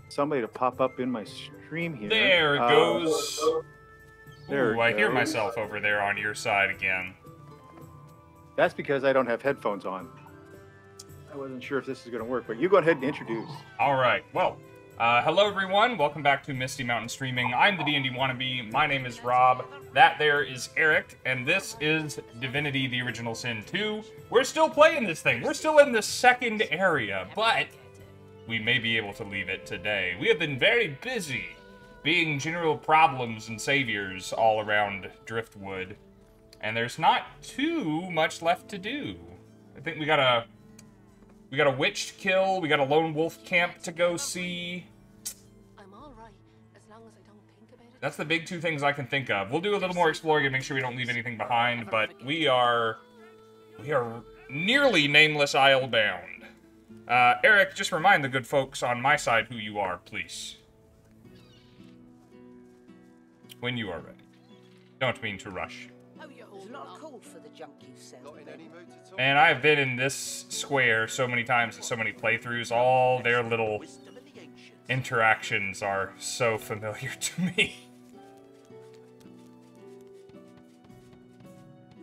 somebody to pop up in my stream here. There it goes. There Ooh, it I hear goes. myself over there on your side again. That's because I don't have headphones on. I wasn't sure if this is going to work, but you go ahead and introduce. All right. Well, hello everyone. Welcome back to Misty Mountain Streaming. I'm the D&D wannabe. My name is Rob. That there is Eric, and this is Divinity The Original Sin 2. We're still playing this thing. We're still in the second area, but we may be able to leave it today. We have been very busy being general problems and saviors all around Driftwood, and there's not too much left to do. I think we got a witch to kill, we got a lone wolf camp to go see. I'm all right, as long as I don't think about it. That's the big two things I can think of. We'll do a little more exploring and make sure we don't leave anything behind, but we are nearly Nameless Isle bound. Eric, just remind the good folks on my side who you are, please. When you are ready. Don't mean to rush. There's not called for the junk you sell. Man, I've been in this square so many times in so many playthroughs. All their little interactions are so familiar to me.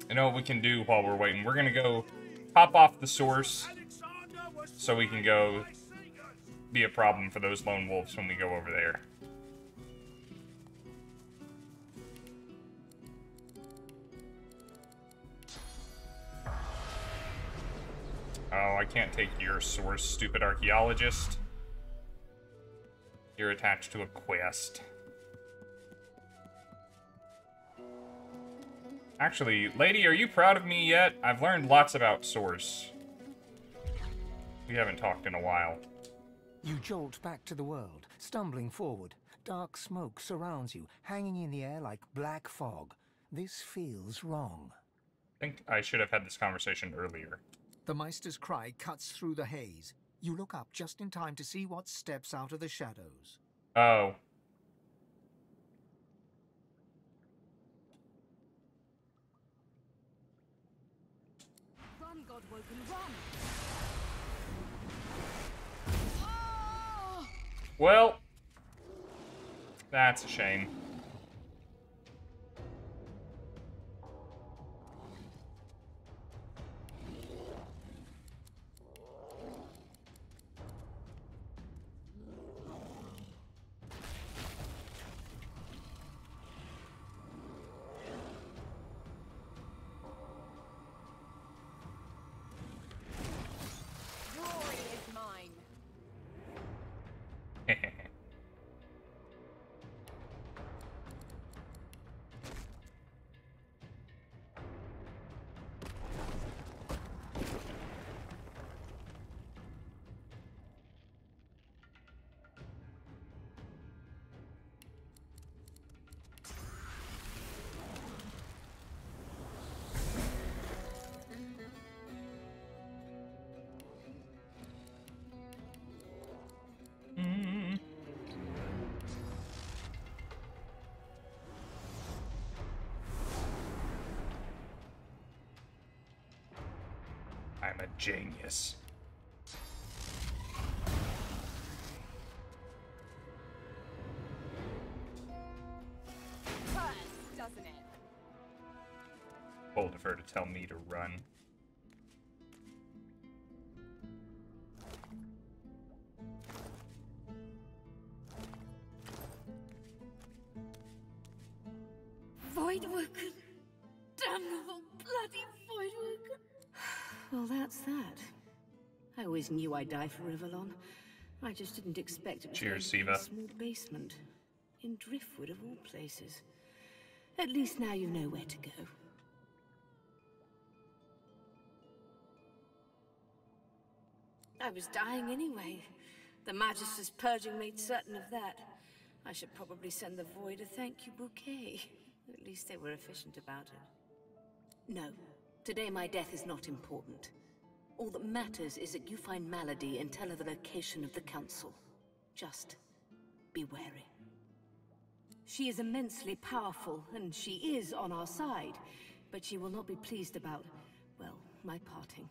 You know what we can do while we're waiting? We're gonna go pop off the source so we can go be a problem for those lone wolves when we go over there. Oh, I can't take your source, stupid archaeologist. You're attached to a quest. Actually, lady, are you proud of me yet? I've learned lots about source. We haven't talked in a while. You jolt back to the world, stumbling forward. Dark smoke surrounds you, hanging in the air like black fog. This feels wrong. I think I should have had this conversation earlier. The Meister's cry cuts through the haze. You look up just in time to see what steps out of the shadows. Oh. Run, Godwoken, run! Well, that's a shame. Glory is mine. I'm a genius. Hurts, doesn't it? Bold of her to tell me to run. Voidwoken. Damnable bloody Voidwoken. Well, that's that. I always knew I'd die for Rivellon. I just didn't expect it was Cheers, going to be a Siva. small basement. In Driftwood, of all places. At least now you know where to go. I was dying anyway. The Magister's purging made certain of that. I should probably send the Void a thank you bouquet. At least they were efficient about it. No. Today my death is not important. All that matters is that you find Malady and tell her the location of the Council. Just be wary. She is immensely powerful, and she is on our side, but she will not be pleased about, well, my parting.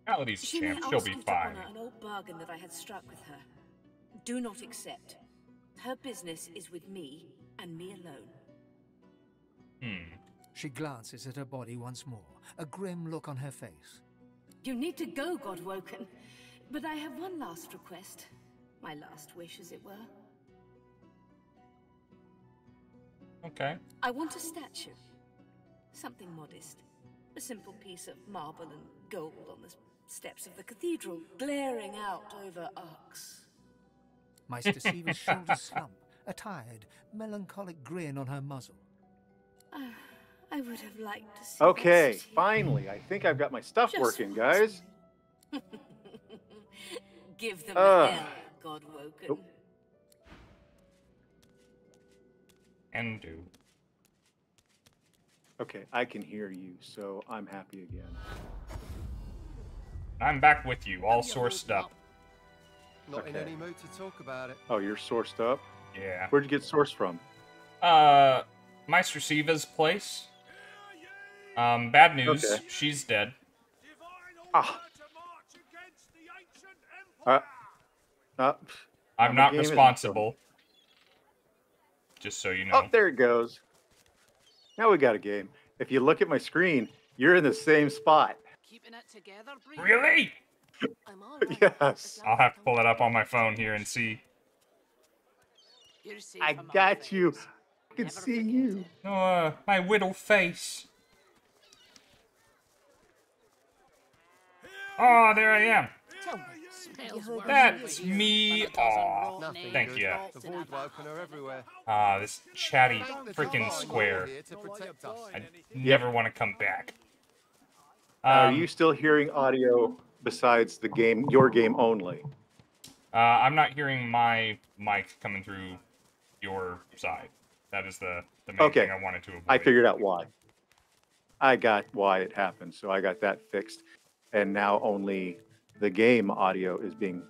Malady's a She may champ. She'll ask be you to fine. honor an old bargain that I had struck with her. Do not accept. Her business is with me, and me alone. She glances at her body once more, a grim look on her face. You need to go, Godwoken. But I have one last request. My last wish, as it were. Okay. I want a statue. Something modest. A simple piece of marble and gold on the steps of the cathedral, glaring out over arcs. Meister Siever's shoulders slump, a tired, melancholic grin on her muzzle. I would have liked to see Okay, that city. finally. I think I've got my stuff Just working, once. guys. Give them hell, Godwoken. Oh. And do. Okay, I can hear you, so I'm happy again. I'm back with you, all sourced up. Not in Okay. any mood to talk about it. Oh, you're sourced up? Yeah. Where'd you get sourced from? Meister Siva's place. Bad news. Okay. She's dead. Ah. I'm not game isn't responsible. Just so you know. Oh, there it goes. Now we got a game. If you look at my screen, you're in the same spot. Keeping it together, Bree? Really? I'm all right. Yes. I'll have to pull it up on my phone here and see. You're safe I among got you. friends. I can Never see forget you. it. Oh, my little face. Oh, there I am. Tell me, smells worse That's over here me. than a dozen Aw, rotten Nothing eggs thank good. you. bolts The in a void barrel. woken are everywhere. Ah, this chatty Thank the freaking divine square. you're here to protect us. I never want to come back. Are you still hearing audio besides the game, your game only? I'm not hearing my mic coming through your side. That is the main Okay. thing I wanted to avoid. I figured out why. I got why it happened, so I got that fixed. And now only the game audio is being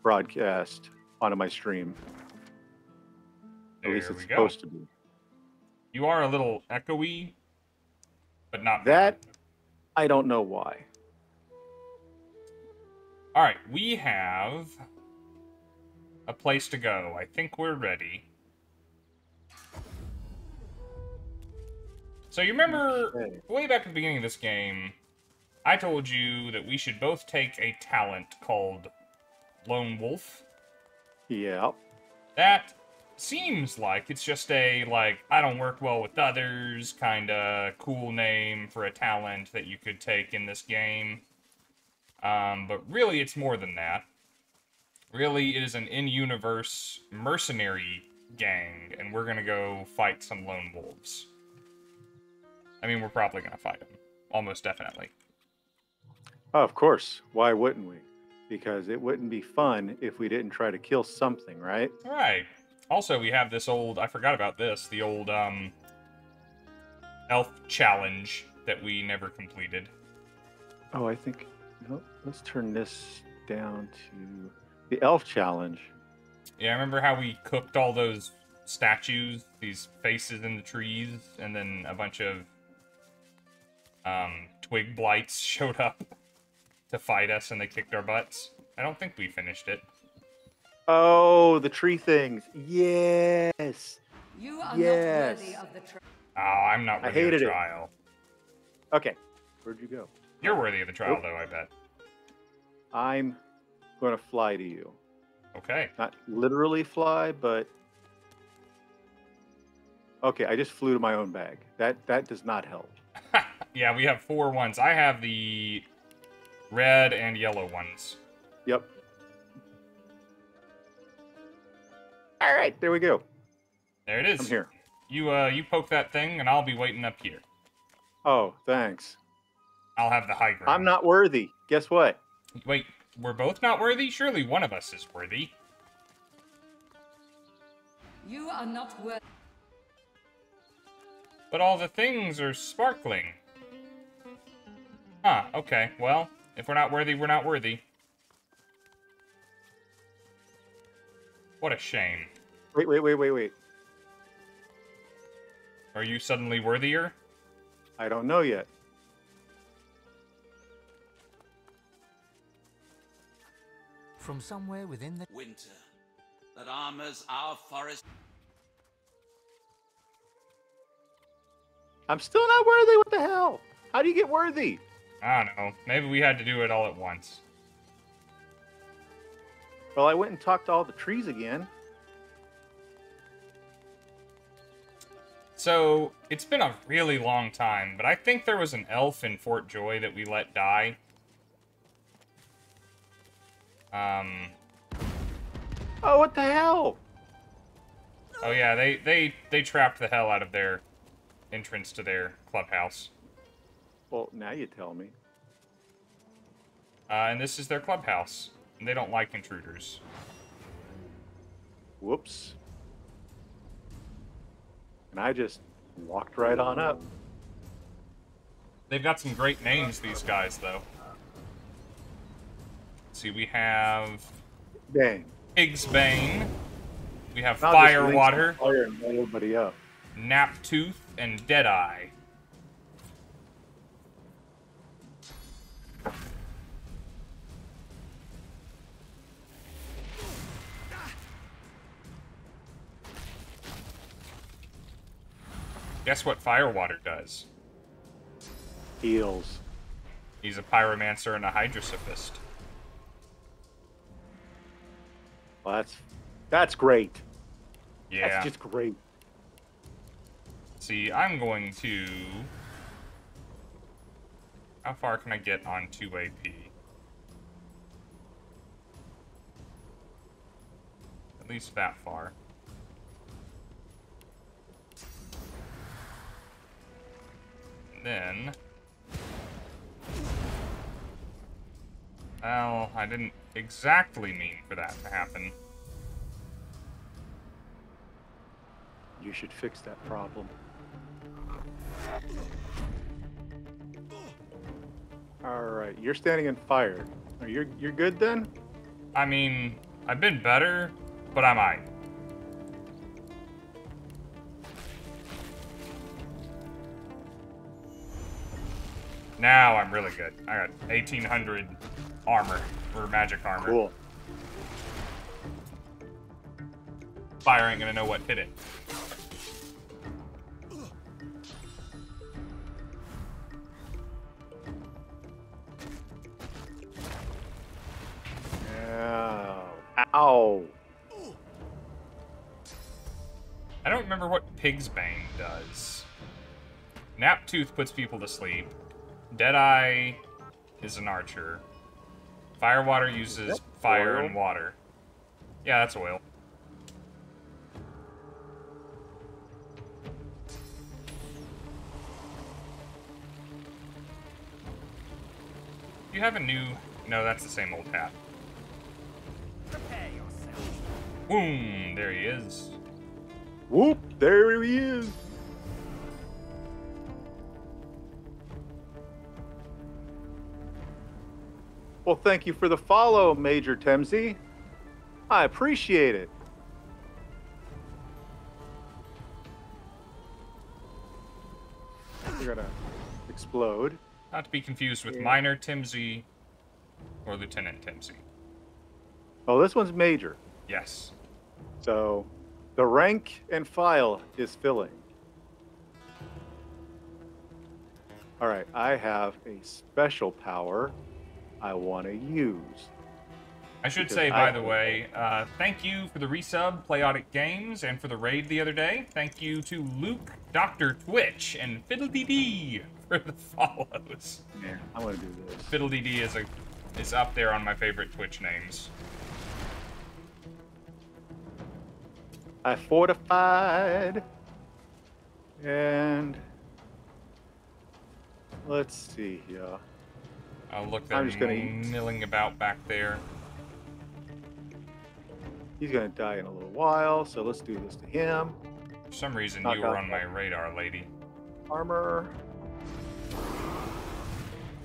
broadcast onto my stream. At least There it's we go. supposed to be. You are a little echoey, but not That, bad. I don't know why. All right, we have a place to go. I think we're ready. So you remember Okay. way back at the beginning of this game, I told you that we should both take a talent called Lone Wolf. Yeah. That seems like it's just a, like, I don't work well with others kind of cool name for a talent that you could take in this game. But really, it's more than that. Really, it is an in-universe mercenary gang, and we're gonna go fight some lone wolves. I mean, we're probably gonna fight them. Almost definitely. Oh, of course. Why wouldn't we? Because it wouldn't be fun if we didn't try to kill something, right? Alright. Also, we have this old, I forgot about this, the old, elf challenge that we never completed. Oh, I think. No, let's turn this down to the elf challenge. Yeah, remember how we cooked all those statues, these faces in the trees, and then a bunch of twig blights showed up to fight us and they kicked our butts? I don't think we finished it. Oh, the tree things. Yes. You are Yes. not worthy of the trial. Oh, I'm not I worthy of hated the it. trial. Okay. Where'd you go? You're worthy of the trial, Nope. though, I bet. I'm going to fly to you. Okay. Not literally fly, but. Okay, I just flew to my own bag. That does not help. Yeah, we have 4 ones. I have the red and yellow ones. Yep. All right, there we go. There it is. I'm here. You poke that thing, and I'll be waiting up here. Oh, thanks. I'll have the high ground. I'm not worthy. Guess what? Wait, we're both not worthy? Surely one of us is worthy. You are not worthy. But all the things are sparkling. Huh, okay. Well, if we're not worthy, we're not worthy. What a shame. Wait. Are you suddenly worthier? I don't know yet. From somewhere within the... Winter, that armors our forest. I'm still not worthy. What the hell? How do you get worthy? I don't know. Maybe we had to do it all at once. Well, I went and talked to all the trees again. So, it's been a really long time, but I think there was an elf in Fort Joy that we let die. Oh, what the hell? Oh yeah, they trapped the hell out of their entrance to their clubhouse. Well, now you tell me. And this is their clubhouse. And they don't like intruders. Whoops. And I just walked right on up. They've got some great names, these guys, though. Let's see, we have Dang. Pig's Bane. We have Now just Firewater, fire and blow everybody up. Naptooth, and Deadeye. Guess what Firewater does? Heals. He's a pyromancer and a hydrosophist. Well, that's great. Yeah. That's just great. See, I'm going to... How far can I get on 2 AP? At least that far. And then... Well, I didn't exactly mean for that to happen. You should fix that problem. All right, you're standing in fire. You're good then? I mean, I've been better, but I might. Now I'm really good. I got 1800 armor, or magic armor. Cool. Fire ain't gonna know what hit it. Ow. Ow. I don't remember what Pig's Bane does. Naptooth puts people to sleep. Deadeye is an archer. Firewater uses fire oil? and water. Yeah, that's oil. You have a new... No, that's the same old hat. Prepare yourself. Boom! There he is. Whoop, there he is. Well, thank you for the follow, Major Temsey. I appreciate it. You're gonna explode. Not to be confused with Minor Timsey or Lieutenant Timsey. Oh, this one's Major. Yes. So the rank and file is filling. All right, I have a special power I want to use. I should Because say, by the way, thank you for the resub, Playotic Games, and for the raid the other day. Thank you to Luke, Dr. Twitch, and FiddleDD for the follows. Yeah, I want to do this. FiddleDD is up there on my favorite Twitch names. I fortified. And let's see here. Oh, look, I'm they're just gonna milling about back there. He's gonna die in a little while, so let's do this to him. For some reason, Knock you were out on my radar, lady. Armor.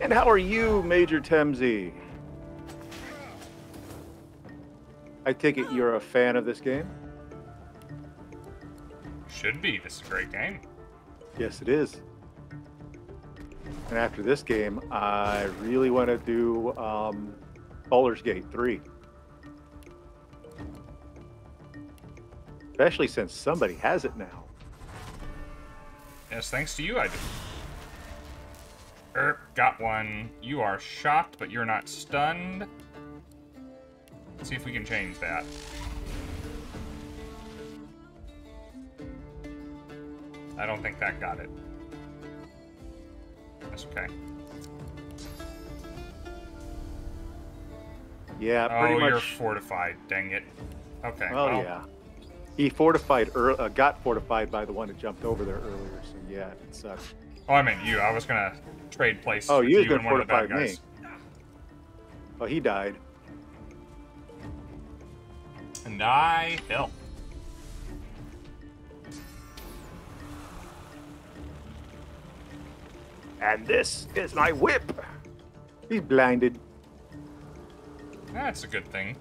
And how are you, Major Temsey? I take it you're a fan of this game? Should be. This is a great game. Yes, it is. And after this game, I really want to do Baldur's Gate 3. Especially since somebody has it now. Yes, thanks to you, I do. Got one. You are shocked, but you're not stunned. Let's see if we can change that. I don't think that got it. That's okay. Yeah, Oh, pretty much. you're fortified. Dang it. Okay. Oh, well, yeah. He fortified, got fortified by the one that jumped over there earlier, so yeah, it sucks. Oh, I meant you. I was gonna trade places Oh, with you was you gonna and one of the bad fortify me. guys. Oh, he died. And I help. And this is my whip. He's blinded. That's a good thing.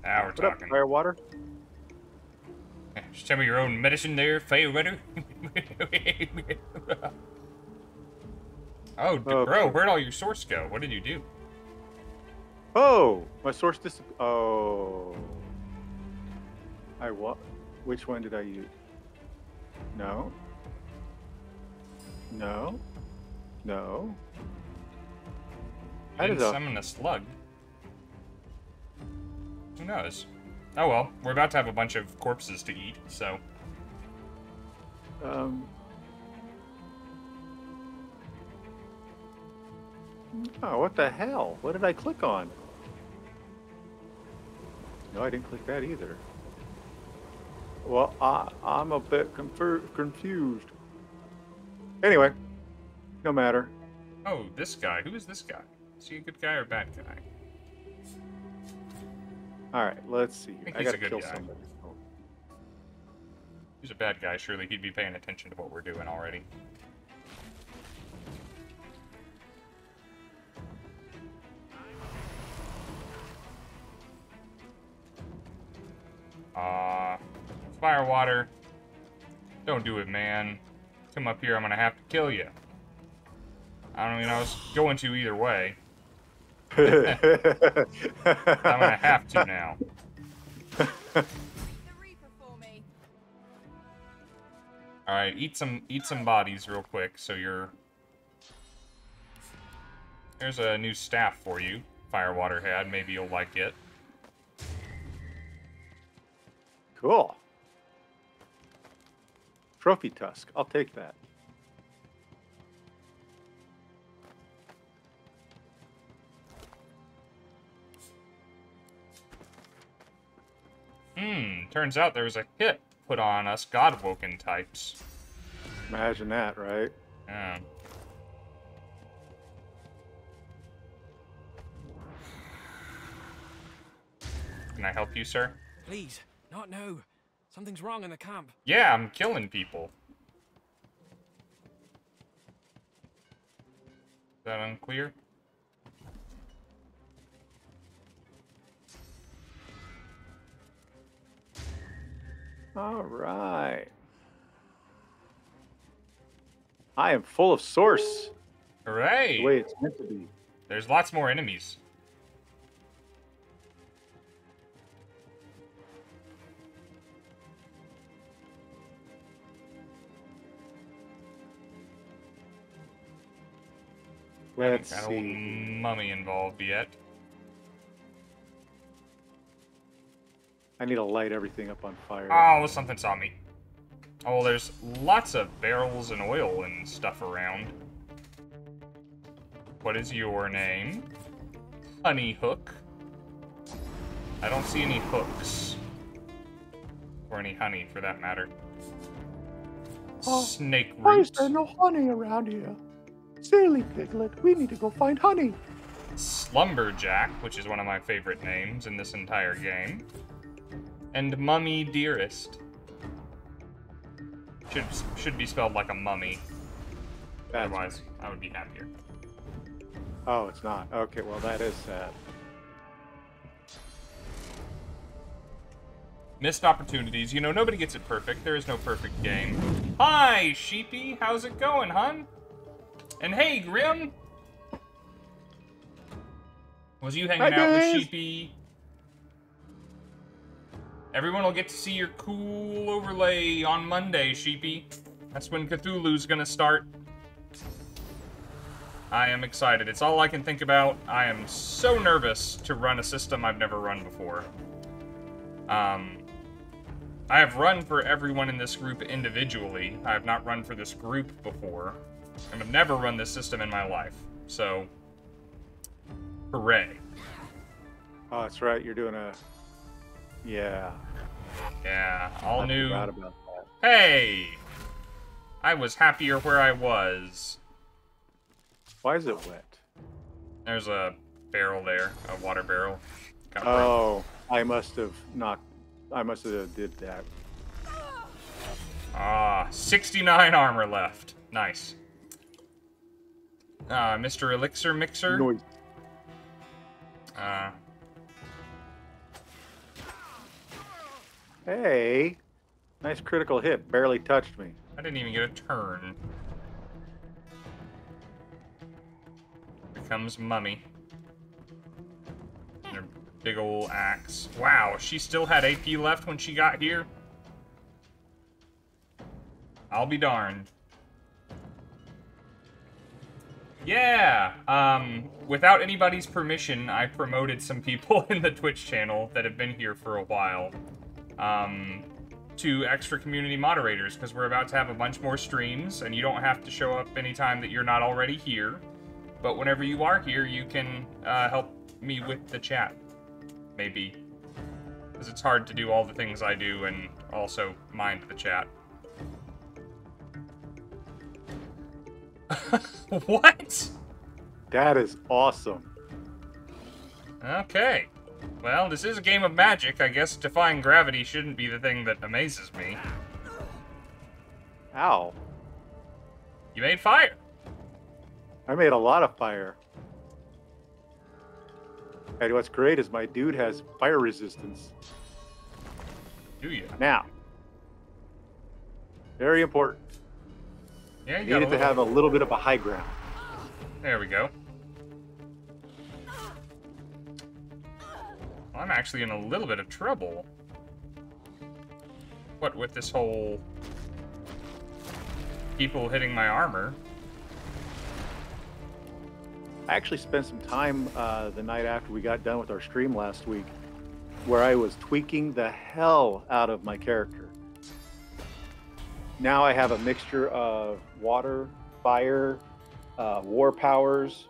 Now we're What up, talking. Firewater? Just tell me your own medicine there, Firewater. Oh, bro, where'd all your source go? What did you do? Oh, my source Oh. What? Which one did I use? No. No. No. You didn't summon a slug. Who knows? Oh well, we're about to have a bunch of corpses to eat, so... Oh, what the hell? What did I click on? No, I didn't click that either. Well, I'm a bit confused. Anyway, no matter. Oh, this guy. Who is this guy? Is he a good guy or a bad guy? All right, let's see. I think I he's a gotta good kill guy. somebody. Oh. He's a bad guy. Surely he'd be paying attention to what we're doing already. Firewater. Don't do it, man. Come up here, I'm gonna have to kill you. I don't mean I was going to either way. I'm gonna have to now. Alright, eat some bodies real quick, so you're... There's a new staff for you, Firewater had. Maybe you'll like it. Cool. Trophy tusk. I'll take that. Turns out there was a hit put on us Godwoken types. Imagine that, right? Yeah. Can I help you, sir? Please, not now. Something's wrong in the camp. Yeah, I'm killing people. Is that unclear? All right. I am full of source. Hooray! The way it's meant to be. There's lots more enemies. Let's Got a see. mummy involved yet. I need to light everything up on fire. Oh, something saw me. Oh, well, there's lots of barrels and oil and stuff around. What is your name? Honey Hook. I don't see any hooks. Or any honey, for that matter. Snake Why is root. there no honey around here? Silly Piglet, we need to go find honey. Slumberjack, which is one of my favorite names in this entire game. And Mummy Dearest. Should be spelled like a mummy. Otherwise, I would be happier. Oh, it's not. Okay, well, that is sad. Missed opportunities. You know, nobody gets it perfect. There is no perfect game. Hi, Sheepy. How's it going, hun? And hey, Grim. Was you hanging out with Sheepy Everyone will get to see your cool overlay on Monday, Sheepy. That's when Cthulhu's gonna start. I am excited. It's all I can think about. I am so nervous to run a system I've never run before. I have run for everyone in this group individually. I have not run for this group before. I've never run this system in my life. So, hooray. Oh, that's right. You're doing a... Yeah. Yeah, all I new. forgot about that. Hey! I was happier where I was. Why is it wet? There's a barrel there, a water barrel. Kind of Oh, I must have did that. Ah, 69 armor left. Nice. Mr. Elixir Mixer. Noise. Hey, nice critical hit. Barely touched me. I didn't even get a turn. Here comes Mummy. And her big ol' axe. Wow, she still had AP left when she got here? I'll be darned. Yeah, without anybody's permission, I promoted some people in the Twitch channel that have been here for a while, to extra community moderators, because we're about to have a bunch more streams, and you don't have to show up anytime that you're not already here, but whenever you are here, you can, help me with the chat, maybe, because it's hard to do all the things I do and also mind the chat. What? That is awesome. Okay. Well, this is a game of magic. I guess defying gravity shouldn't be the thing that amazes me. Ow. You made fire. I made a lot of fire. And what's great is my dude has fire resistance. Do you? Now. Very important. Yeah, you Needed got to have a little bit of a high ground. There we go. Well, I'm actually in a little bit of trouble. What with this whole people hitting my armor? I actually spent some time the night after we got done with our stream last week where I was tweaking the hell out of my character. Now I have a mixture of water, fire, war powers,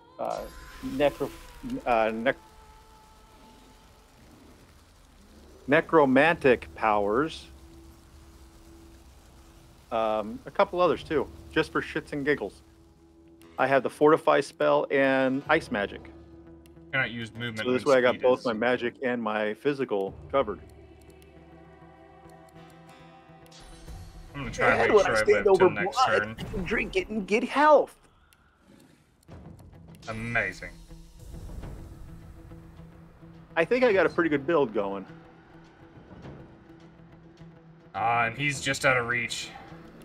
necromantic powers, a couple others too, just for shits and giggles. I have the fortify spell and ice magic. Cannot use movement. So this way I got both my magic and my physical covered. I'm gonna try and make sure I live till next turn. I can drink it and get health. Amazing. I think I got a pretty good build going. And he's just out of reach.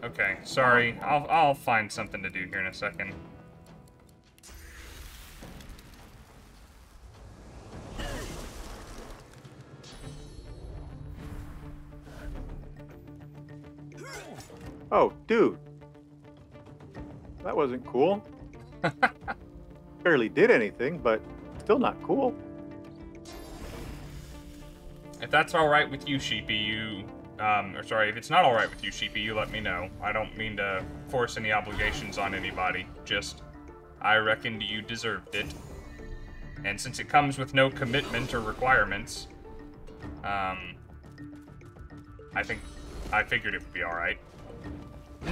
Okay, sorry. I'll find something to do here in a second. Oh, dude. That wasn't cool. Barely did anything, but still not cool. If that's alright with you, Sheepy, you... or sorry, if it's not alright with you, Sheepy, you let me know. I don't mean to force any obligations on anybody. Just, I reckoned you deserved it. And since it comes with no commitment or requirements, I figured it would be alright.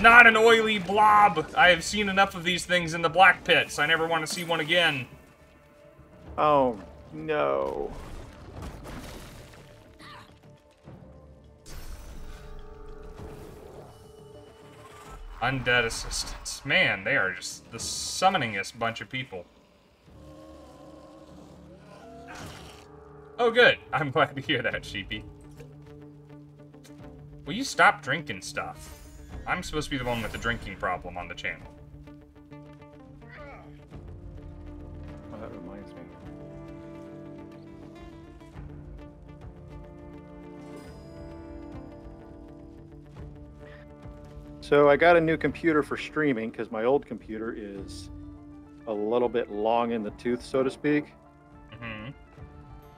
Not an oily blob! I have seen enough of these things in the black pits. I never want to see one again. Oh, no. Undead assistants. Man, they are just the summoningest bunch of people. Oh, good. I'm glad to hear that, Sheepy. Will you stop drinking stuff? I'm supposed to be the one with the drinking problem on the channel. Oh, that reminds me. So I got a new computer for streaming because my old computer is a little bit long in the tooth, so to speak. Mm-hmm.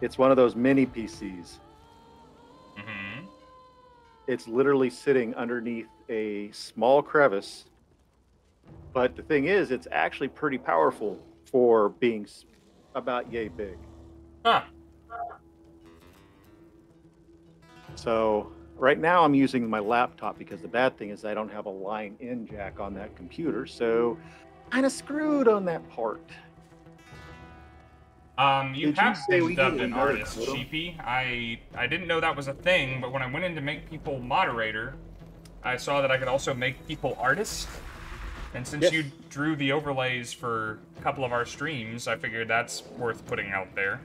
It's one of those mini PCs. Mm-hmm. It's literally sitting underneath a small crevice. But the thing is, it's actually pretty powerful for being about yay big. Huh. So right now I'm using my laptop because the bad thing is I don't have a line-in jack on that computer. So kind of screwed on that part. You Did have you say been we dubbed needed an another artist, photo? Sheepy. I didn't know that was a thing, but when I went in to make people moderator, I saw that I could also make people artists. And since Yes. you drew the overlays for a couple of our streams, I figured that's worth putting out there.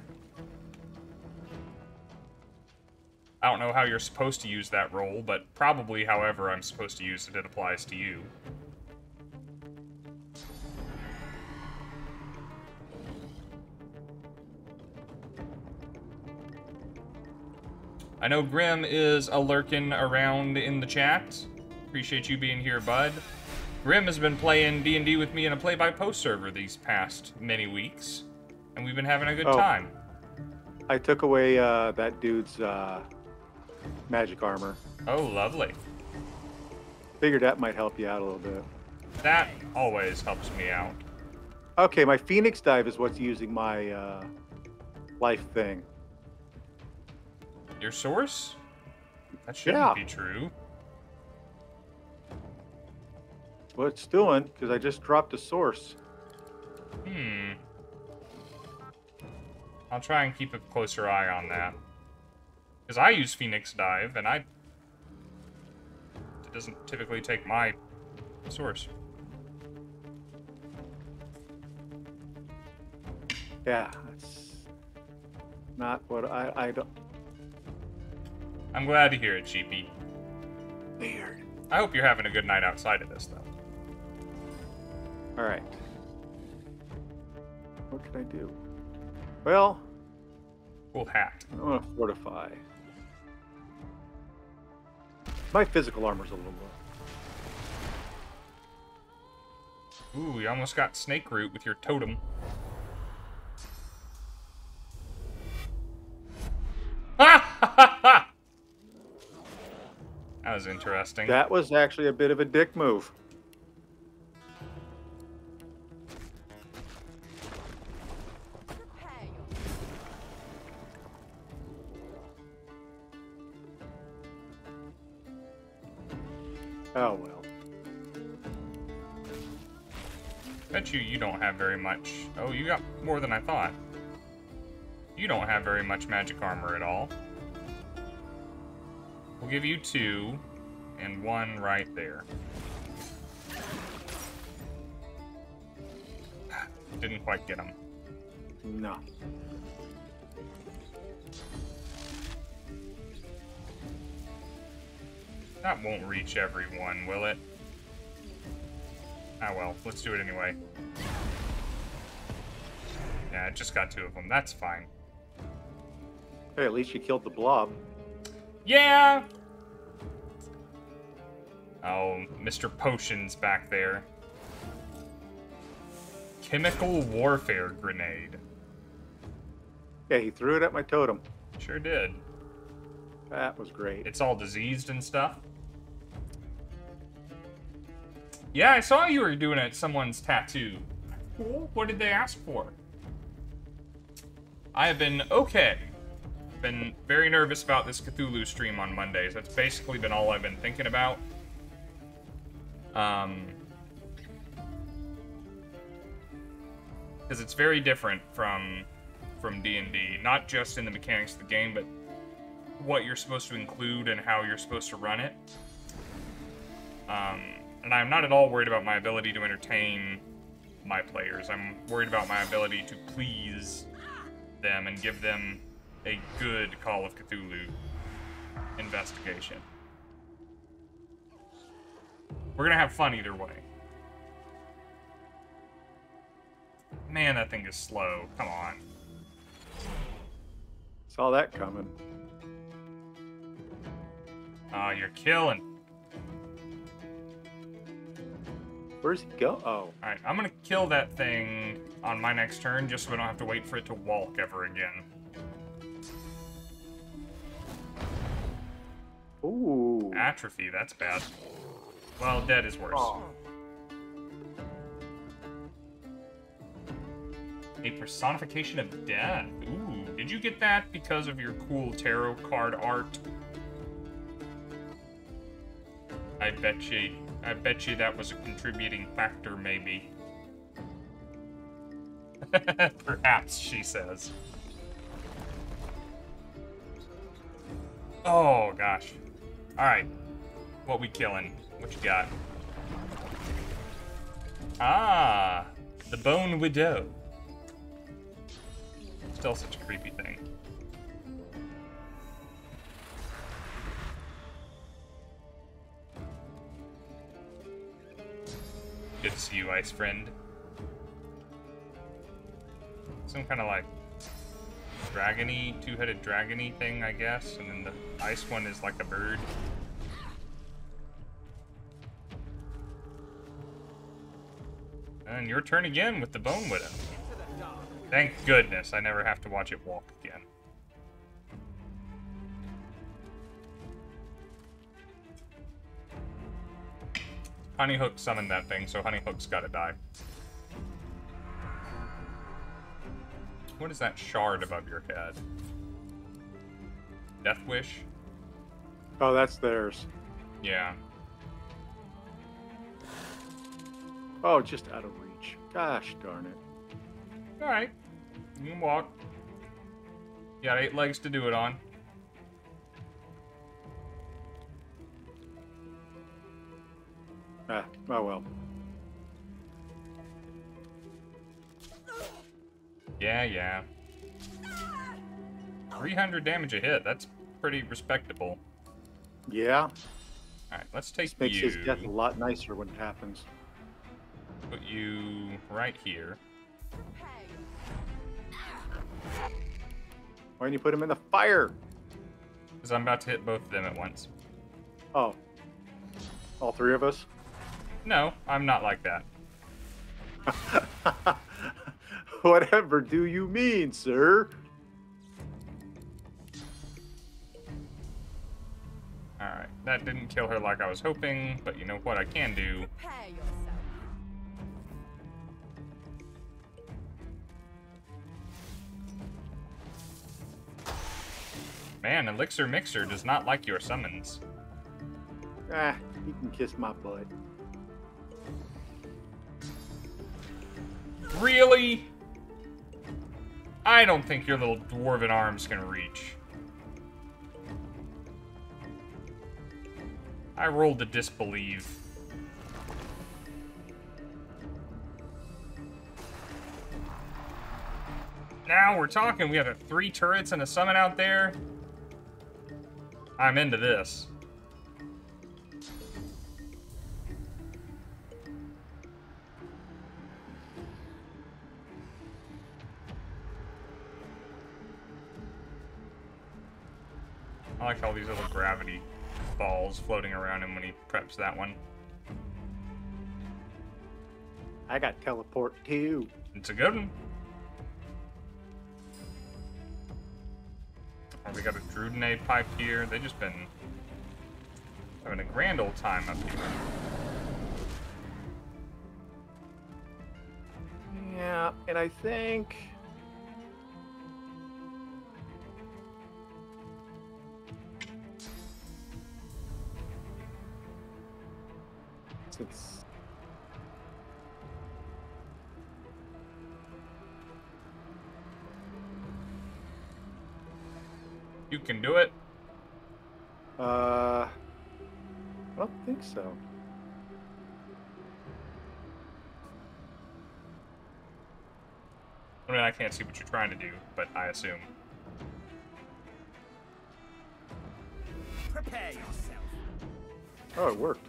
I don't know how you're supposed to use that role, but probably however I'm supposed to use it, it applies to you. I know Grim is a-lurking around in the chat. Appreciate you being here, bud. Grim has been playing D&D with me in a play-by-post server these past many weeks, and we've been having a good time. I took away that dude's magic armor. Oh, lovely. Figured that might help you out a little bit. That always helps me out. Okay, my Phoenix dive is what's using my life thing. Your source? That shouldn't Yeah. be true. That's what it's doing, because I just dropped a source. I'll try and keep a closer eye on that. Because I use Phoenix Dive, and it doesn't typically take my source. Yeah, that's not what I don't. I'm glad to hear it, Sheepy. Weird. I hope you're having a good night outside of this, though. All right. What can I do? Well, Cool hat. I want to fortify. My physical armor's a little low. Ooh, you almost got snake root with your totem. That was interesting. That was actually a bit of a dick move. Oh well. Bet you don't have very much. Oh, you got more than I thought. You don't have very much magic armor at all. We'll give you 2, and 1 right there. Didn't quite get him. No. That won't reach everyone, will it? Ah well, let's do it anyway. Yeah, it just got 2 of them. That's fine. Hey, at least you killed the blob. Yeah! Oh, Mr. Potion's back there. Chemical warfare grenade. Yeah, he threw it at my totem. Sure did. That was great. It's all diseased and stuff. Yeah, I saw you were doing it at someone's tattoo. Cool. What did they ask for? I have been okay. Been very nervous about this Cthulhu stream on Mondays. That's basically been all I've been thinking about. Because it's very different from D&D, not just in the mechanics of the game, but what you're supposed to include and how you're supposed to run it. And I'm not at all worried about my ability to entertain my players. I'm worried about my ability to please them and give them a good Call of Cthulhu investigation. We're gonna have fun either way. Man, that thing is slow. Come on. Saw that coming. Oh, you're killing. Where's he go? Oh. Alright, I'm gonna kill that thing on my next turn just so we don't have to wait for it to walk ever again. Ooh. Atrophy, that's bad. Well, dead is worse. Oh. A personification of death. Ooh, did you get that because of your cool tarot card art? I bet you that was a contributing factor, maybe. Perhaps, she says. Oh, gosh. Alright. What we killing? What you got? Ah! The Bone Widow. Still such a creepy thing. Good to see you, ice friend. Some kind of like dragony, two-headed dragony thing, I guess, and then the ice one is like a bird. And your turn again with the Bone Widow. Thank goodness I never have to watch it walk again. Honeyhook summoned that thing, so Honeyhook's gotta die. What is that shard above your head? Death Wish? Oh, that's theirs. Yeah. Oh, just out of reach. Gosh darn it. Alright. You can walk. You got 8 legs to do it on. Ah, oh well. Yeah. 300 damage a hit. That's pretty respectable. Yeah. Alright, let's take Makes you. his death a lot nicer when it happens. Put you right here. Why didn't you put him in the fire? Because I'm about to hit both of them at once. Oh. All three of us? No, I'm not like that. Whatever do you mean, sir? Alright, that didn't kill her like I was hoping, but you know what I can do? Man, Elixir Mixer does not like your summons. Ah, you can kiss my butt. Really? I don't think your little dwarven arms can reach. I rolled to disbelieve. Now we're talking. We have 3 turrets and a summon out there. I'm into this. I like all these little gravity balls floating around him when he preps that one. I got teleport too. It's a good one. Oh, we got a Druidinade pipe here. They've just been having a grand old time up here. Yeah, and I think... Since... You can do it. I don't think so. I mean, I can't see what you're trying to do, but I assume. Prepare yourself. Oh, it worked.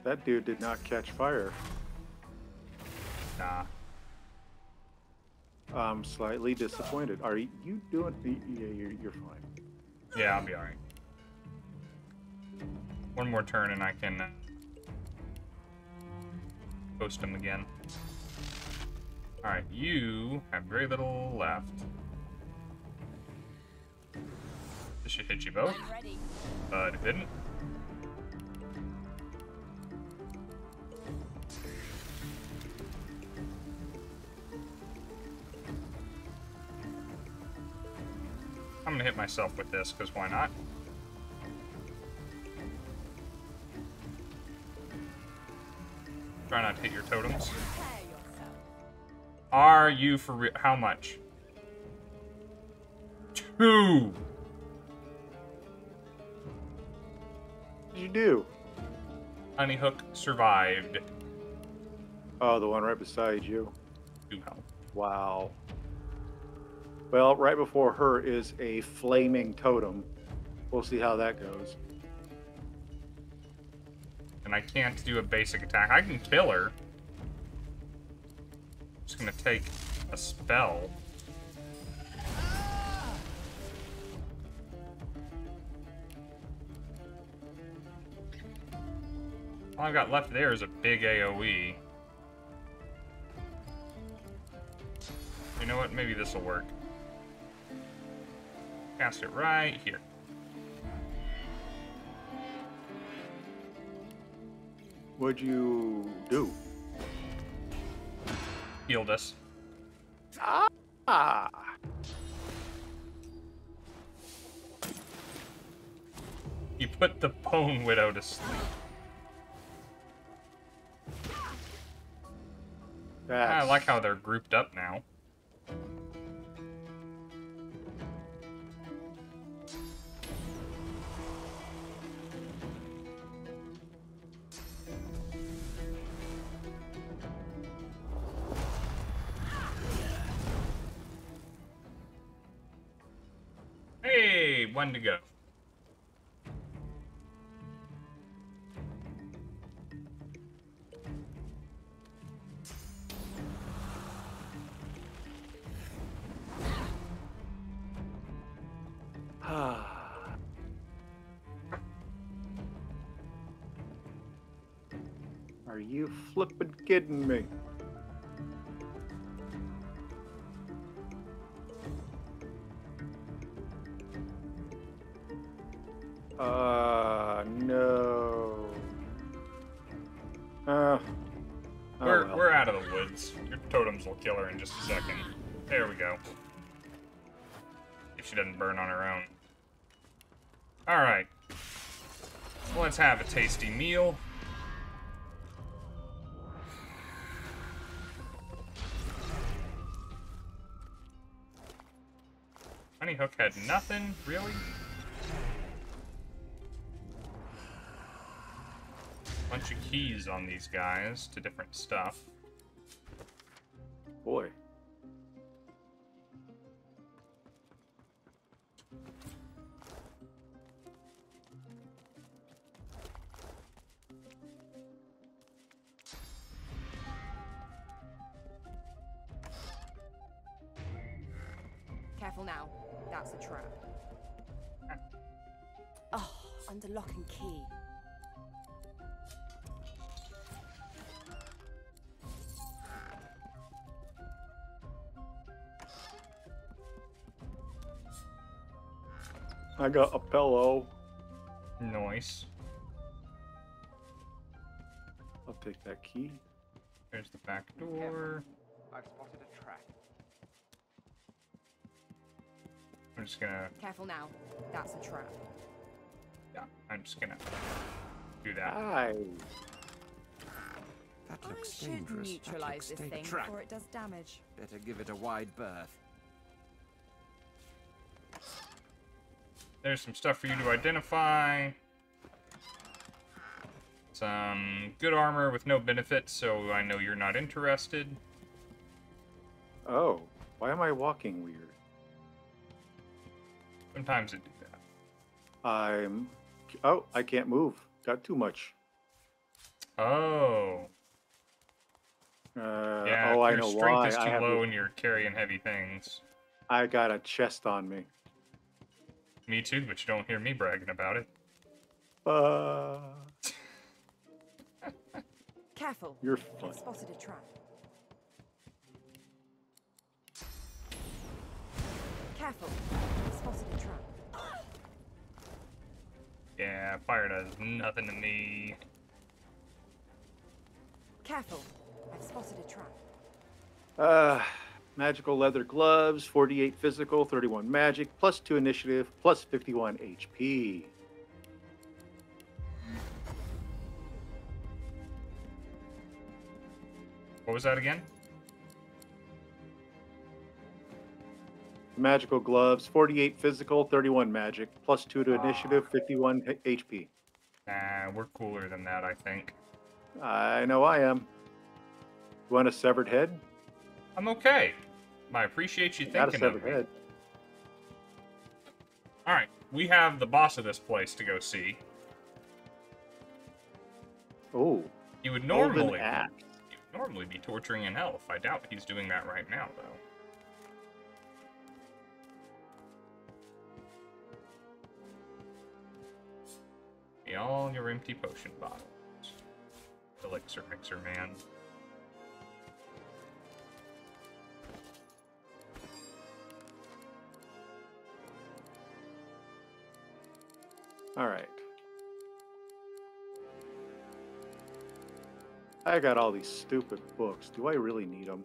That dude did not catch fire. Nah. I'm slightly disappointed. Are you doing? Yeah, you're fine. Yeah, I'll be alright. One more turn and I can post him again. Alright, you have very little left. This should hit you both. But it didn't. I'm gonna hit myself with this, because why not? Try not to hit your totems. Are you for real? How much? 2! What did you do? Honeyhook survived. Oh, the one right beside you. 2 health. Wow. Well, right before her is a flaming totem. We'll see how that goes. And I can't do a basic attack. I can kill her. I'm just gonna take a spell. All I've got left there is a big AoE. You know what? Maybe this will work. Cast it right here. What'd you do? Healed us. Ah! You put the Bone Widow to sleep. I like how they're grouped up now. Hey, 1 to go. Are you flippin' kidding me? No. We're out of the woods. Your totems will kill her in just a second. There we go. If she doesn't burn on her own. Alright. Let's have a tasty meal. Honeyhook had nothing, really? Bunch of keys on these guys to different stuff. Boy. Careful now. That's a trap. Oh, under lock and key. I got a pillow. Nice. I'll take that key. There's the back door. I've spotted a trap. I'm just gonna... Careful now. That's a trap. Yeah, I'm just gonna do that. Hi. That looks I should dangerous. neutralize this thing trap. before it does damage. Better give it a wide berth. There's some stuff for you to identify. Some good armor with no benefits, so I know you're not interested. Oh, why am I walking weird? Sometimes it do that. Oh, I can't move. Got too much. Oh. Yeah, I your know strength why. is too low and you're carrying heavy things. I got a chest on me. Me too, but you don't hear me bragging about it. Careful. You're I've funny. spotted a trap. Careful. I've spotted a trap. Yeah, fire does nothing to me. Careful. I've spotted a trap. Magical leather gloves, 48 physical, 31 magic, plus 2 initiative, plus 51 HP. What was that again? Magical gloves, 48 physical, 31 magic, plus 2 to initiative, 51 HP. Nah, we're cooler than that, I think. I know I am. You want a severed head? I'm okay. I appreciate you Got a thinking of severed me. head. Alright, we have the boss of this place to go see. Oh. You would Golden normally axe. be torturing an elf. I doubt he's doing that right now, though. Be all your empty potion bottles. Elixir mixer, man. All right. I got all these stupid books. Do I really need them?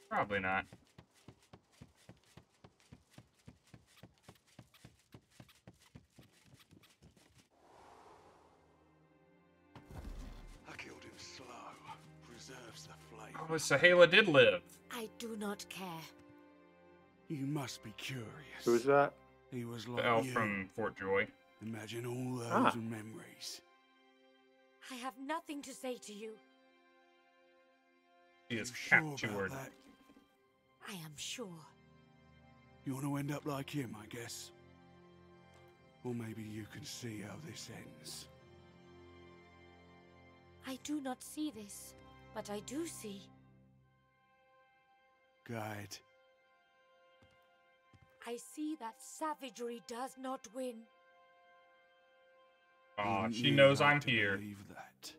Probably not. I killed him slow. Preserves the flame. Oh, Sahala did live. I do not care. You must be curious. Who's that? He was The like elf you. from Fort Joy. Imagine all those Ah. memories. I have nothing to say to you. He is You sure captured. about that? I am sure. You want to end up like him, I guess. Or maybe you can see how this ends. I do not see this, but I do see. Guide. I see that savagery does not win. Aw, Wouldn't she you knows like I'm to here. believe that?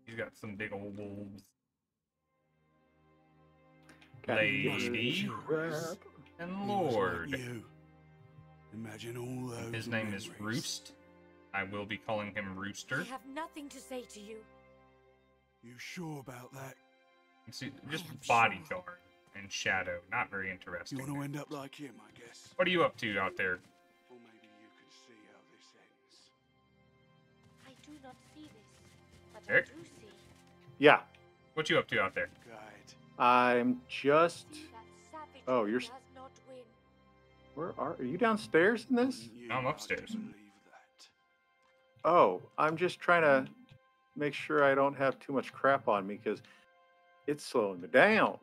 He's got some big old wolves. Got Lady curious. and He was Lord. like you. Imagine all those His name is memories. Roost. I will be calling him Rooster. I have nothing to say to you. You sure about that? See, just am bodyguard and shadow. Not very interesting. You want to end up like him, I guess. What are you up to out there? Or maybe you can see how this ends. I do not see this, but Eric? I do see. Yeah. What you up to out there? Guide. I'm just. See that savagery Oh, you're. does not win. Where are you downstairs in this? Wouldn't you I'm like upstairs. to believe that? Oh, I'm just trying to make sure I don't have too much crap on me because it's slowing me down.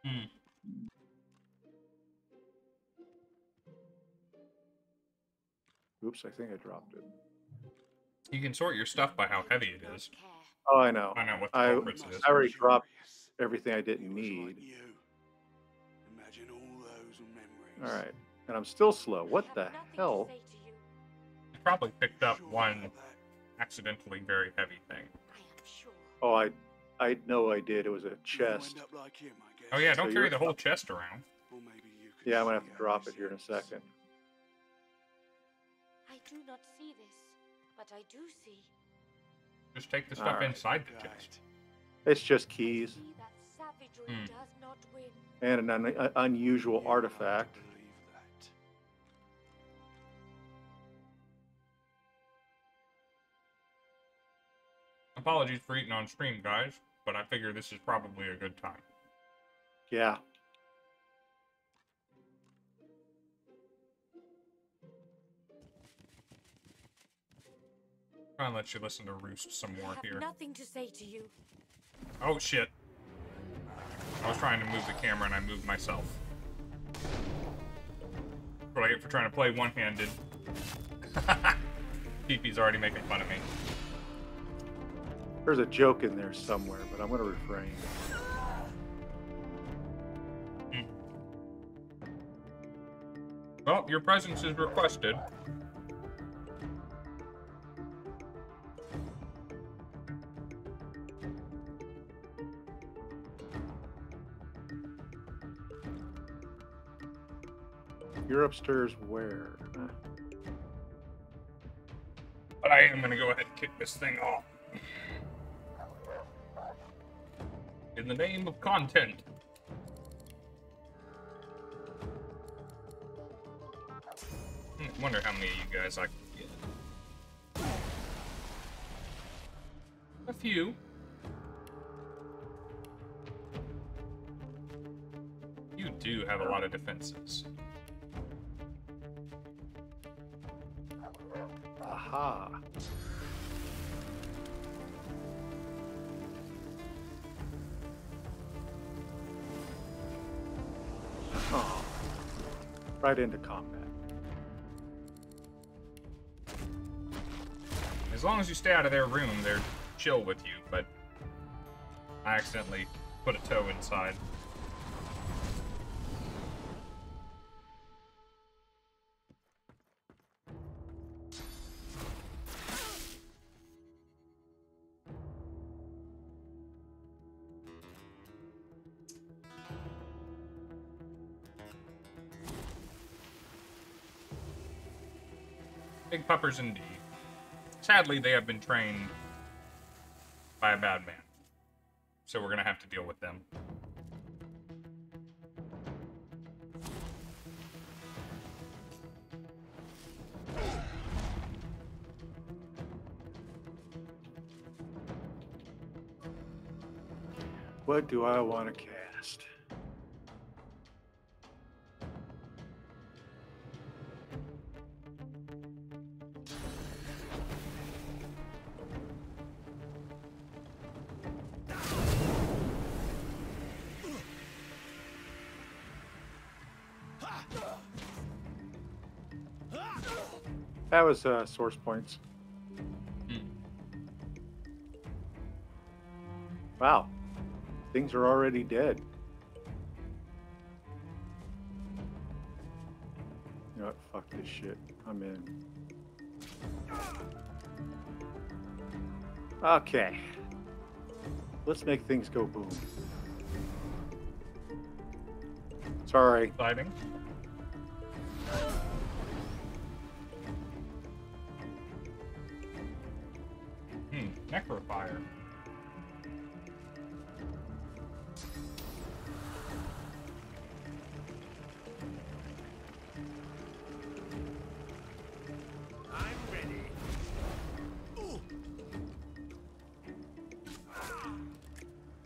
Hmm. Oops, I think I dropped it. You can sort your stuff by how heavy it is. Care. Oh, I know. Find out what the I, culprits it is. I already dropped Curious. everything I He didn't was need. like you. Imagine all those memories. All right. And I'm still slow. What I the have nothing to hell? say to you. You probably picked up Sure one about that? accidentally very heavy thing. I am sure. Oh, I know I did. It was a You wanna chest. end up like him, I guess. Oh yeah, don't So carry you're- the whole chest around. Or maybe you can Yeah, I'm gonna see have to how drop this it here in a ends. second. I do not see this, but I do see. Just take the stuff Alright. inside the Guide. chest. It's just keys See that savagery Hmm. does not win. and an unusual You'd like to artifact. believe that. Apologies for eating on stream, guys, but I figure this is probably a good time. Yeah. Try and let you listen to Roost some I more have here. nothing to say to you. Oh shit. I was trying to move the camera and I moved myself. What I get for trying to play one-handed. Peepee's already making fun of me. There's a joke in there somewhere, but I'm going to refrain. Well, your presence is requested. You're upstairs where? But I am going to go ahead and kick this thing off. In the name of content. I wonder how many of you guys I can get. A few. You do have a lot of defenses. Aha. Oh. Right into combat. As long as you stay out of their room, they're chill with you, but I accidentally put a toe inside. Big puppers indeed. Sadly, they have been trained by a bad man. So we're gonna have to deal with them. What do I want to cast? That was source points. Wow. Things are already dead. You know what? Fuck this shit. I'm in. Okay. Let's make things go boom. Sorry. Exciting. Necrofire. I'm ready.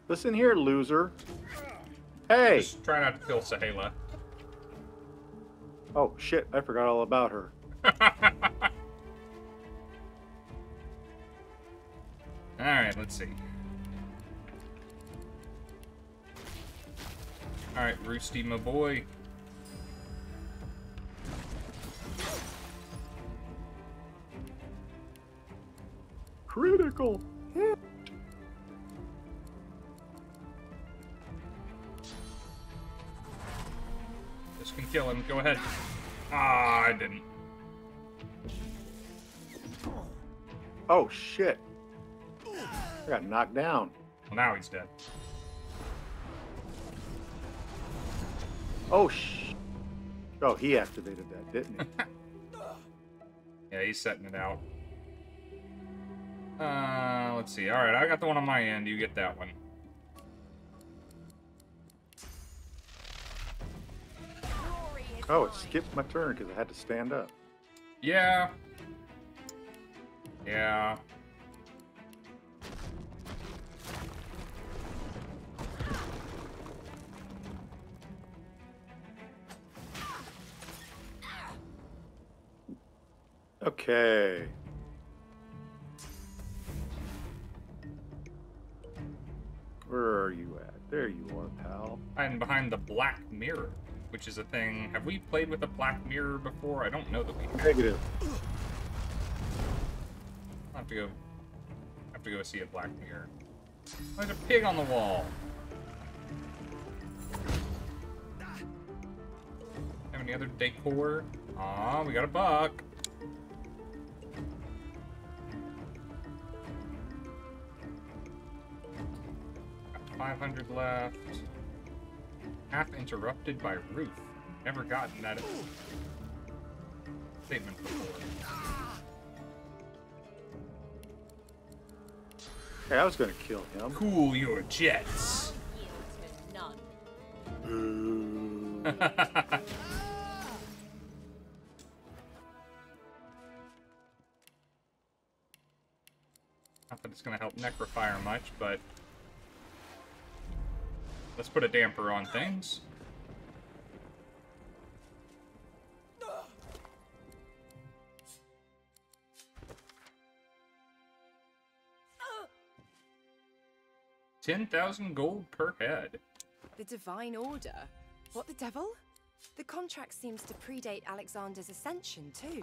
Listen here, loser. Hey! Just try not to kill Sahela. Oh, shit. I forgot all about her. Alright, let's see. Alright, Roosty, my boy. Critical hit. This can kill him. Go ahead. Ah, I didn't. Oh, shit. I got knocked down. Well, now he's dead. Oh, oh, he activated that, didn't he? Yeah, he's setting it out. Let's see. Alright, I got the one on my end. You get that one. Oh, it skipped my turn because I had to stand up. Yeah. Yeah. Okay. Where are you at? There you are, pal. I'm behind the black mirror, which is a thing. Have we played with a black mirror before? I don't know that we have. Negative. I'll have to go have to go see a black mirror. There's a pig on the wall. Have any other decor? Aw, we got a buck. Got 500 left. Half interrupted by roof. Never gotten that statement before. Hey, I was gonna kill him. Cool your jets. Boo. Not that it's gonna help Necrofire much, but let's put a damper on things. $10,000 gold per head. The Divine Order? What the devil? The contract seems to predate Alexander's ascension, too.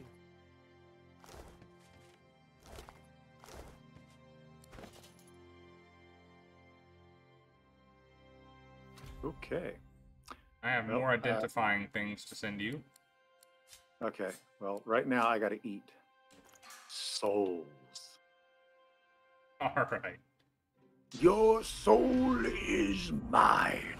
Okay. I have Well, more identifying things to send you. Okay. Well, right now I gotta eat souls. All right. Your soul is mine.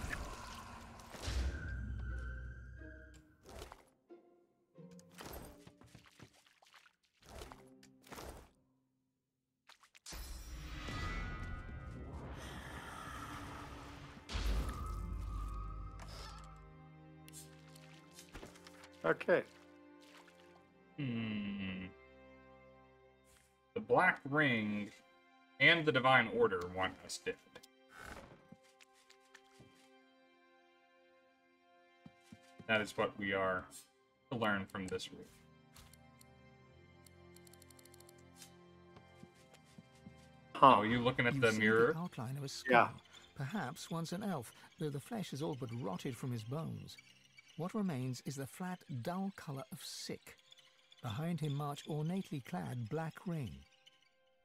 Okay. The Black Ring and the Divine Order want us dead. That is what we are to learn from this room. Huh. Oh, are you looking at You the see mirror? The outline of a skull. Yeah. Perhaps once an elf, though the flesh is all but rotted from his bones. What remains is the flat, dull colour of sick. Behind him march ornately clad Black Ring.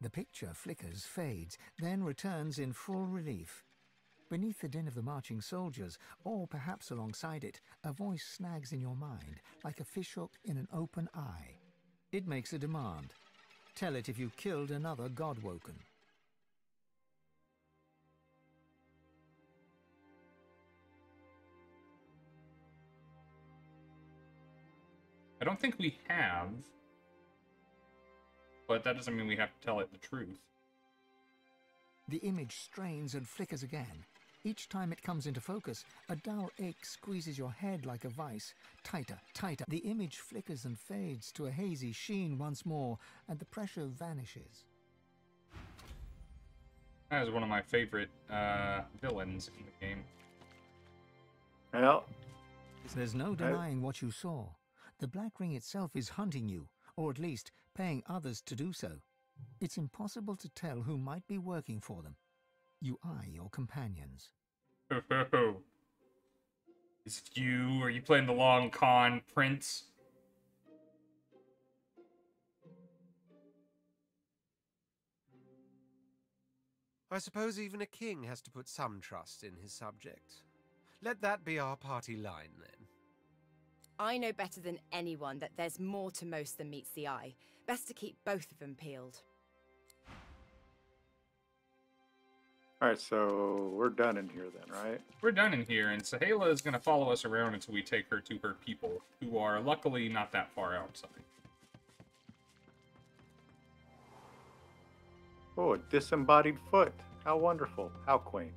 The picture flickers, fades, then returns in full relief. Beneath the din of the marching soldiers, or perhaps alongside it, a voice snags in your mind, like a fishhook in an open eye. It makes a demand. Tell it if you killed another Godwoken. I don't think we have, but that doesn't mean we have to tell it the truth. The image strains and flickers again. Each time it comes into focus, a dull ache squeezes your head like a vice. Tighter, tighter. The image flickers and fades to a hazy sheen once more, and the pressure vanishes. That is one of my favorite villains in the game. Well, There's no denying what you saw. The Black Ring itself is hunting you, or at least paying others to do so. It's impossible to tell who might be working for them. You eye your companions. Is it you? Are you playing the long con, Prince? I suppose even a king has to put some trust in his subject. Let that be our party line, then. I know better than anyone that there's more to most than meets the eye. Best to keep both of them peeled. all right, so we're done in here then, right? We're done in here, and Sahela is going to follow us around until we take her to her people, who are luckily not that far outside. Oh, a disembodied foot. How wonderful. How quaint.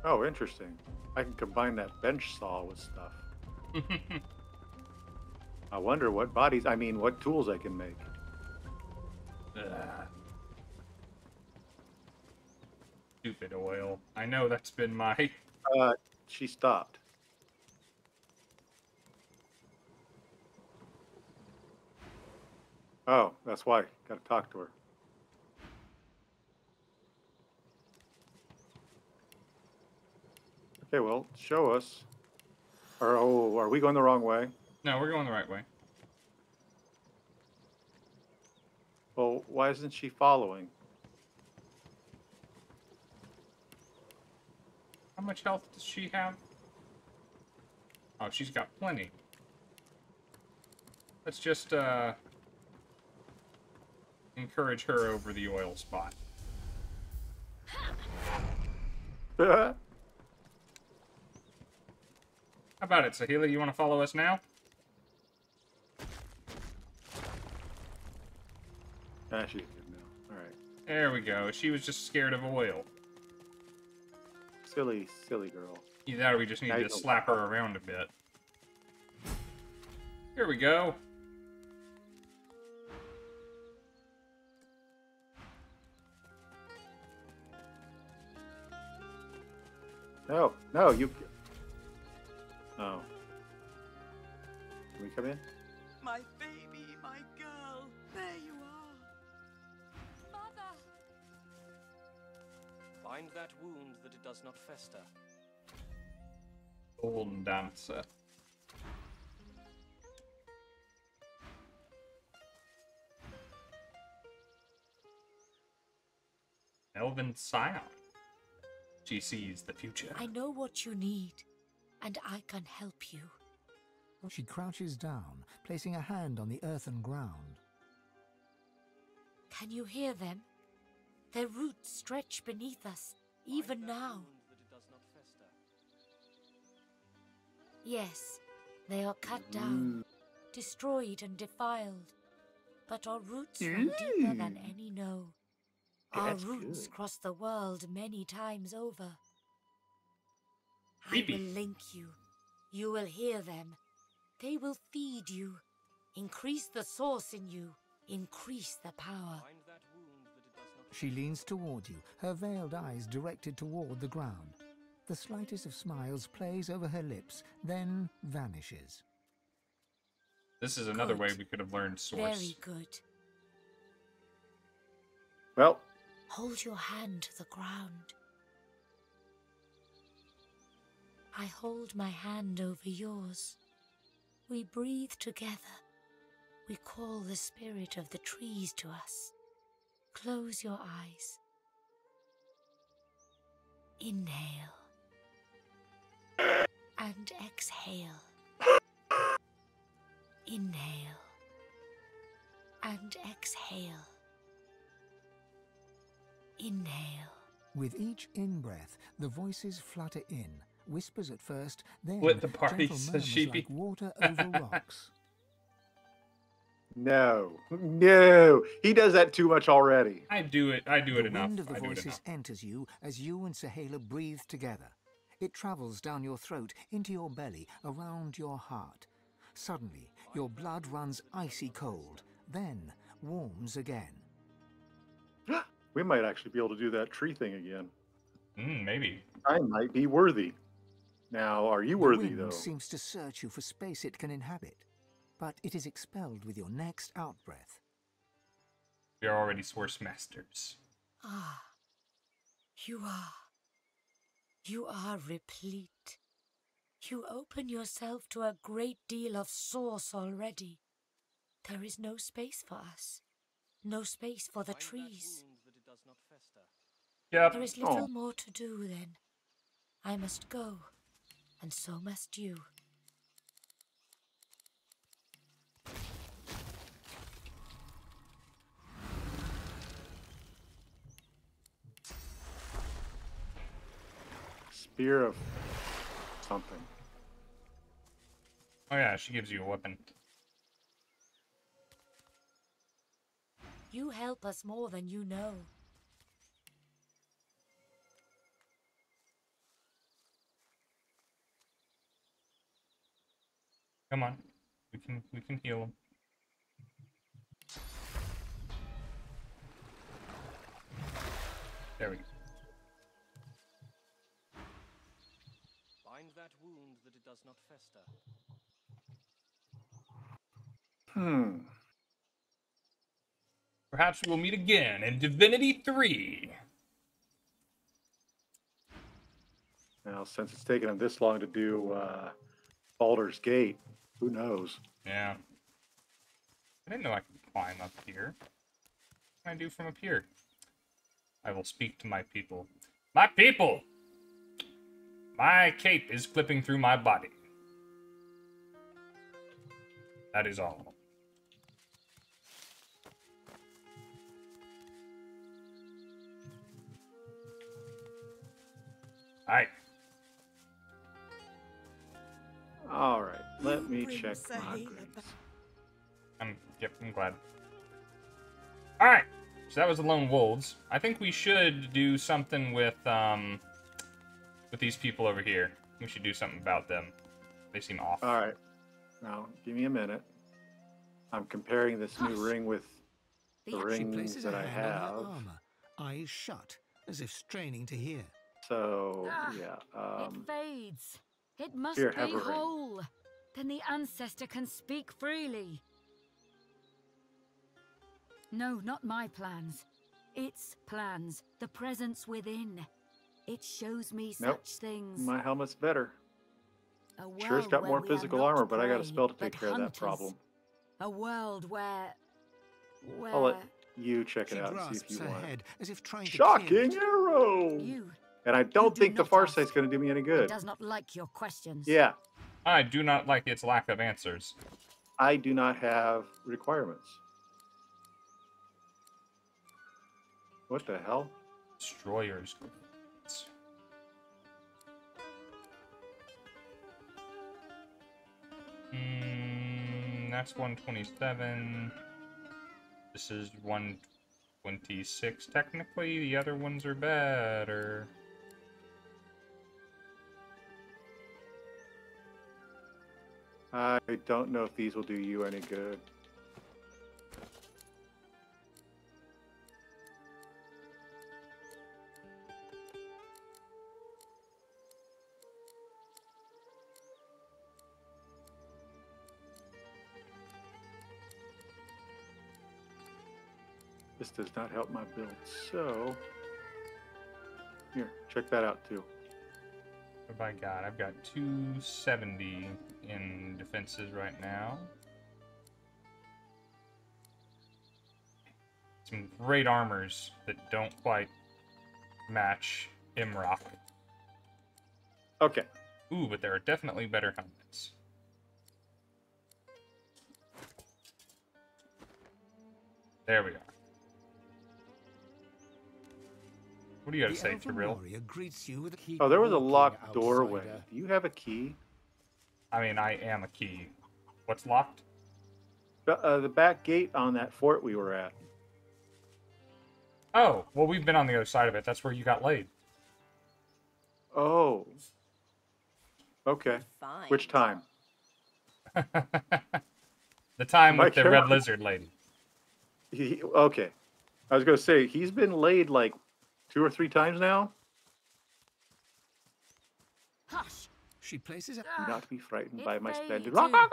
Oh, interesting. I can combine that bench saw with stuff. I wonder what what tools I can make. Stupid oil. I know that's been my... She stopped. Oh, that's why. Gotta talk to her. Okay, well, show us. Or, oh, are we going the wrong way? No, we're going the right way. Well, why isn't she following? How much health does she have? Oh, she's got plenty. Let's just, encourage her over the oil spot. How about it, Sahila? You want to follow us now? Ah, she's good now. All right. There we go. She was just scared of oil. Silly, silly girl. Either that or we just need to slap her around a bit. Here we go. No, no, you... Oh. Can we come in? My baby, my girl, there you are. Father! Bind that wound that it does not fester. Golden dancer. Elven Scion. She sees the future. I know what you need, and I can help you. She crouches down, placing a hand on the earthen ground. Can you hear them? Their roots stretch beneath us, even now. Yes, they are cut down, destroyed and defiled, but our roots run deeper than any know. Our roots cross the world many times over. I will link you. You will hear them. They will feed you. Increase the source in you. Increase the power. She leans toward you, her veiled eyes directed toward the ground. The slightest of smiles plays over her lips, then vanishes. This is another way we could have learned source. Very good. Well. Hold your hand to the ground. I hold my hand over yours. We breathe together. We call the spirit of the trees to us. Close your eyes. Inhale. And exhale. Inhale. And exhale. Inhale. With each in-breath, the voices flutter in, whispers at first, then Split the party, gentle says murmurs Sheepy. like water over rocks. No, no, he does that too much already. I do it enough. The wind of the voices enters you as you and Sahela breathe together. It travels down your throat, into your belly, around your heart. Suddenly, your blood runs icy cold, then warms again. We might actually be able to do that tree thing again. Maybe. I might be worthy. Now, are you worthy, The wind though? seems to search you for space it can inhabit, but it is expelled with your next out-breath. We are already source masters. Ah, you are replete. You open yourself to a great deal of source already. There is no space for us. No space for the trees. Yep. There is little more to do then. I must go, and so must you. Spear of something. Oh yeah, she gives you a weapon. You help us more than you know. Come on, we can heal him. There we go. Bind that wound that it does not fester. Perhaps we'll meet again in Divinity 3. Now Well, since it's taken him this long to do Baldur's Gate, who knows? Yeah. I didn't know I could climb up here. What can I do from up here? I will speak to my people. My people! My cape is clipping through my body. That is all. Alright. Alright, let me check my grades. I'm glad. Alright, so that was the Lone Wolves. I think we should do something with these people over here. We should do something about them. They seem off. Alright. Now, give me a minute. I'm comparing this new ring with the rings that I have. Armor, eyes shut, as if straining to hear. So, yeah. It fades. It must here, be have a ring. whole. Then the ancestor can speak freely. No, not my plans. Its plans. The presence within. It shows me such things. My helmet's better. A Sure, it's got world more where we are physical not armor, but I got a prey, spell to take but care of that hunters. problem. A world where... I'll let you check it She out and see grasps if you her want it. head as if trying to Shocking clear it. arrow! And I don't think the Farsight's going to do me any It good. does not like your questions. Yeah, I do not like its lack of answers. I do not have requirements. What the hell? Destroyers. That's 127. This is 126. Technically, the other ones are better. I don't know if these will do you any good. This does not help my build, so... Here, check that out too. What have I got? I've got 270 in defenses right now. Some great armors that don't quite match Imrock. Okay. Ooh, but there are definitely better helmets. There we are. What do you got to say, Tyrell? Oh, there was a locked doorway. Do you have a key? I mean, I am a key. What's locked? The back gate on that fort we were at. Oh, well, we've been on the other side of it. That's where you got laid. Oh. Okay. Fine. Which time? The time with the red lizard lady. Okay. I was going to say, he's been laid like 2 or 3 times now. Hush! She places it. Do not be frightened by my It splendid fades too. My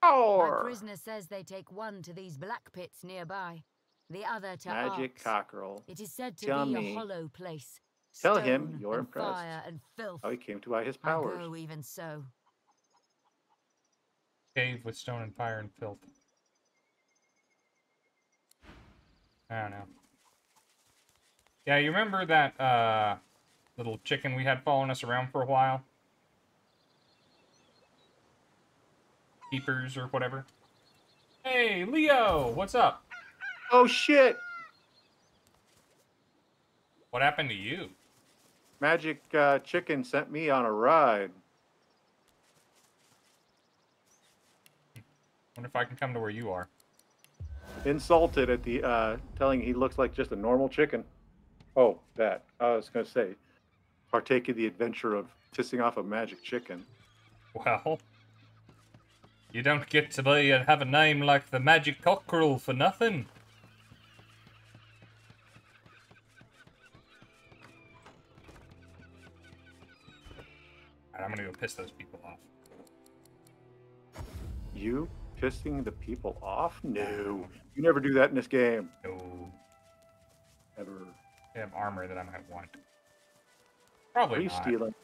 roar. prisoner says they take one to these black pits nearby, the other to Magic Arx. cockerel. It is said to Tell be me. a hollow place. Tell Stone him you're and impressed. Fire and filth. How he came to buy his I powers. go even so. Cave with stone and fire and filth. I don't know. Yeah, you remember that little chicken we had following us around for a while? Keepers or whatever. Hey, Leo, what's up? Oh shit! What happened to you? Magic Chicken sent me on a ride. Wonder if I can come to where you are. Insulted at the telling he looks like just a normal chicken. Oh, that. I was going to say, partake in the adventure of pissing off a magic chicken. Well, you don't get to be have a name like the Magic Cockerel for nothing. Alright, I'm gonna go piss those people off. You pissing the people off? No. You never do that in this game. No. Ever. They have armor that I might want. Probably What are you not. stealing?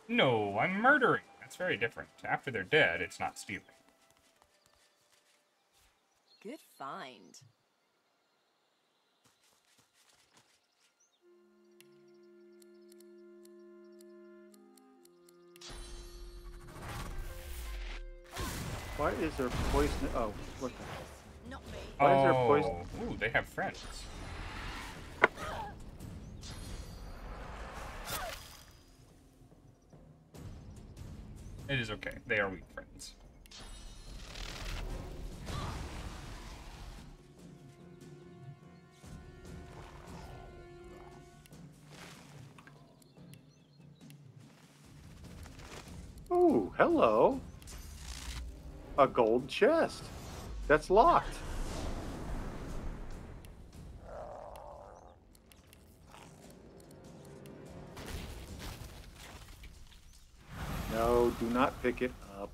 No, I'm murdering. That's very different. After they're dead, it's not stealing. Good find. Why is there poison? Oh, what the hell? Not me. Why is there poison? Ooh, they have friends. It is okay. They are weak friends. Ooh, hello. A gold chest. That's locked. No, do not pick it up.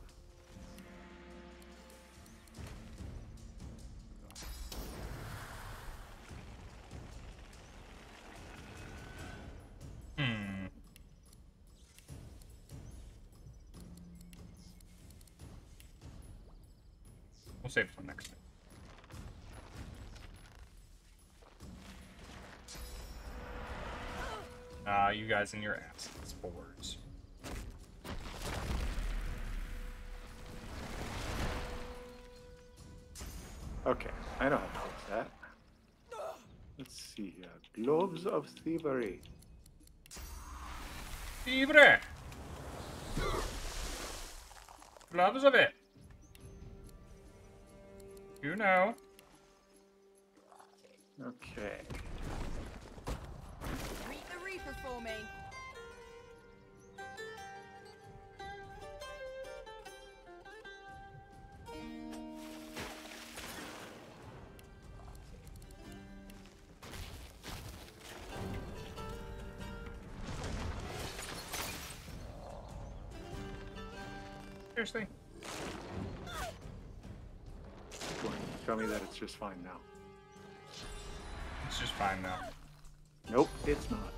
We'll save it for next time. You guys in your ass. Spores. Okay, I know how to fix that. Let's see here. Gloves of thievery. Thievery! Gloves of it. You know. Okay. Greet the Reaper for me. Seriously? Tell me that it's just fine now. It's just fine now. Nope, it's not.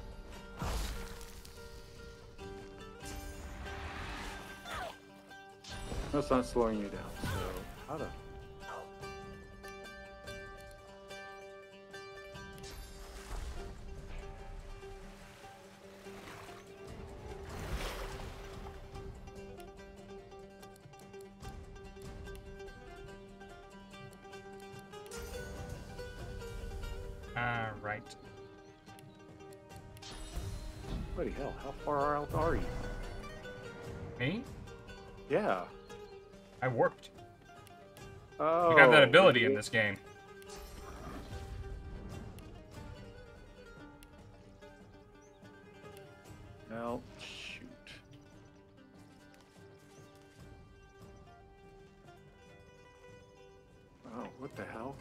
No, it's not slowing you down, so how to... Right. Bloody hell, how far out are you? Me? Yeah. I warped. Oh. You got that ability in this game. Well, shoot. Oh, what the hell?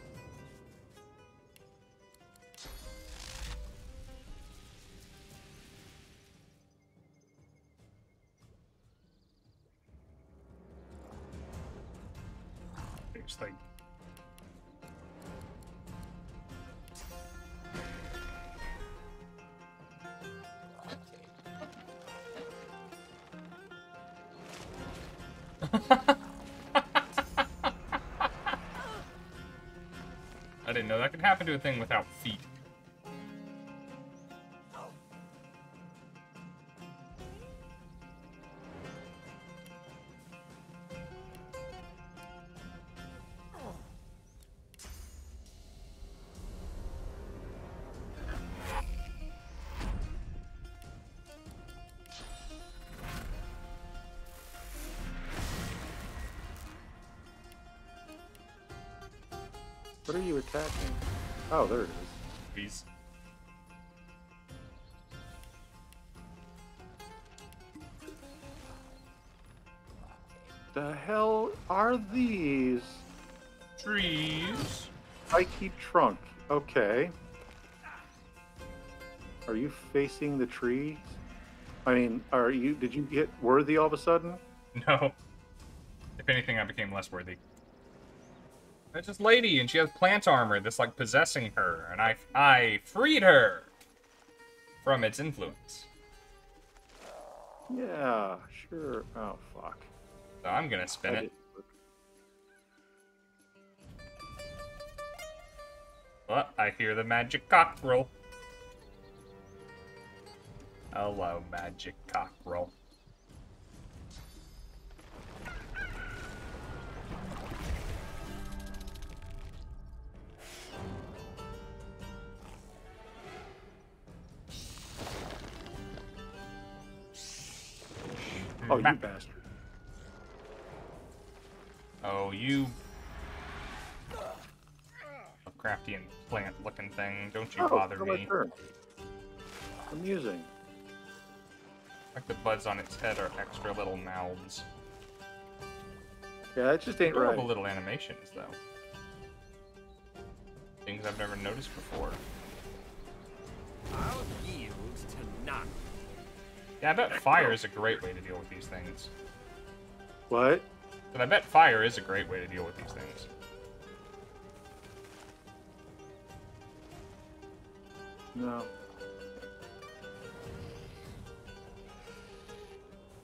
Seriously. I didn't know that could happen to a thing without feet. What are you attacking? Oh, there it is. Please. The hell are these? Trees. I keep trunk. Okay. Are you facing the trees? I mean, did you get worthy all of a sudden? No. If anything, I became less worthy. That's this lady, and she has plant armor that's like possessing her, and I freed her from its influence. Yeah, sure. Oh, fuck. So I'm gonna spin it. But I hear the magic cockerel. Hello, magic cockerel. Oh, you bastard. Oh, you... crafty and plant-looking thing. Don't you bother me. Amusing. Like the buds on its head are extra little mouths. Yeah, that just ain't right. Adorable little animations, though. Things I've never noticed before. I'll yield to none. Yeah, I bet fire is a great way to deal with these things. What? But I bet fire is a great way to deal with these things. No.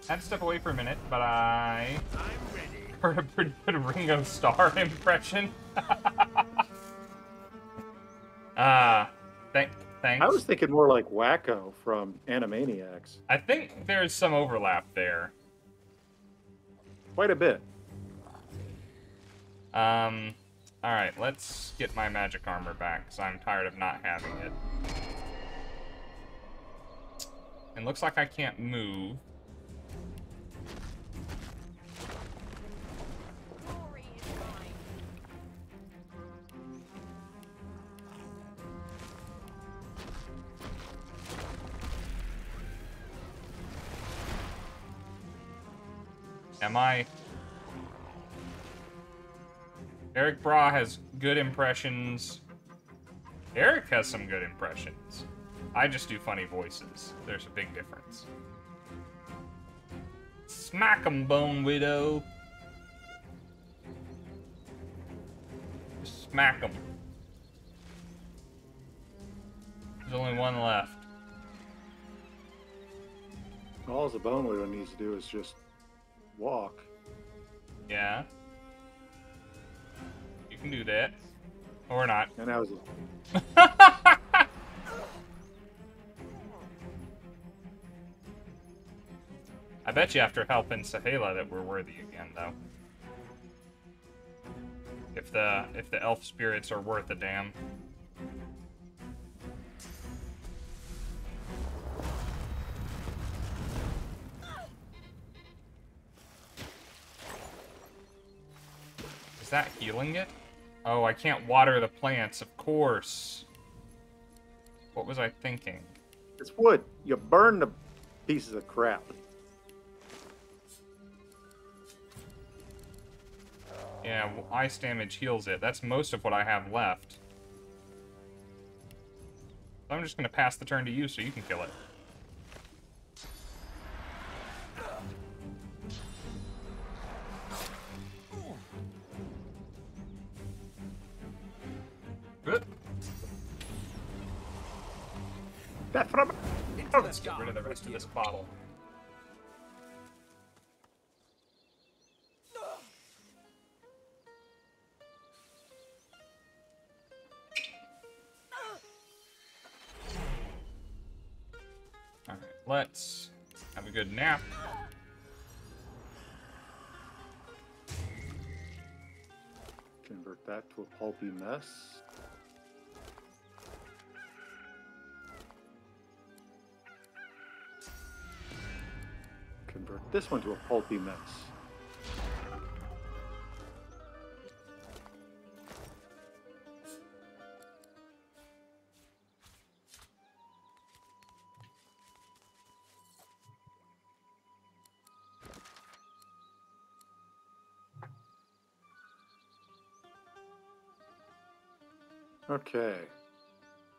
I had to step away for a minute, but I heard a pretty good Ringo Starr impression. Thanks. I was thinking more like Wacko from Animaniacs. I think there's some overlap there. Quite a bit. Alright, let's get my magic armor back, because I'm tired of not having it. It looks like I can't move. Am I? Eric Bra has good impressions. Eric has some good impressions. I just do funny voices. There's a big difference. Smack 'em, Bone Widow. Just smack 'em. There's only one left. All the Bone Widow needs to do is just walk. Yeah. You can do that. Or not. And that was it. I bet you after helping Sahela that we're worthy again, though. If the elf spirits are worth a damn. Is that healing it? Oh, I can't water the plants, of course. What was I thinking? It's wood. You burn the pieces of crap. Yeah, well, ice damage heals it. That's most of what I have left. So I'm just gonna pass the turn to you so you can kill it. Good. Let's get rid of the rest of this bottle. Alright, let's have a good nap. Convert that to a pulpy mess. Convert this one to a pulpy mess. Okay.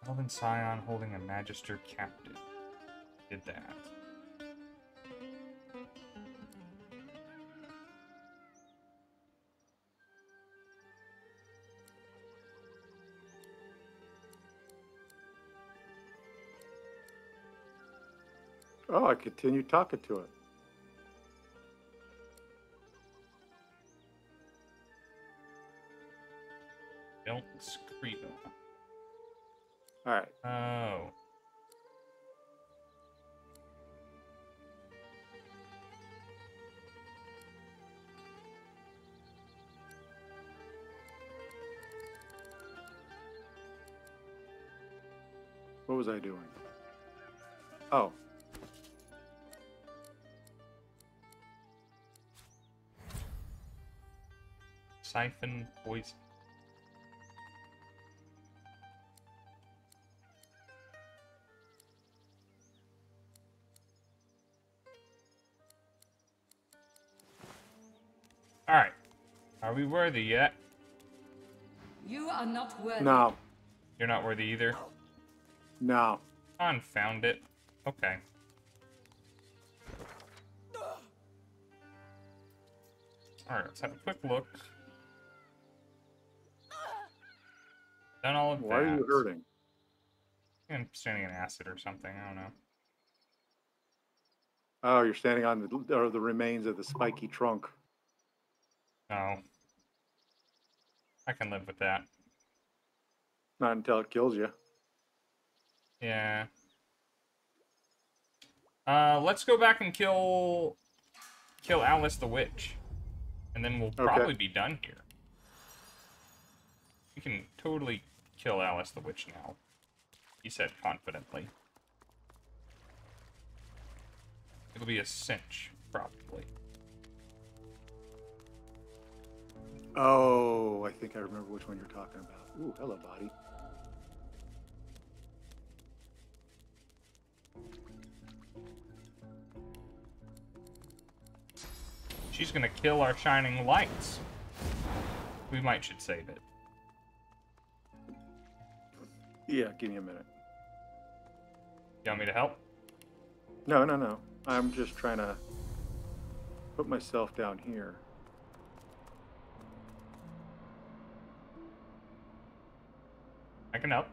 Elven Scion holding a Magister captive. Did that. Oh, I continue talking to it. Don't creep. All right. Oh. What was I doing? Oh. Siphon poison. Alright. Are we worthy yet? You are not worthy. No. You're not worthy either? No. Confound it. Okay. Alright, let's have a quick look. Done all of that. Why are you hurting? I'm standing in acid or something, I don't know. Oh, you're standing on the remains of the spiky trunk. No. I can live with that. Not until it kills you. Yeah. Let's go back and kill Alice the Witch. And then we'll probably be done here. We can totally kill Alice the Witch now, he said confidently. It'll be a cinch, probably. Oh, I think I remember which one you're talking about. Ooh, hello, body. She's gonna kill our shining lights. We should save it. Yeah, give me a minute. You want me to help? No, no, no. I'm just trying to put myself down here. I can help.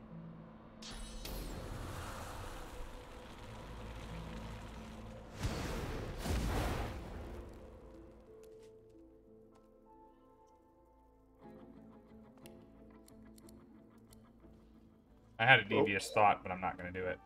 I had a devious thought, but I'm not going to do it.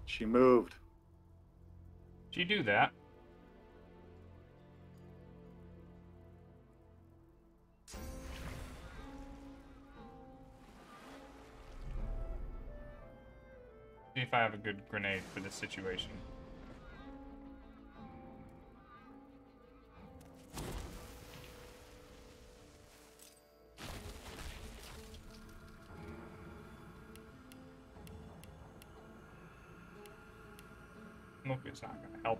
She moved. Did you do that? See if I have a good grenade for this situation. Smoke is not gonna help.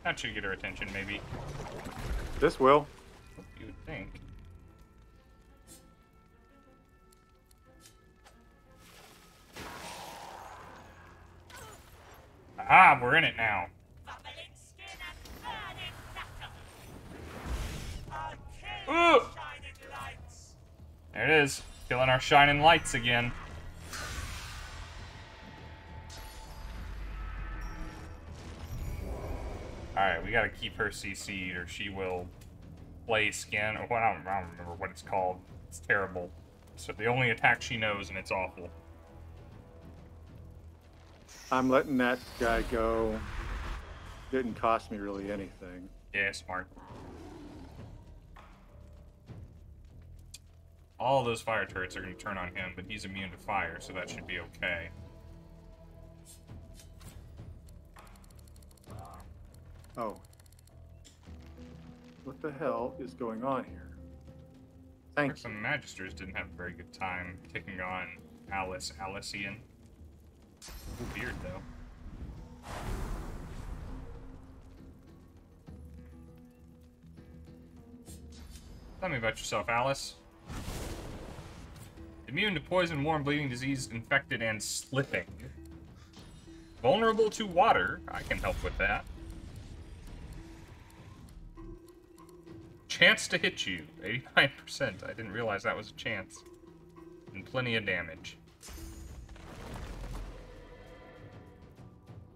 That should get her attention, maybe. This will. You would think. Ah, we're in it now. Ooh! There it is. Killing our shining lights again. Alright, we gotta keep her CC'd or she will play skin. Or I don't remember what it's called. It's terrible. So the only attack she knows, and it's awful. I'm letting that guy go. Didn't cost me really anything. Yeah, smart. All those fire turrets are going to turn on him, but he's immune to fire, so that should be okay. Oh. What the hell is going on here? Thank you. Some Magisters didn't have a very good time kicking on Alician. Weird, though. Tell me about yourself, Alice. Immune to poison, warm, bleeding, disease, infected, and slipping. Vulnerable to water. I can help with that. Chance to hit you, 89%. I didn't realize that was a chance. And plenty of damage.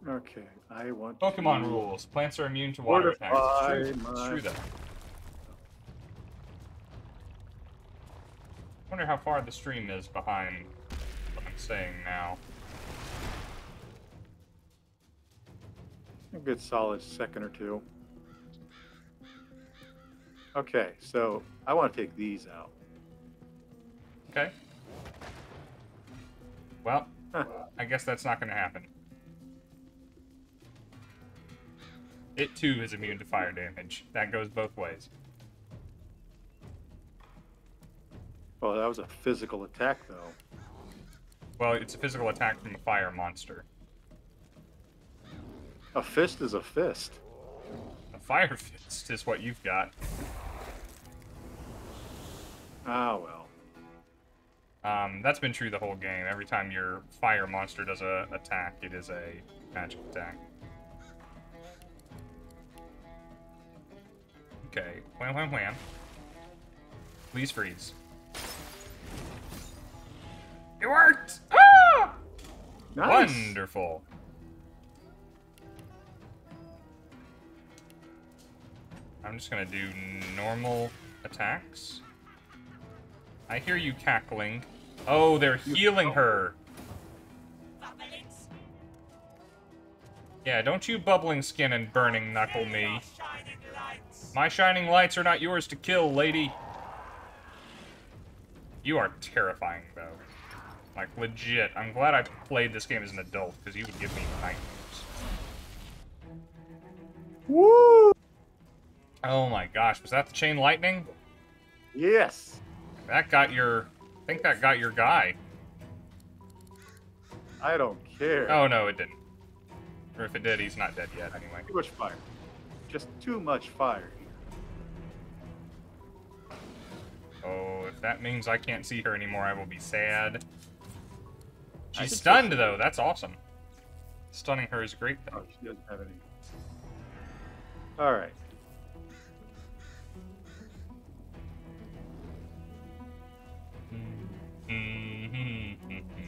Okay, I want Pokemon to... rules. Plants are immune to water attacks. It's true. my- It's true, though. I wonder how far the stream is behind what I'm saying now. A good solid second or two. Okay, so I want to take these out. Okay. Well, I guess that's not going to happen. It, too, is immune to fire damage. That goes both ways. Well, that was a physical attack, though. Well, it's a physical attack from a fire monster. A fist is a fist. A fire fist is what you've got. Ah, well. That's been true the whole game. Every time your fire monster does a attack, it is a magic attack. Okay, wham wham wham. Please freeze. It worked! Ah! Nice. Wonderful. I'm just gonna do normal attacks. I hear you cackling. Oh, they're healing her. Yeah, don't you bubbling skin and burning knuckle me. My shining lights are not yours to kill, lady. You are terrifying, though. Like, legit. I'm glad I played this game as an adult, because you would give me nightmares. Woo! Oh my gosh, was that the chain lightning? Yes. That got your... I think that got your guy. I don't care. Oh, no, it didn't. Or if it did, he's not dead yet, anyway. Too much fire. Just too much fire. Oh, if that means I can't see her anymore, I will be sad. She's stunned, though. That's awesome. Stunning her is a great thing. Oh, she doesn't have any. All right.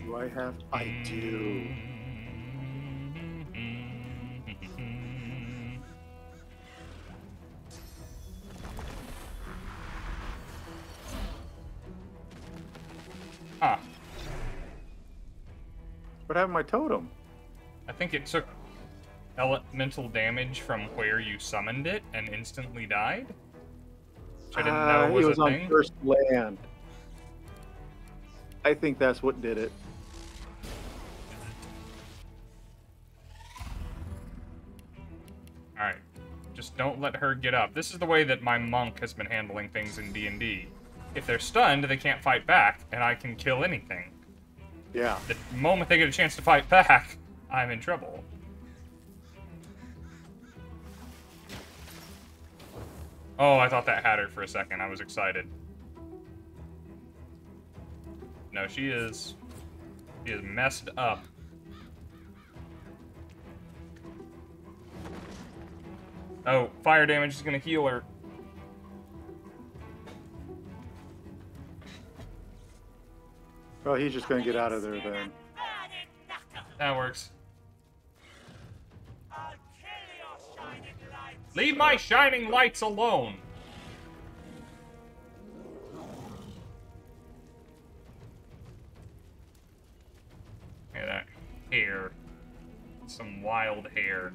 Do I have? I do. Huh. What happened to my totem? I think it took elemental damage from where you summoned it and instantly died. Which I didn't know was it was a on thing. first land. I think that's what did it. Alright. Just don't let her get up. This is the way that my monk has been handling things in D&D. If they're stunned, they can't fight back, and I can kill anything. Yeah. The moment they get a chance to fight back, I'm in trouble. Oh, I thought that had her for a second. I was excited. No, she is messed up. Oh, fire damage is gonna heal her. Well, he's just gonna get out of there then. That works. Leave my shining lights alone! Look at that hair. Some wild hair.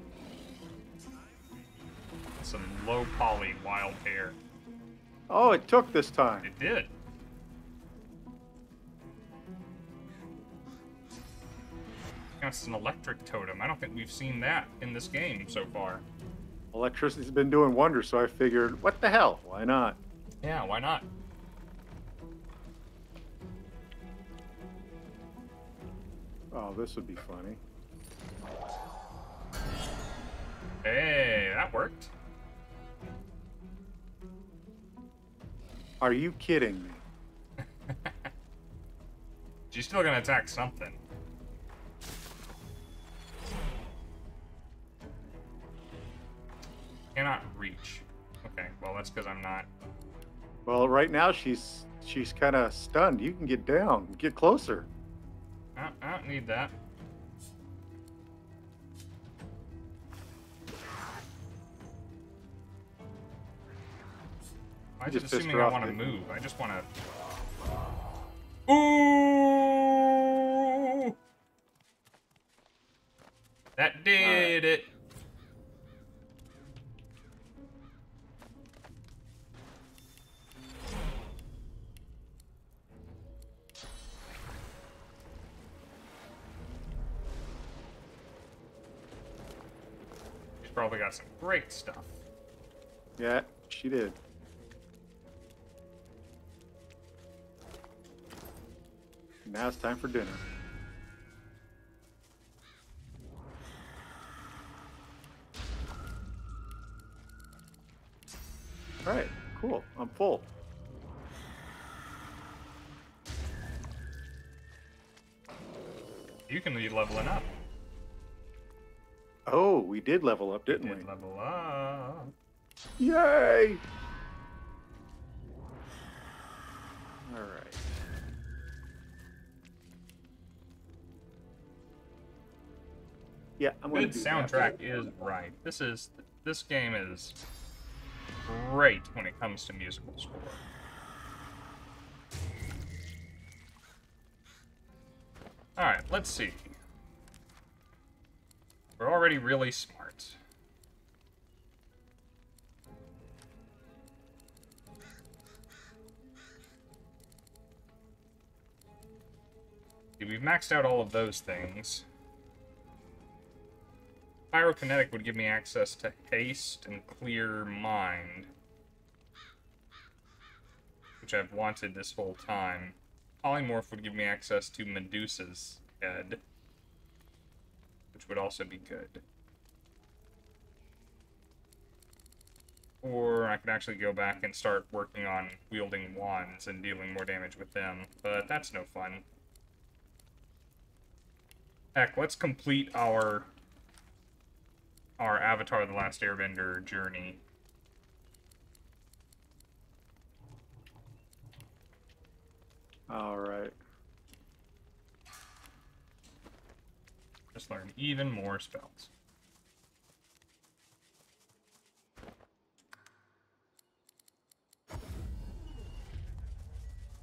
Some low poly wild hair. Oh, it took this time. It did. That's an electric totem. I don't think we've seen that in this game so far. Electricity's been doing wonders, so I figured, what the hell? Why not? Yeah, why not? Oh, this would be funny. Hey, that worked. Are you kidding me? She's still gonna attack something. Cannot reach. Okay, well, that's because I'm not. Well, right now she's kind of stunned. You can get down. Get closer. I don't need that. Why is it assuming I want to move? I just want to... Ooh! That did it. She's probably got some great stuff. Yeah, she did. Now it's time for dinner. All right, cool. I'm full. You can be leveling up. Oh, we did level up, didn't we? Level up. Yay! All right. Yeah, I'm going to do soundtrack that. is right. This game is great when it comes to musical score. All right, let's see. We're already really smart. See, we've maxed out all of those things. Pyrokinetic would give me access to haste and clear mind, which I've wanted this whole time. Polymorph would give me access to Medusa's head, which would also be good. Or I could actually go back and start working on wielding wands and dealing more damage with them, but that's no fun. Heck, let's complete our Avatar: The Last Airbender journey. All right. Just learn even more spells.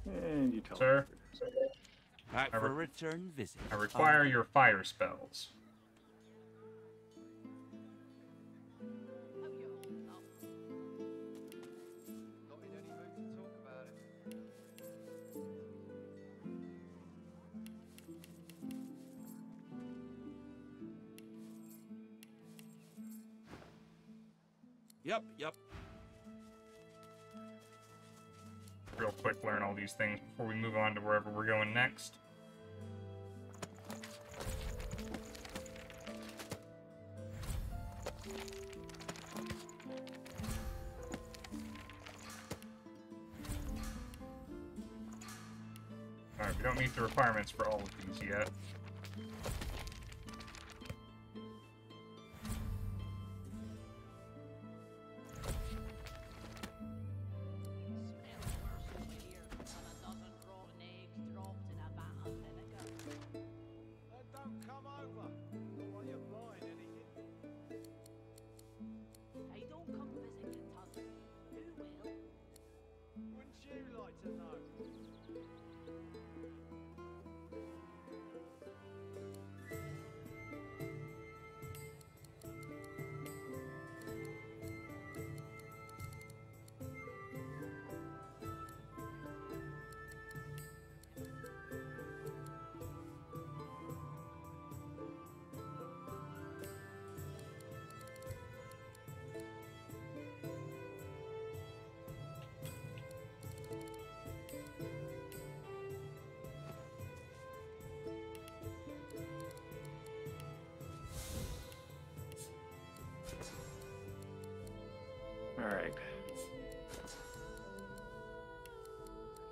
And you tell Sir? Back for a return visit. I require your fire spells. Yep. Real quick, learn all these things before we move on to wherever we're going next. Alright, we don't meet the requirements for all of these yet. All right.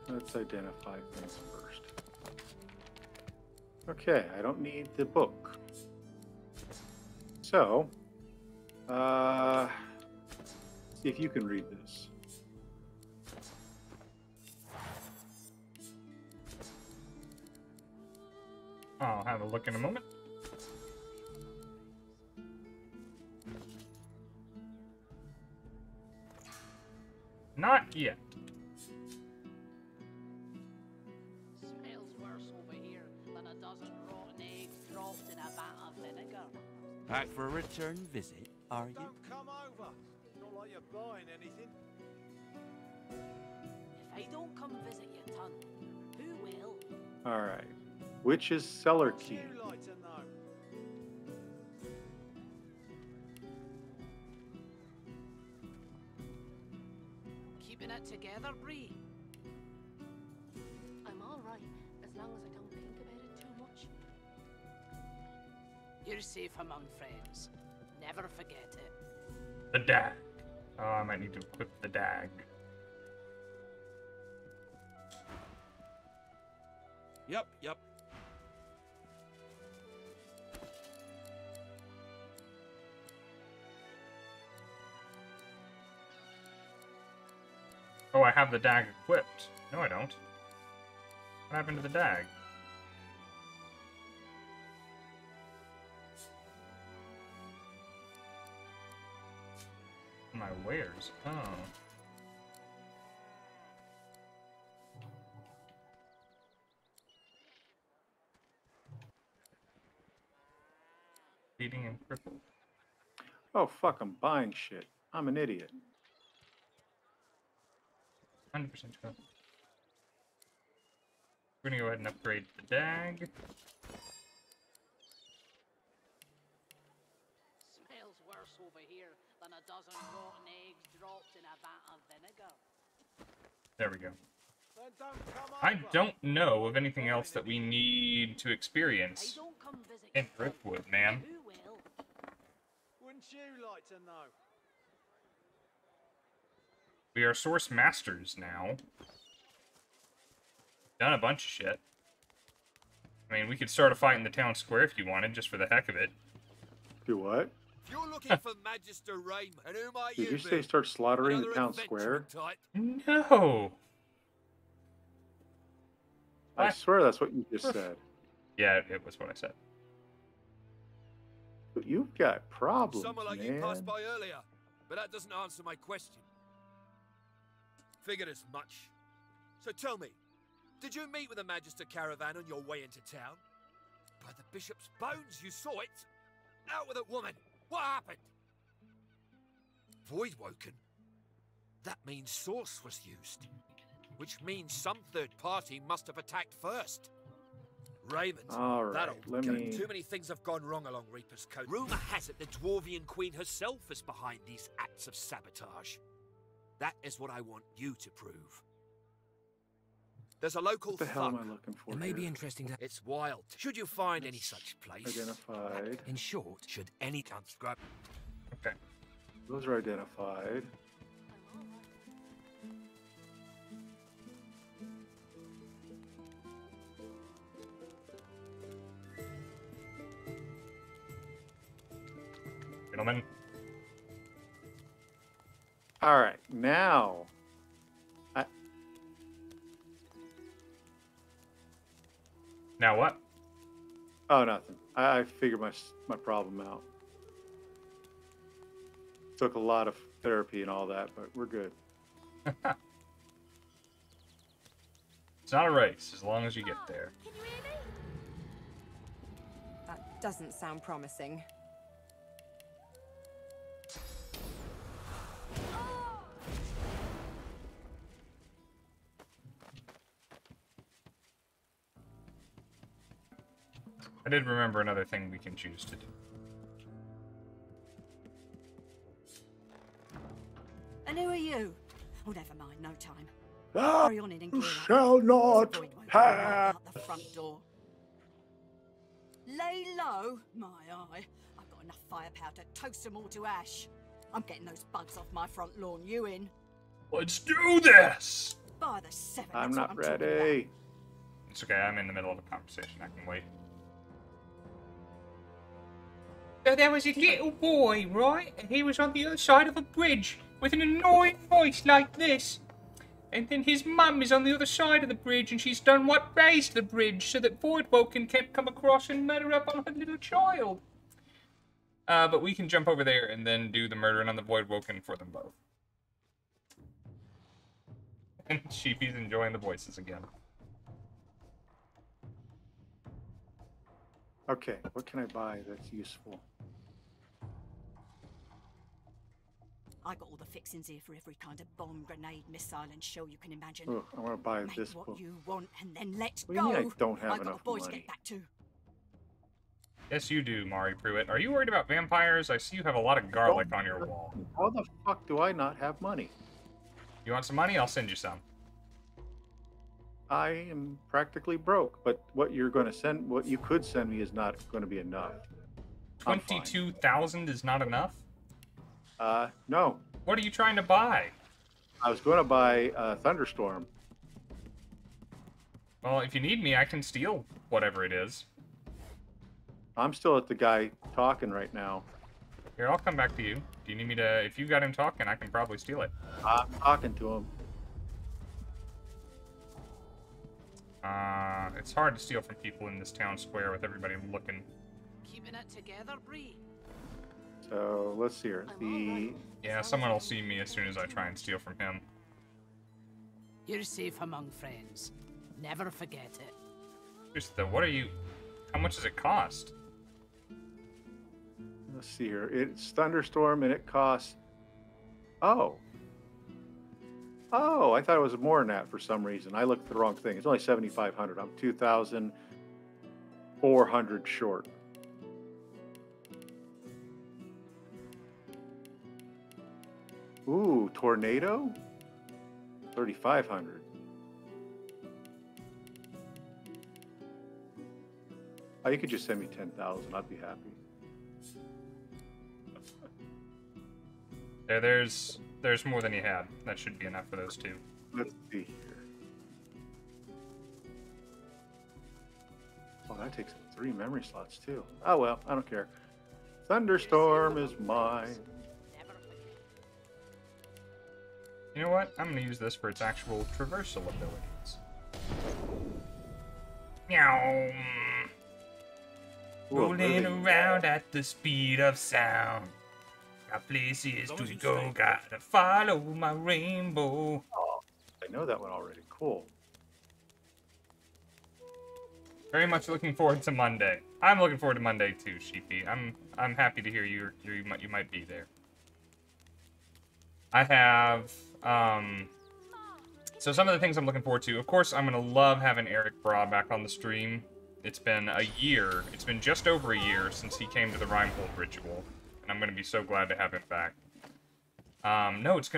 Let's identify things first. Okay, I don't need the book. So, see if you can read this. I'll have a look in a moment. Not yet. Smells worse over here than a dozen rotten eggs dropped in a vat of vinegar. Back for a return visit, are you? Don't come over. Not like you're buying anything. If I don't come visit your ton, who will? All right. Witch's cellar key. You like to know. Keeping it together, Bree? I'm all right, as long as I don't think about it too much. You're safe among friends. Never forget it. The dag. Oh, I might need to equip the dag. Yep. Oh, I have the dag equipped. No, I don't. What happened to the dag? My wares. Oh. Feeding and crippled. Oh, fuck, I'm buying shit. I'm an idiot. 100% sure. We're gonna go ahead and upgrade the dag. Smells worse over here than a dozen rotten eggs dropped in a vat of vinegar. There we go. Then don't come I over. don't know of anything else that we need to experience in Driftwood, man. Who will? Wouldn't you like to know? We are source masters now. Done a bunch of shit. I mean, we could start a fight in the town square if you wanted, just for the heck of it. Do what? If you're looking for Magister Raymond, and who might Did you be? say start slaughtering the Another town adventurer square? type? No! I swear that's what you just said. Yeah, it was what I said. But you've got problems, Someone like man. you passed by earlier, but that doesn't answer my question. Figured as much. So tell me, did you meet with the Magister caravan on your way into town? By the bishop's bones, you saw it. Out with it, woman. What happened? Voidwoken. That means source was used, which means some third party must have attacked first. Raymond, All right, that old let goat. me- Too many things have gone wrong along Reaper's Coast. Rumor has it the Dwarvian Queen herself is behind these acts of sabotage. That is what I want you to prove. There's a local What the hell am I thug. looking for It may be here? interesting to... It's wild. Should you find any such place? Identified. In short, should any chance grab... Okay. Those are identified. Gentlemen. All right, now. Now what? Oh, nothing. I figured my problem out. Took a lot of therapy and all that, but we're good. It's not a race, as long as you get there. That doesn't sound promising. I did remember another thing we can choose to do. And who are you? Oh, never mind, no time. Thou Carry on in and clear up. shall not Avoid won't pass. out the front door. Lay low, my eye. I've got enough firepower to toast them all to ash. I'm getting those bugs off my front lawn. You in? Let's do this! By the seven. I'm that's what not talking about. ready. It's okay, I'm in the middle of a conversation. I can wait. So there was a little boy, right? And he was on the other side of a bridge with an annoying voice like this. And then his mum is on the other side of the bridge, and she's done what raised the bridge so that Voidwoken can't come across and murder up on her little child. But we can jump over there and then do the murdering on the Voidwoken for them both. And Sheepy's enjoying the voices again. Okay, what can I buy that's useful? I got all the fixings here for every kind of bomb, grenade, missile, and shell you can imagine. Oh, I want to buy Make this what book. you want, and then let's What go. do you mean I don't have I got enough a boy to money? get back to. Yes, you do, Mari Pruitt. Are you worried about vampires? I see you have a lot of garlic on your wall. How the fuck do I not have money? You want some money? I'll send you some. I am practically broke, but what you're going to send, what you could send me, is not going to be enough. 22,000 is not enough? No. What are you trying to buy? I was going to buy Thunderstorm. Well, if you need me, I can steal whatever it is. I'm still at the guy talking right now. Here, I'll come back to you. Do you need me to... If you got him talking, I can probably steal it. I'm talking to him. It's hard to steal from people in this town square with everybody looking. Keeping it together, Bree. So, let's see here. Yeah, someone will see me as soon as I try and steal from him. You're safe among friends. Never forget it. Just what are you... How much does it cost? Let's see here. It's Thunderstorm, and it costs... Oh, I thought it was more than that for some reason. I looked at the wrong thing. It's only 7,500. I'm 2,400 short. Ooh, Tornado? 3,500. Oh, you could just send me 10,000. I'd be happy. There's more than you had. That should be enough for those two. Let's see here. Oh, that takes 3 memory slots too. Oh well, I don't care. Thunderstorm is mine. You know what? I'm gonna use this for its actual traversal abilities. Meow. Rolling around at the speed of sound. Got places to go, gotta follow my rainbow. Oh, I know that one already. Cool. Very much looking forward to Monday. I'm looking forward to Monday too, Sheepy. I'm happy to hear you might be there. I have so some of the things I'm looking forward to. Of course, I'm gonna love having Eric Bra back on the stream. It's been a year. It's been just over a year since he came to the Rimehold ritual. And I'm going to be so glad to have him back. No, it's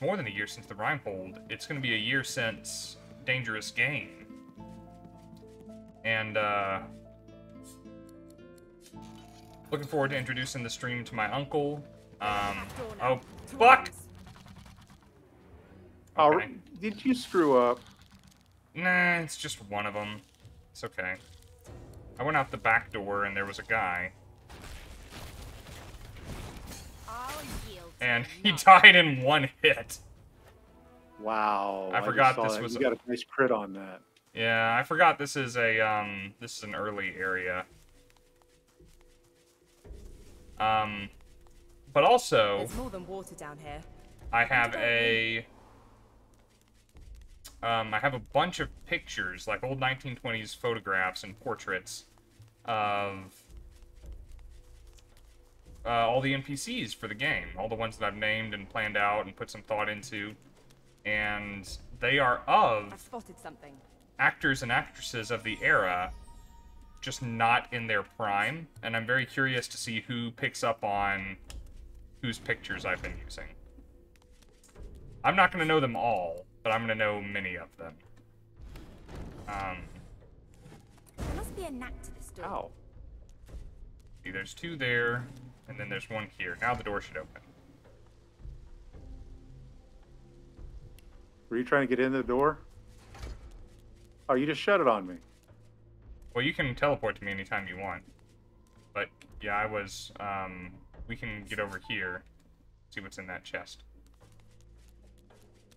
more than a year since the Rimehold. It's going to be a year since Dangerous Game. And, looking forward to introducing the stream to my uncle. Oh, fuck! Okay. Did you screw up? Nah, it's just one of them. It's okay. I went out the back door and there was a guy. And he died in one hit. Wow. I forgot this that. was... You got a nice crit on that. Yeah, I forgot this is a, this is an early area. But also... There's more than water down here. I have a bunch of pictures, like old 1920s photographs and portraits of all the NPCs for the game, all the ones that I've named and planned out and put some thought into, and they are of I've spotted something. Actors and actresses of the era, just not in their prime, and I'm very curious to see who picks up on whose pictures I've been using. I'm not going to know them all, but I'm going to know many of them. There must be a knack to this door. Ow. See, there's 2 there, and then there's 1 here. Now the door should open. Were you trying to get in the door? Oh, you just shut it on me. Well, you can teleport to me anytime you want. But yeah, I was. We can get over here, see what's in that chest.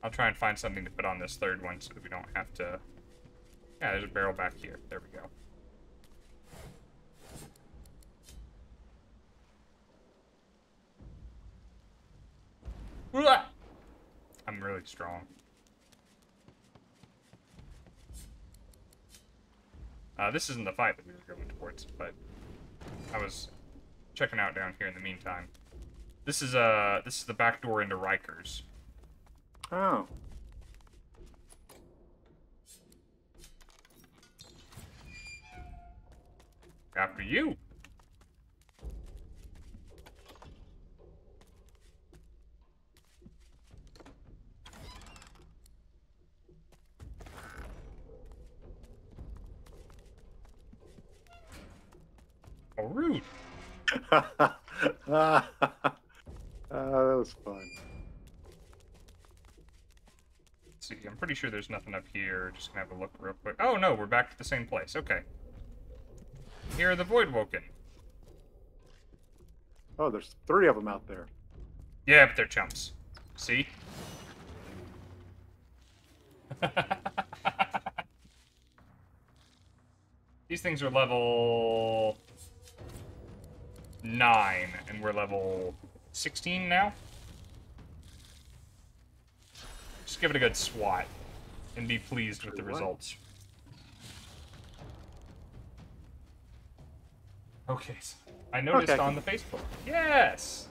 I'll try and find something to put on this third one so that we don't have to. Yeah, there's a barrel back here. There we go. I'm really strong. This isn't the fight that we were going towards, but I was checking out down here in the meantime. This is the back door into Rikers. Oh. After you. Oh, rude. That was fun. Let's see, I'm pretty sure there's nothing up here. Just gonna have a look real quick. Oh no, we're back to the same place. Okay. Here are the Voidwoken. Oh, there's 3 of them out there. Yeah, but they're chumps. See? These things are level 9, and we're level 16 now. Just give it a good swat, and be pleased with the results. Okay, so I noticed on the Facebook. Yes!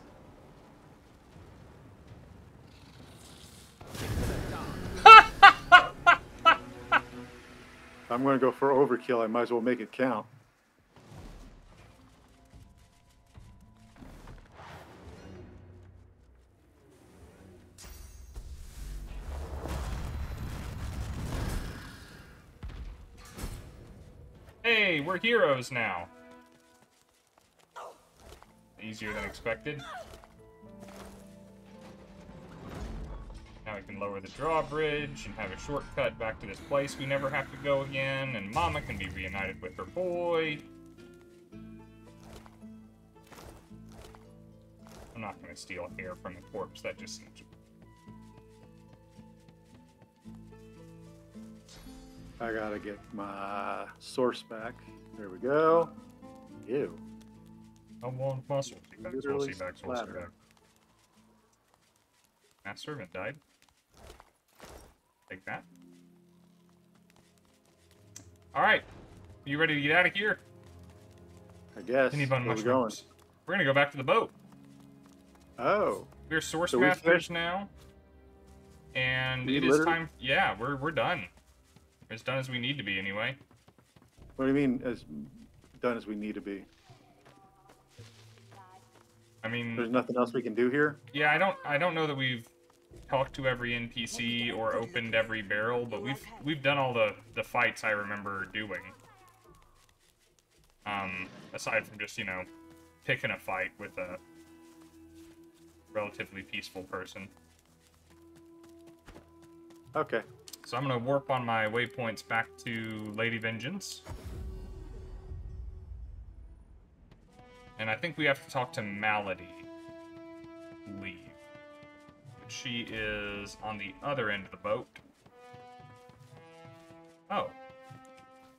I'm going to go for overkill. I might as well make it count. Hey, we're heroes now. Easier than expected. Now we can lower the drawbridge and have a shortcut back to this place we never have to go again, and Mama can be reunited with her boy. I'm not going to steal hair from the corpse, that just seems... I gotta get my source back. There we go. Ew. I want muscle. Soul back. That servant died. Take that. Alright. You ready to get out of here? I guess. Where are we going? We're gonna go back to the boat. Oh. We're source masters now. And it is time. Yeah, we're done. As done as we need to be, anyway. What do you mean, as done as we need to be? I mean, there's nothing else we can do here? Yeah, I don't know that we've talked to every NPC or opened every barrel, but we've done all the fights I remember doing. Aside from just, you know, picking a fight with a relatively peaceful person. Okay. So I'm gonna warp on my waypoints back to Lady Vengeance. And I think we have to talk to Malady. Leave. She is on the other end of the boat. Oh.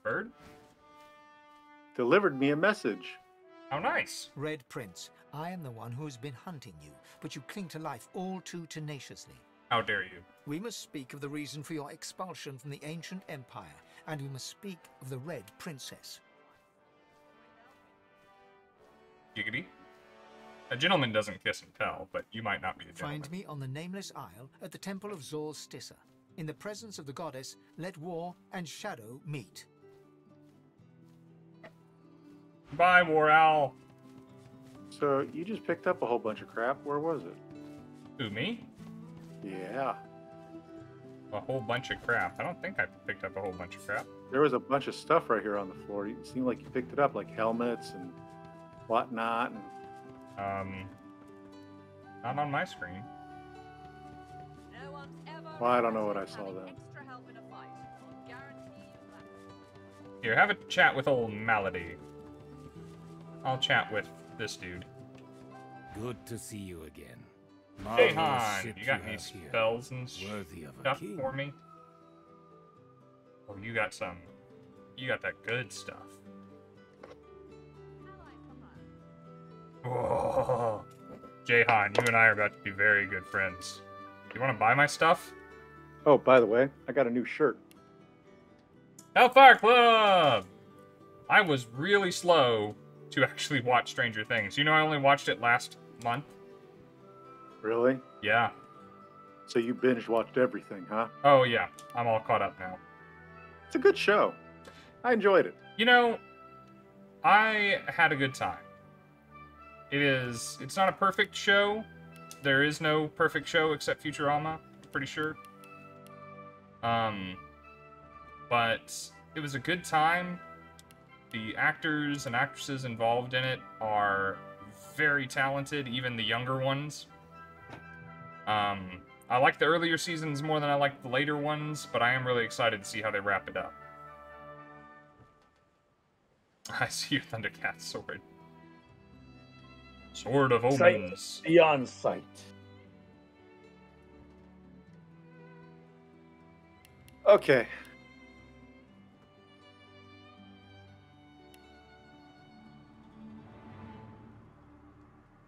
Bird? Delivered me a message. How nice. Red Prince, I am the one who has been hunting you, but you cling to life all too tenaciously. How dare you? We must speak of the reason for your expulsion from the ancient empire, and we must speak of the Red Princess. Giggity. A gentleman doesn't kiss and tell, but you might not be a gentleman. Find me on the Nameless Isle at the Temple of Zor Stissa. In the presence of the goddess, let war and shadow meet. Bye, War Owl. So, you just picked up a whole bunch of crap. Where was it? Who, me? Yeah. A whole bunch of crap. I don't think I picked up a whole bunch of crap. There was a bunch of stuff right here on the floor. It seemed like you picked it up, like helmets and whatnot. And... not on my screen. Well, I don't know what I saw then. Here, have a chat with old Malady. I'll chat with this dude. Good to see you again. Hey, Marvelous Han, ship you got have any here. spells and Worthy of a stuff king. for me? Oh, you got some. You got that good stuff. Whoa. Jahan, you and I are about to be very good friends. You want to buy my stuff? Oh, by the way, I got a new shirt. Hellfire Club! I was really slow to actually watch Stranger Things. You know, I only watched it last month. Really? Yeah. So you binge watched everything, huh? Oh, yeah. I'm all caught up now. It's a good show. I enjoyed it. You know, I had a good time. It's not a perfect show. There is no perfect show except Futurama, I'm pretty sure. But it was a good time. The actors and actresses involved in it are very talented, even the younger ones. I like the earlier seasons more than I like the later ones, but I am really excited to see how they wrap it up. I see your Thundercat sword. Sword of Omens. Sight beyond sight. Okay.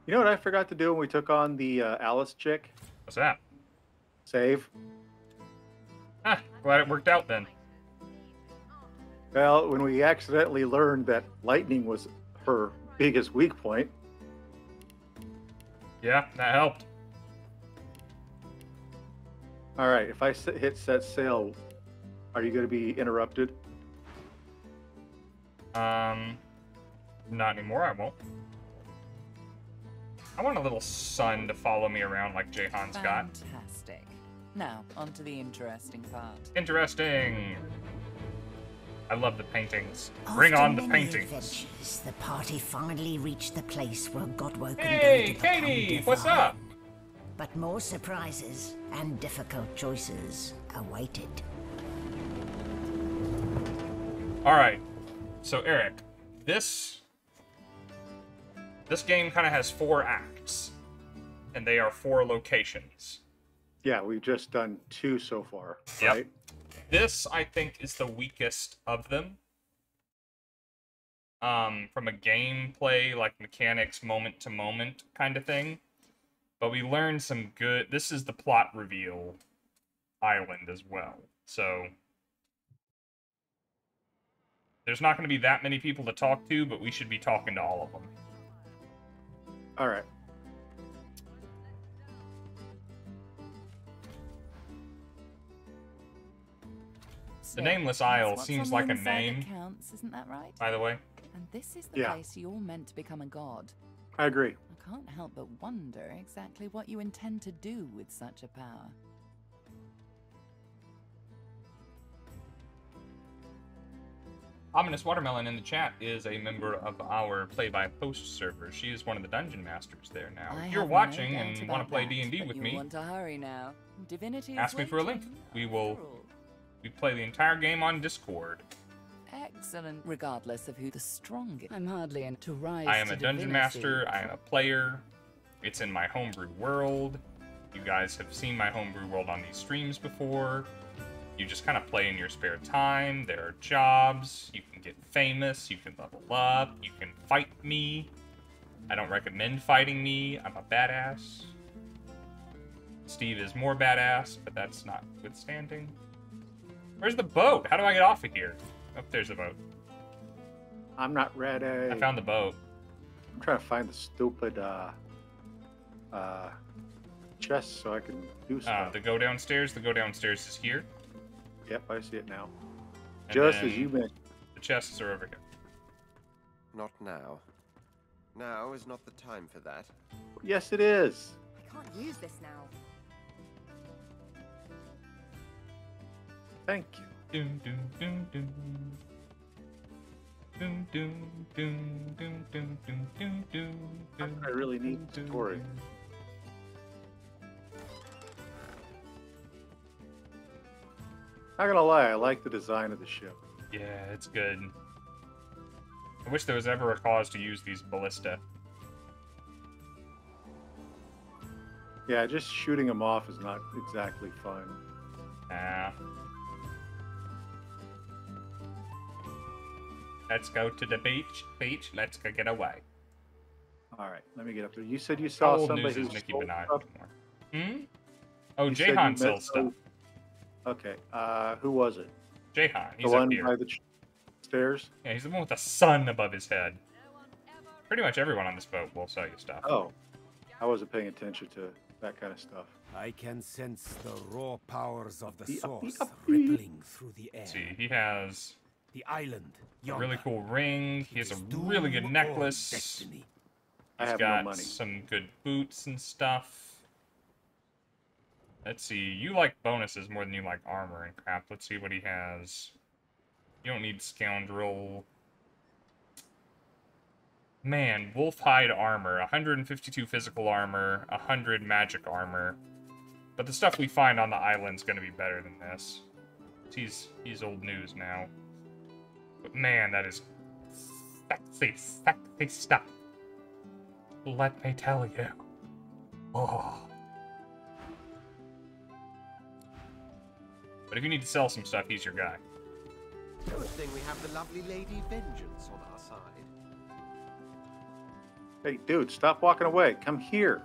You know what I forgot to do when we took on the Alice chick? What's that? Save. Ah, glad it worked out then. Well, when we accidentally learned that lightning was her biggest weak point. Yeah, that helped. All right, if I hit set sail, are you going to be interrupted? Not anymore, I won't. I want a little sun to follow me around like Jahan's got. Fantastic. Now, on to the interesting part. Interesting! I love the paintings. Bring on the paintings. Adventures, the party finally reached the place where Godwoken Hey, Katie! What's up? But more surprises and difficult choices awaited. Alright. So, Eric, this game kind of has 4 acts. And they are 4 locations. Yeah, we've just done 2 so far, Yep. right? This, I think, is the weakest of them. From a gameplay, like mechanics, moment-to-moment kind of thing. But we learned some good... This is the plot reveal island as well. So... There's not going to be that many people to talk to, but we should be talking to all of them. All right. The Nameless Isle What's seems on like the a inside that name, counts, isn't that right? by the way. And this is the Yeah. place you're meant to become a god. I agree. I can't help but wonder exactly what you intend to do with such a power. Ominous Watermelon in the chat is a member of our play-by-post server. She is one of the dungeon masters there now. I If you're have no watching doubt and about want to play that, D&D but with you me, want to hurry now. Divinity is ask me for a link. waiting. We play the entire game on Discord. Excellent, regardless of who the strongest. I'm hardly in to rise I am to a dungeon divinity. master. I am a player. It's in my homebrew world. You guys have seen my homebrew world on these streams before. You just kind of play in your spare time. There are jobs. You can get famous. You can level up. You can fight me. I don't recommend fighting me. I'm a badass. Steve is more badass, but that's not withstanding. Where's the boat? How do I get off of here? Oh, there's a boat. I'm not ready. I found the boat. I'm trying to find the stupid chest so I can do stuff. The go downstairs. The go downstairs is here. Yep, I see it now. And Just then as you mentioned. The chests are over here. Not now. Now is not the time for that. Yes, it is. I can't use this now. Thank you. Doom, doom, doom, doom. Doom, doom, doom, doom, doom, doom, doom, doom. I really need tutorial. Not gonna lie, I like the design of the ship. Yeah, it's good. I wish there was ever a cause to use these ballista. Yeah, just shooting them off is not exactly fun. Ah. Let's go to the beach. Beach, let's go get away. All right, let me get up there. You said you saw Old somebody news who is Nicki stole Minaj stuff? anymore. Hmm? Oh, You said you Jahan met sells stuff. Okay, who was it? Jahan, The he's up one here. by the stairs? Yeah, he's the one with the sun above his head. Pretty much everyone on this boat will sell you stuff. Oh, I wasn't paying attention to that kind of stuff. I can sense the raw powers of the Uppy, source uppy. rippling through the air. Let's see, he has The island. a really cool ring. He has a really good necklace. I He's have got no money. some good boots and stuff. Let's see, you like bonuses more than you like armor and crap. Let's see what he has. You don't need scoundrel. Man, wolf hide armor, 152 physical armor, 100 magic armor. But the stuff we find on the island's gonna be better than this. He's old news now. But man, that is sexy, sexy stuff. Let me tell you. Oh. But if you need to sell some stuff, he's your guy. Good thing we have the lovely Lady Vengeance on our side. Hey, dude, stop walking away. Come here.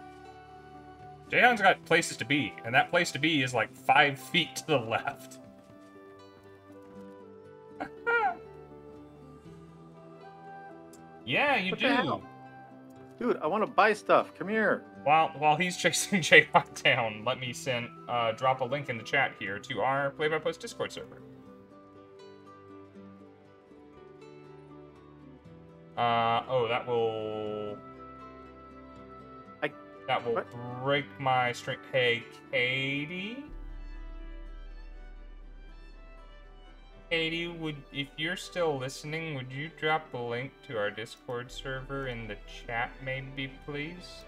Jahan's got places to be, and that place to be is like 5 feet to the left. Yeah, you What do. the hell? Dude, I want to buy stuff. Come here. While he's chasing Jahan down, let me drop a link in the chat here to our Play-by-Post Discord server. That will... That will break my string. Hey, Katie? Katie, if you're still listening, would you drop a link to our Discord server in the chat, maybe, please?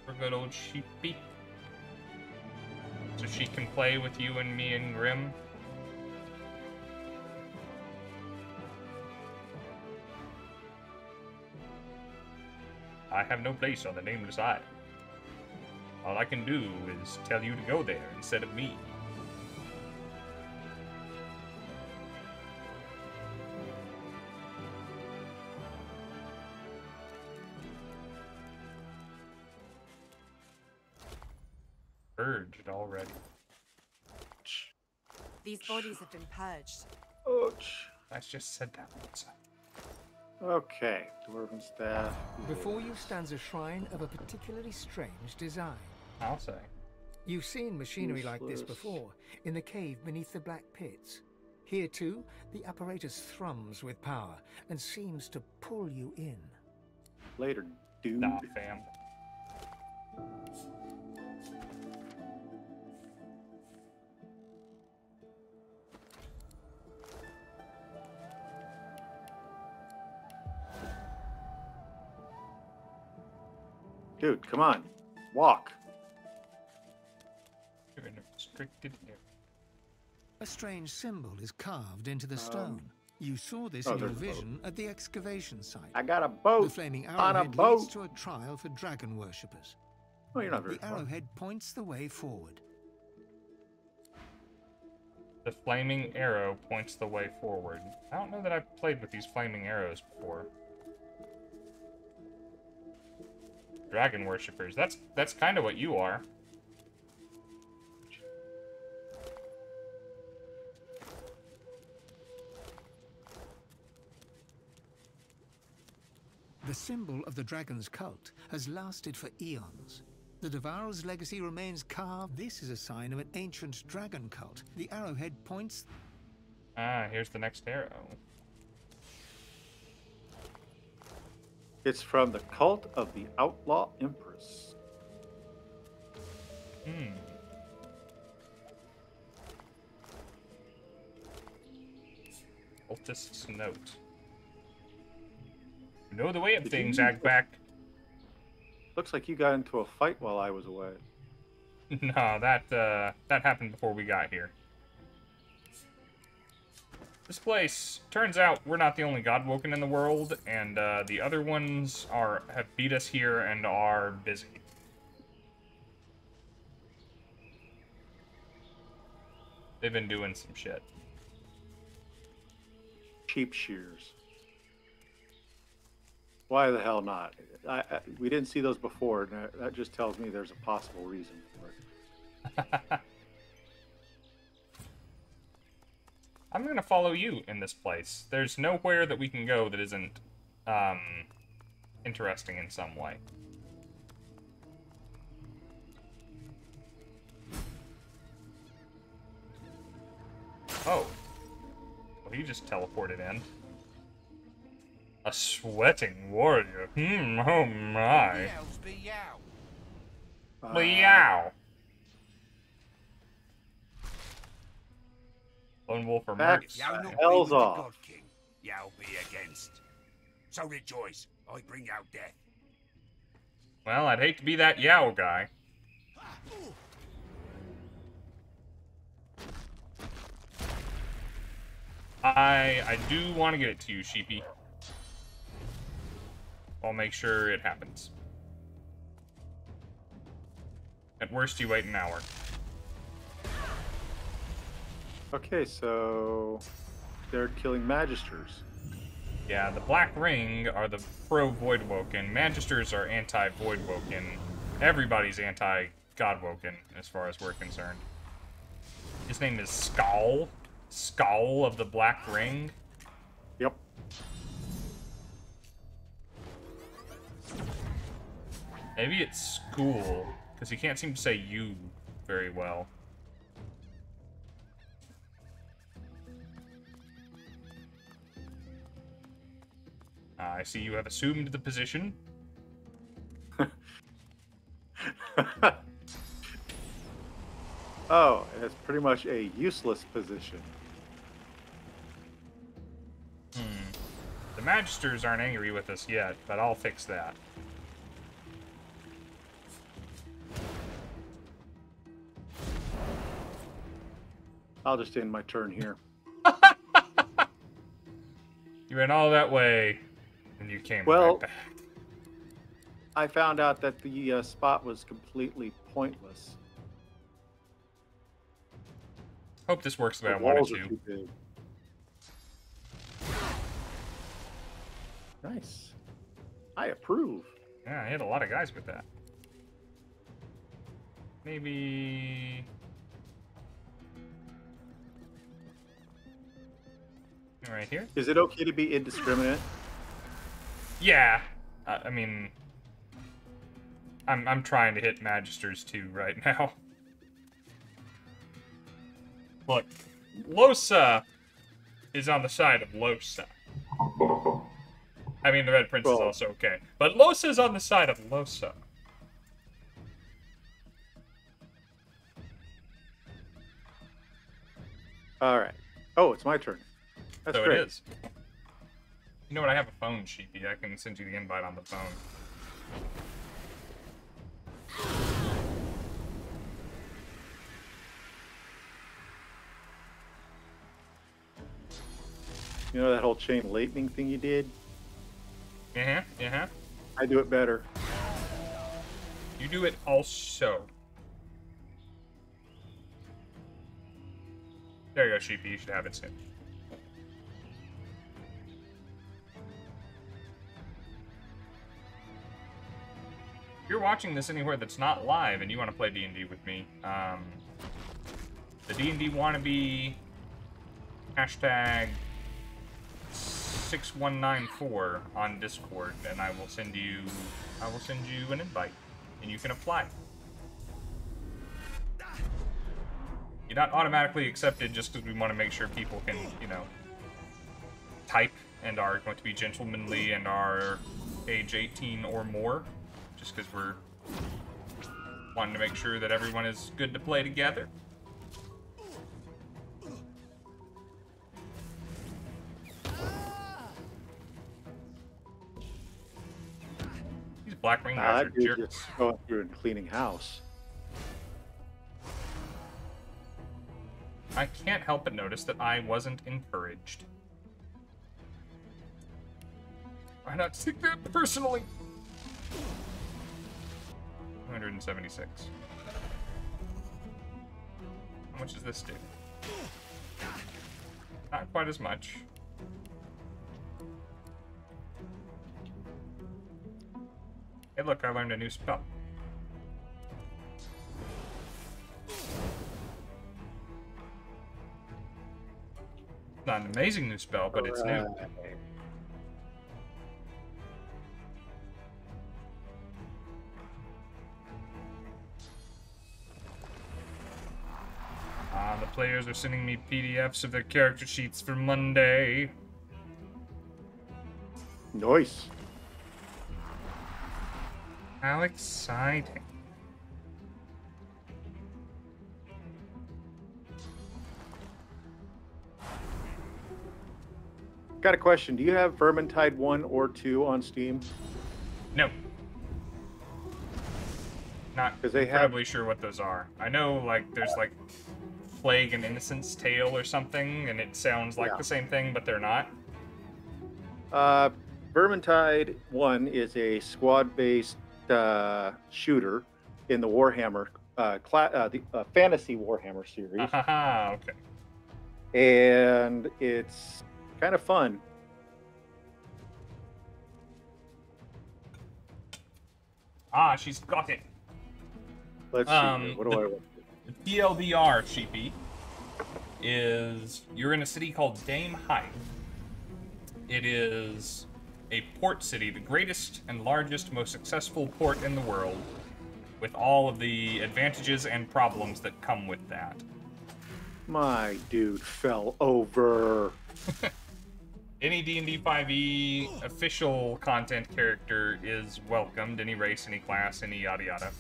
For good old Sheepy. So she can play with you and me and Grim. I have no place on the Nameless Isle. All I can do is tell you to go there instead of me. Purged already. These bodies have been purged. I just said that once. Okay, dwarven staff. Before you stands a shrine of a particularly strange design. I'll say. You've seen machinery like this Useless. before, in the cave beneath the Black Pits. Here too, the apparatus thrums with power and seems to pull you in. Later, dude. Nah, fam. Dude, come on. Walk. You're in a restricted area. A strange symbol is carved into the stone. You saw this oh, in your there's a boat. vision at the excavation site. I got a boat. The flaming on a arrowhead boat. leads to a trial for dragon worshippers. Oh, you're not very The far. arrowhead points the way forward. The flaming arrow points the way forward. I don't know that I've played with these flaming arrows before. Dragon worshippers. That's kind of what you are. The symbol of the dragon's cult has lasted for eons. The Devourer's legacy remains carved. This is a sign of an ancient dragon cult. The arrowhead points... Ah, here's the next arrow. It's from the cult of the Outlaw Empress. Cultist's note. You know the way of things, Agback. Looks like you got into a fight while I was away. No, that happened before we got here. This place, turns out we're not the only Godwoken in the world, and the other ones have beat us here and are busy. They've been doing some shit. Cheap shears. Why the hell not? We didn't see those before, and that just tells me there's a possible reason for it. I'm gonna follow you in this place. There's nowhere that we can go that isn't interesting in some way. Oh. Well, he just teleported in. A sweating warrior. Oh my. Meow. Lone wolf or Marcus. Hell's off. God King. Y'all be against. So rejoice. I bring out death. Well, I'd hate to be that Yao guy. I do want to get it to you, Sheepy. I'll make sure it happens. At worst, you wait an hour. Okay, so they're killing Magisters. Yeah, the Black Ring are the pro-Voidwoken. Magisters are anti-Voidwoken. Everybody's anti-Godwoken, as far as we're concerned. His name is Skull. Skull of the Black Ring. Yep. Maybe it's school, because he can't seem to say you very well. I see you have assumed the position. Oh, it's pretty much a useless position. The Magisters aren't angry with us yet, but I'll fix that. I'll just end my turn here. You went all that way, and you came right back. I found out that the spot was completely pointless. Hope this works the way I want it to. Too big. Nice. I approve. Yeah, I hit a lot of guys with that. Maybe... right here? Is it okay to be indiscriminate? Yeah. I mean... I'm trying to hit Magisters too right now. Look, Losa is on the side of Losa. I mean, the Red Prince is also okay. But Losa is on the side of Losa. All right. Oh, it's my turn. That's so great. It is. You know what? I have a phone, Sheepy. I can send you the invite on the phone. You know that whole chain lightning thing you did? I do it better. You do it also. There you go, Sheepy. You should have it soon. If you're watching this anywhere that's not live and you want to play D&D with me, the D&D-wannabe hashtag 6194 on Discord, and I will send you an invite, and you can apply. You're not automatically accepted just because we want to make sure people can, you know, type and are going to be gentlemanly and are age 18 or more, just because we're wanting to make sure that everyone is good to play together. These Black Ring guys are jerks. Just going through and cleaning house. I can't help but notice that I wasn't encouraged. Why not take that personally? 276. How much does this do? Not quite as much. Hey, look, I learned a new spell. Not an amazing new spell, but it's new. The players are sending me PDFs of their character sheets for Monday. Nice. How exciting. Got a question. Do you have Vermintide 1 or 2 on Steam? No. Not incredibly sure what those are. I know, like, there's, like, Plague and Innocence Tale or something, and it sounds like the same thing, but they're not. Vermintide 1 is a squad-based shooter in the Warhammer, the fantasy Warhammer series. Okay. And it's kind of fun. Ah, she's got it. Let's see. What do I want? The TLDR, Sheepy, is you're in a city called Dame Hythe. It is a port city, the greatest and largest, most successful port in the world, with all of the advantages and problems that come with that. My dude fell over. Any D&D 5e official content character is welcomed. Any race, any class, any yada yada.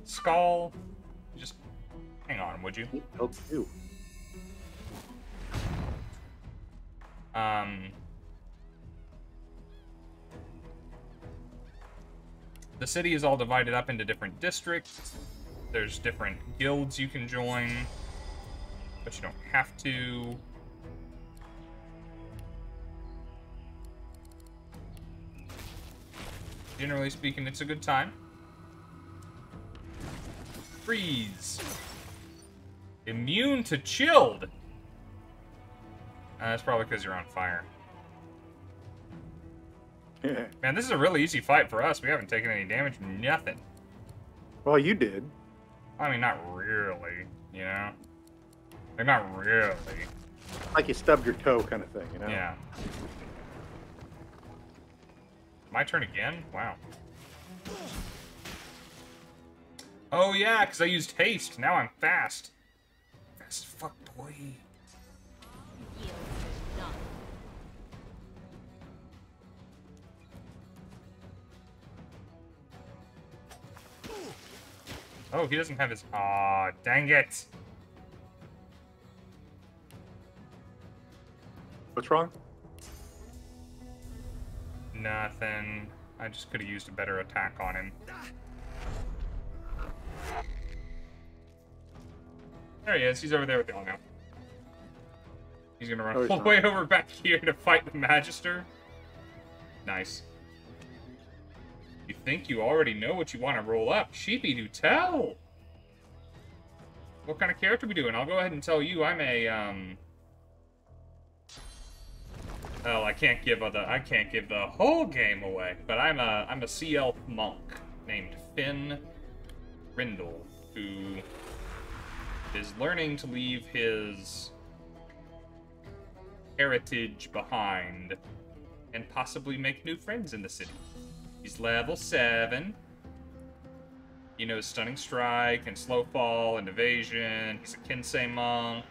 Skull, just hang on, would you? Help you. The city is all divided up into different districts. There's different guilds you can join, but you don't have to. Generally speaking, it's a good time. Freeze. Immune to chilled. That's probably because you're on fire. Man, this is a really easy fight for us. We haven't taken any damage, nothing. Well, you did. I mean, not really, you know? Like, not really. Like you stubbed your toe kind of thing, you know? Yeah. My turn again? Wow. Oh, yeah, because I used haste. Now I'm fast. Fast as fuck, boy. Oh, he doesn't have his... Aw, dang it. What's wrong? Nothing. I just could have used a better attack on him. There he is. He's over there with the now. He's gonna run all the way over back here to fight the Magister. Nice. You think you already know what you want to roll up? Sheepy, do tell! What kind of character we doing? I'll go ahead and tell you I'm a, Oh, I can't give the whole game away, but I'm a sea elf monk named Finn Rindle, who is learning to leave his heritage behind and possibly make new friends in the city. He's level 7. He knows Stunning Strike and Slow Fall and Evasion. He's a Kinsei monk.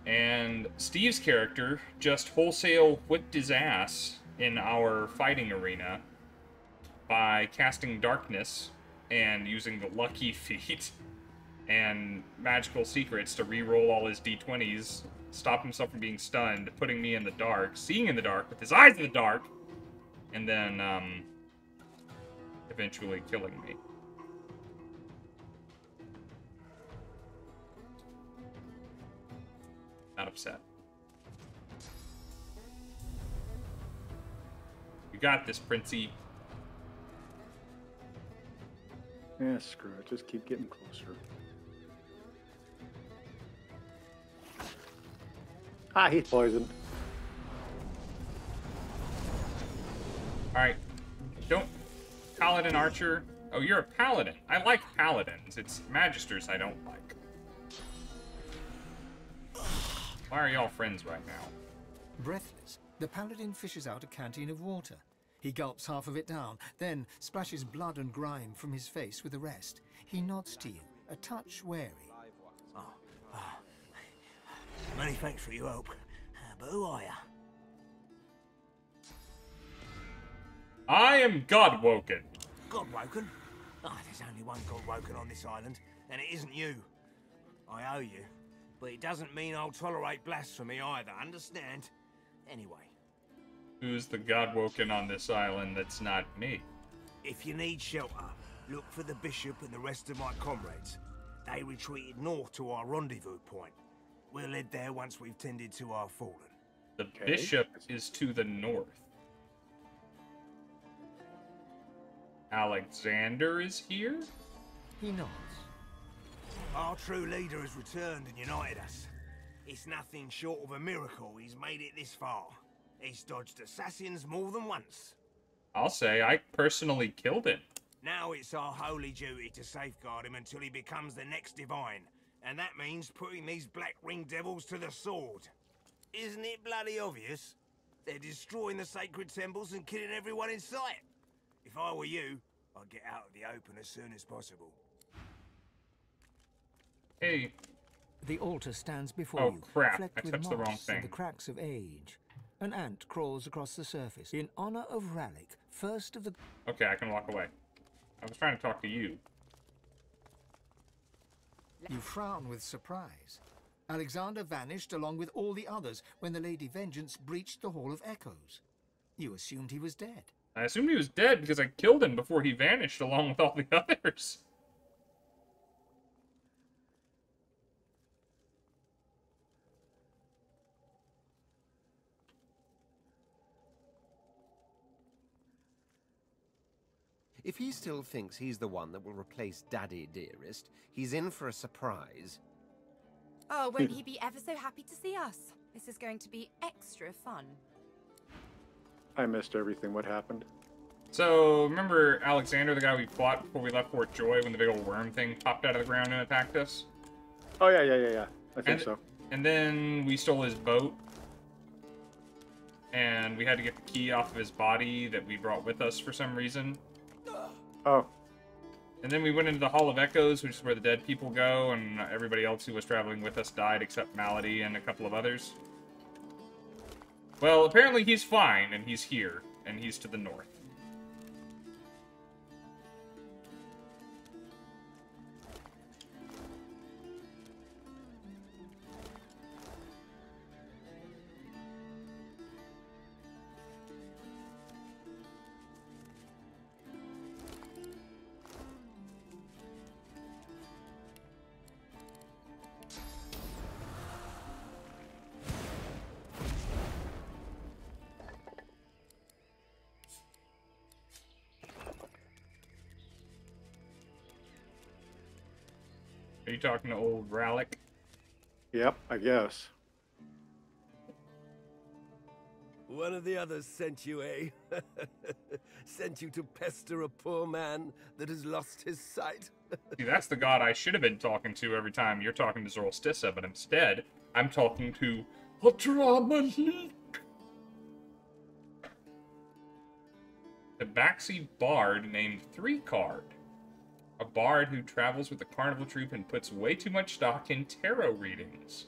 And Steve's character just wholesale whipped his ass in our fighting arena by casting Darkness and using the Lucky feat and magical secrets to re-roll all his d20s, stop himself from being stunned, putting me in the dark, seeing in the dark with his eyes in the dark, and then eventually killing me. upset. You got this, Princey. Yeah, screw it. Just keep getting closer. Ah, he's poisoned. Alright. Don't Paladin Archer. Oh, you're a Paladin. I like Paladins. It's Magisters I don't like. Why are y'all friends right now? Breathless, the paladin fishes out a canteen of water. He gulps half of it down, then splashes blood and grime from his face with the rest. He nods to you, a touch wary. Many thanks for your help. But who are you? I am Godwoken. Godwoken? Ah, there's only one Godwoken on this island, and it isn't you. I owe you, but it doesn't mean I'll tolerate blasphemy either, understand? Anyway. Who's the Godwoken on this island that's not me? If you need shelter, look for the bishop and the rest of my comrades. They retreated north to our rendezvous point. We'll head there once we've tended to our fallen. The bishop is to the north. Alexander is here? He nods. Our true leader has returned and united us. It's nothing short of a miracle he's made it this far. He's dodged assassins more than once. I'll say I personally killed him. Now it's our holy duty to safeguard him until he becomes the next divine. And that means putting these black ring devils to the sword. Isn't it bloody obvious? They're destroying the sacred temples and killing everyone in sight. If I were you, I'd get out of the open as soon as possible. Hey. The altar stands before you, crap. flecked I with touched the wrong moss thing. and the cracks of age. An ant crawls across the surface in honor of Ralik, first of the... Okay, I can walk away. I was trying to talk to you. You frown with surprise. Alexander vanished along with all the others when the Lady Vengeance breached the Hall of Echoes. You assumed he was dead. I assumed he was dead because I killed him before he vanished along with all the others. If he still thinks he's the one that will replace Daddy Dearest, he's in for a surprise. Oh, won't he be ever so happy to see us? This is going to be extra fun. I missed everything. What happened? So, remember Alexander, the guy we fought before we left Fort Joy when the big old worm thing popped out of the ground and attacked us? Oh, yeah. I think so. And then we stole his boat. And we had to get the key off of his body that we brought with us for some reason. Oh. And then we went into the Hall of Echoes, which is where the dead people go, and everybody else who was traveling with us died except Malady and a couple of others. Well, apparently he's fine, and he's here, and he's to the north. Are you talking to old Ralik? Yep, I guess. One of the others sent you, eh? Sent you to pester a poor man that has lost his sight? See, that's the god I should have been talking to every time you're talking to Zorlstissa, but instead, I'm talking to Hatramalik. The Baxi bard named Three Card. A bard who travels with the carnival troupe and puts way too much stock in tarot readings.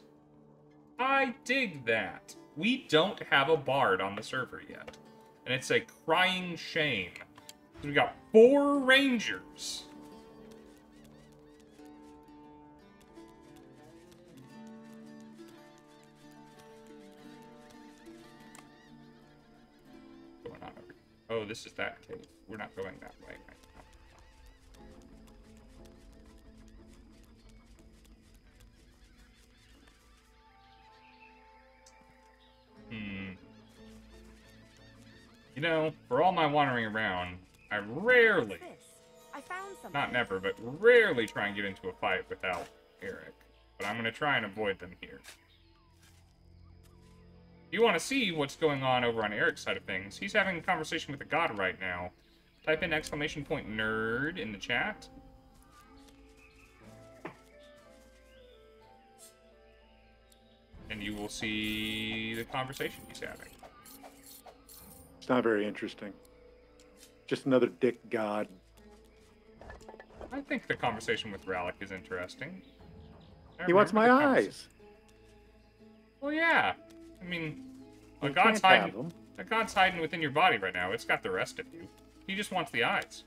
I dig that. We don't have a bard on the server yet. And it's a crying shame. We got 4 rangers. What's going on over here? Oh, this is that cave. We're not going that way right now. You know, for all my wandering around, I rarely, I found something. not never, but rarely try and get into a fight without Eric. But I'm going to try and avoid them here. If you want to see what's going on over on Eric's side of things, he's having a conversation with a god right now. Type in !nerd in the chat. And you will see the conversation he's having. It's not very interesting. Just another dick god. I think the conversation with Rallic is interesting. He wants my eyes. Well, yeah. I mean, a You god's can't have hiding. them. A god's hiding within your body right now. It's got the rest of you. He just wants the eyes.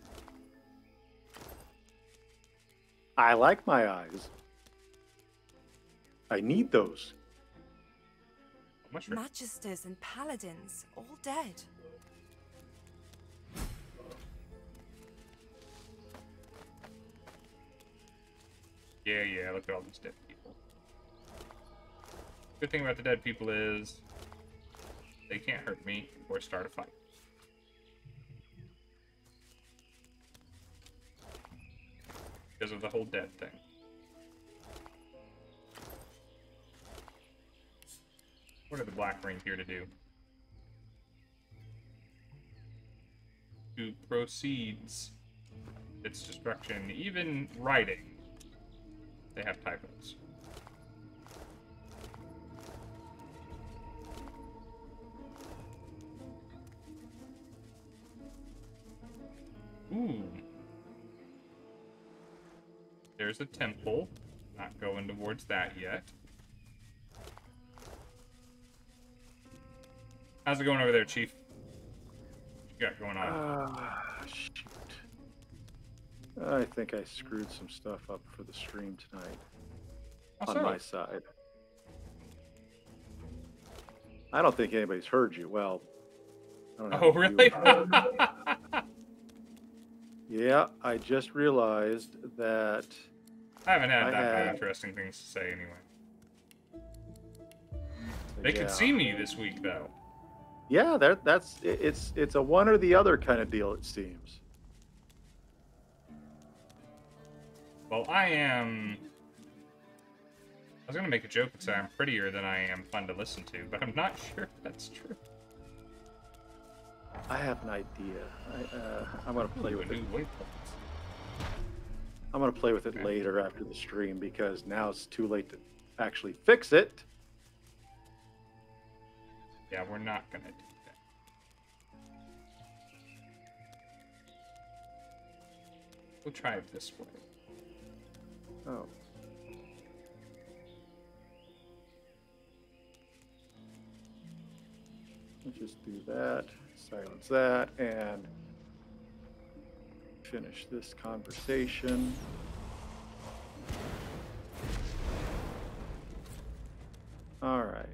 I like my eyes. I need those. Magisters and paladins, all dead. Yeah, look at all these dead people. Good thing about the dead people is they can't hurt me or start a fight. Because of the whole dead thing. What are the Black Ring here to do? To proceeds its destruction, even writing. They have typos. Ooh. There's a temple. Not going towards that yet. How's it going over there, Chief? What you got going on? Shoot. I think I screwed some stuff up for the stream tonight. On my side. I don't think anybody's heard you. Well, I don't know. Oh, really? Yeah, I just realized that I haven't had that many interesting things to say anyway. They could see me this week, though. Yeah, it's a one or the other kind of deal, it seems. Well, I was gonna make a joke and say I'm prettier than I am fun to listen to, but I'm not sure if that's true. I have an idea. I'm gonna play with it. I'm gonna play with it later after the stream because now it's too late to actually fix it. Yeah, we're not gonna do that. We'll try it this way. Oh. Let's just do that, silence that, and finish this conversation. All right.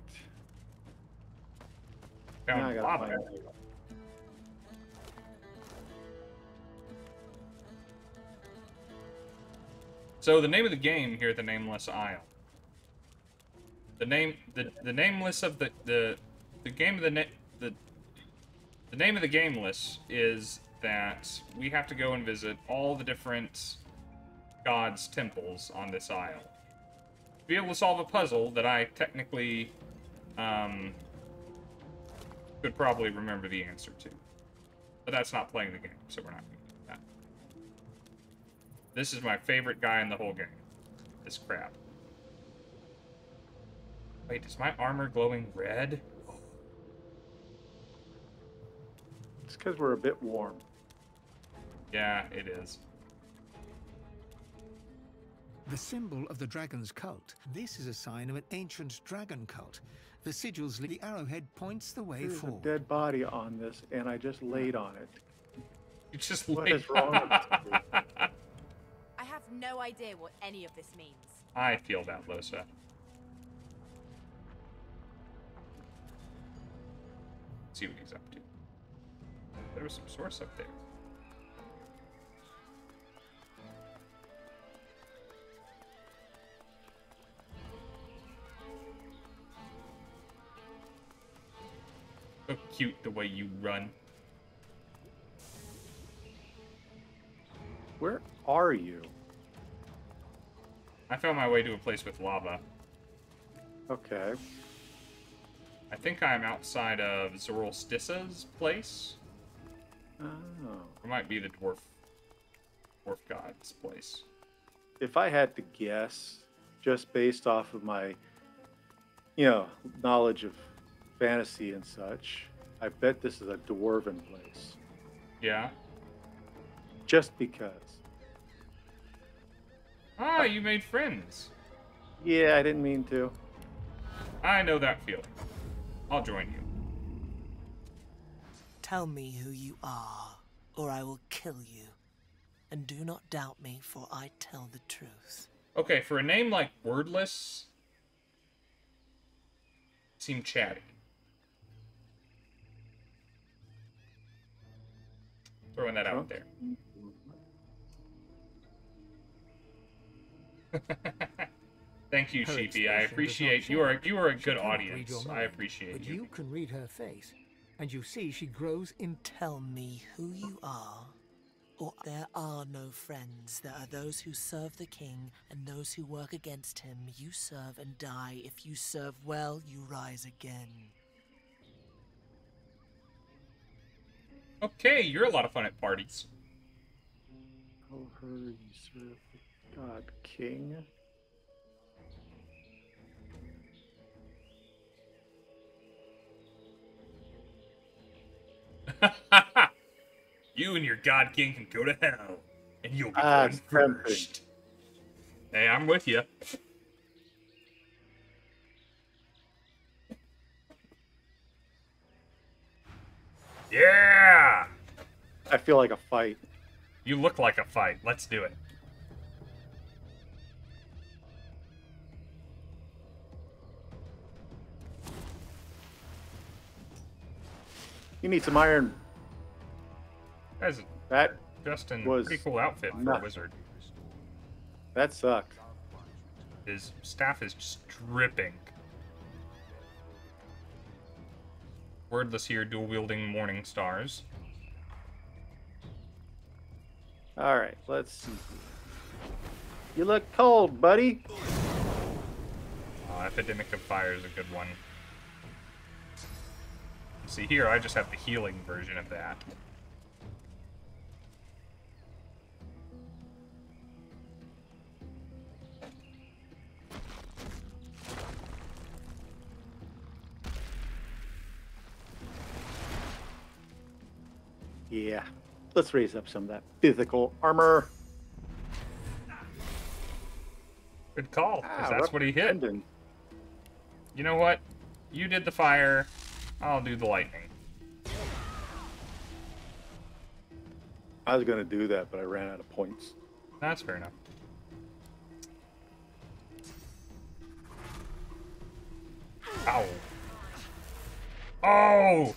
Now I gotta find it. So the name of the game here at the Nameless Isle. The name of the name of the gameless is that we have to go and visit all the different gods' temples on this isle. To be able to solve a puzzle that I technically could probably remember the answer to. But that's not playing the game, so we're not going to do that. This is my favorite guy in the whole game. This crap. Wait, is my armor glowing red? It's because we're a bit warm. Yeah, it is. The symbol of the dragon's cult. This is a sign of an ancient dragon cult. The sigils, the arrowhead points the way There's forward. a dead body on this, and I just laid on it. You just what laid is wrong with you? I have no idea what any of this means. I feel that, Losa. See what he's up to. There was some source up there. So cute the way you run. Where are you? I found my way to a place with lava. Okay. I think I'm outside of Zoroastrisa's place. Oh. It might be the dwarf god's place. If I had to guess, just based off of my, knowledge of fantasy and such, I bet this is a dwarven place. Yeah? Just because. Ah, you made friends. Yeah, I didn't mean to. I know that feeling. I'll join you. Tell me who you are, or I will kill you. And do not doubt me, for I tell the truth. Okay, for a name like Wordless, seem chatty. Throwing that out there. Thank you, Her Sheepy. I expression appreciate does you. not You are a show. She good can't read audience. your I mind, appreciate but you. you can read her face, and you see she grows in. Tell me who you are, or there are no friends. There are those who serve the king and those who work against him. You serve and die. If you serve well, you rise again. Okay, you're a lot of fun at parties. Oh, her, you serve the God King. You and your God King can go to hell, and you'll be going first. Hey, I'm with you. Yeah! I feel like a fight. You look like a fight. Let's do it. You need some iron. That Justin was pretty cool outfit for a wizard. That sucked. His staff is just dripping. Wordless here, dual-wielding morning stars. All right, let's see. You look cold, buddy. Epidemic of Fire is a good one. See here, I just have the healing version of that. Yeah, let's raise up some of that physical armor. Good call, because that's what he hit. Ending. You know what? You did the fire, I'll do the lightning. I was going to do that, but I ran out of points. That's fair enough. Ow. Oh!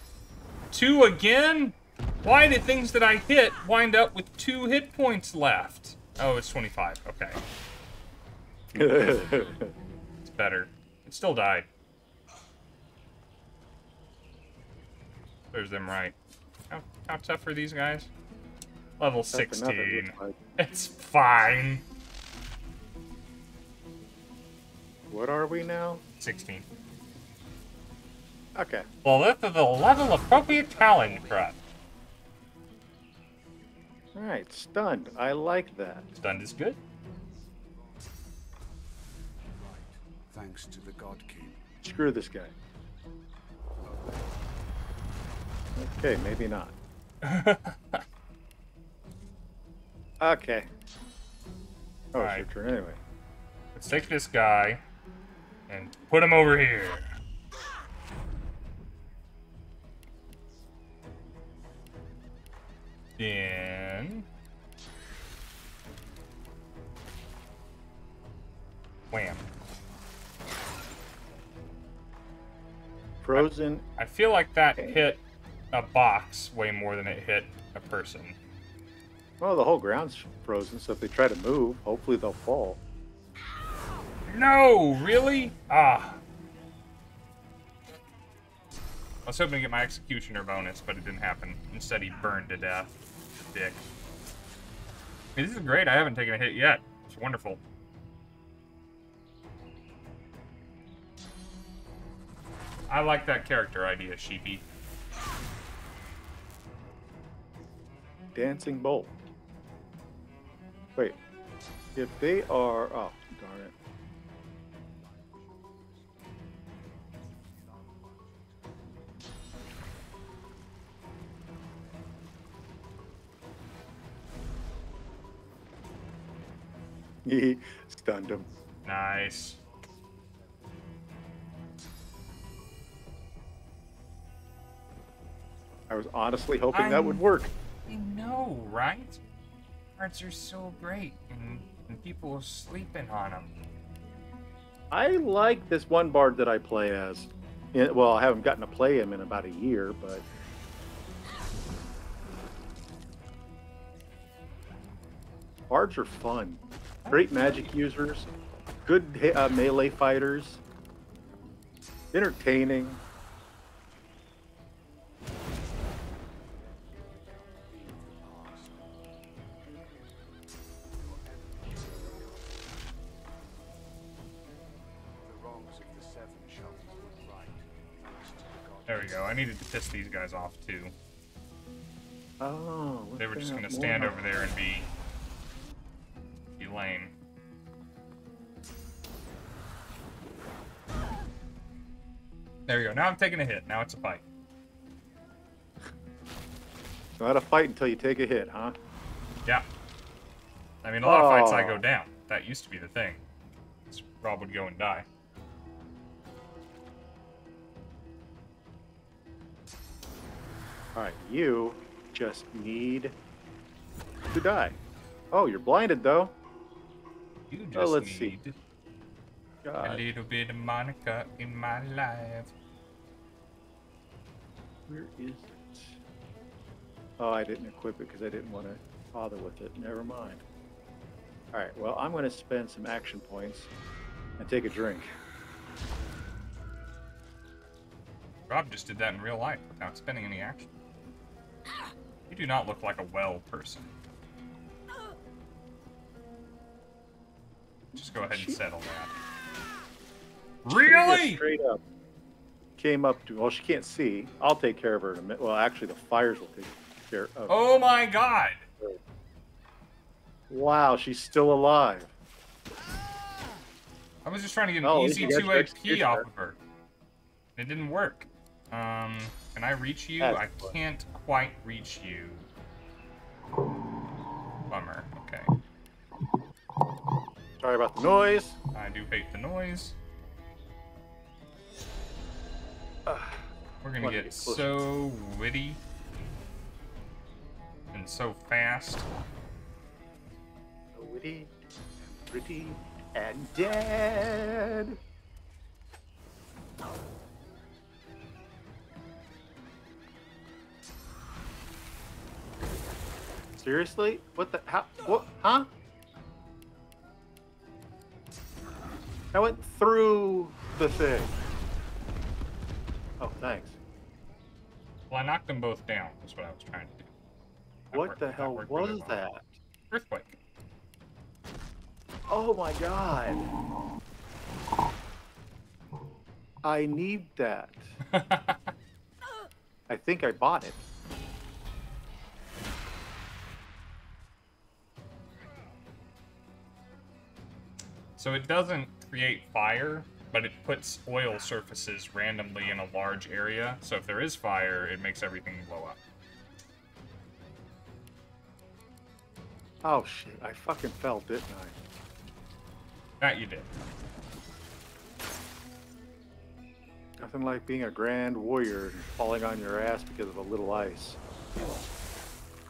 2 again? Why did things that I hit wind up with 2 hit points left? Oh, it's 25. Okay. It's better. It still died. There's them right. How tough are these guys? Level 16. It's fine. What are we now? 16. Okay. Well, that's the level appropriate challenge, crap. Alright, stunned. I like that. Stunned is good. Thanks to the God King. Screw this guy. Okay, maybe not. Okay. Oh, it's your turn anyway. Let's take this guy and put him over here. Then... wham. Frozen. I feel like that hit a box way more than it hit a person. Well, the whole ground's frozen, so if they try to move, hopefully they'll fall. No, really? Ah. I was hoping to get my executioner bonus, but it didn't happen. Instead, he burned to death. Dick. Hey, this is great. I haven't taken a hit yet. It's wonderful. I like that character idea, Sheepy. Dancing Bolt. Wait. If they are... Oh, darn it. He stunned him. Nice. I was honestly hoping that would work. I know, right? Cards are so great, and people are sleeping on them. I like this one bard that I play as. Well, I haven't gotten to play him in about a year, but... Bards are fun. Great magic users. Good melee fighters. Entertaining. There we go. I needed to piss these guys off too. Oh. They were just gonna stand over there and be lame. There we go. Now I'm taking a hit. Now it's a fight. It's not a fight until you take a hit, huh? Yeah. I mean, a lot of fights I go down. That used to be the thing. Rob would go and die. Alright, you just need to die. Oh, you're blinded, though. You just let's need see. a little bit of Monica in my life. Where is it? Oh, I didn't equip it because I didn't want to bother with it. Never mind. Alright, well, I'm going to spend some action points and take a drink. Rob just did that in real life without spending any action. You do not look like a well person. Just go ahead and settle that. Really? Straight up. Came up to... Well, she can't see. I'll take care of her in a minute. Well, actually, the fires will take care of her. Oh my god! Wow, she's still alive. I was just trying to get an easy 2 AP off of her. It didn't work. Can I reach you? I can't quite reach you. Bummer. Okay. Sorry about the noise. I do hate the noise. We're gonna get so witty and so fast. So witty, pretty, and dead. Seriously? What the? How? What? Huh? I went through the thing. Oh, thanks. Well, I knocked them both down. That's what I was trying to do. What the hell was that? Earthquake. Oh my god. I need that. I think I bought it. So it doesn't create fire, but it puts oil surfaces randomly in a large area. So if there is fire, it makes everything blow up. Oh shit, I fucking fell, didn't I? That you did. Nothing like being a grand warrior and falling on your ass because of a little ice.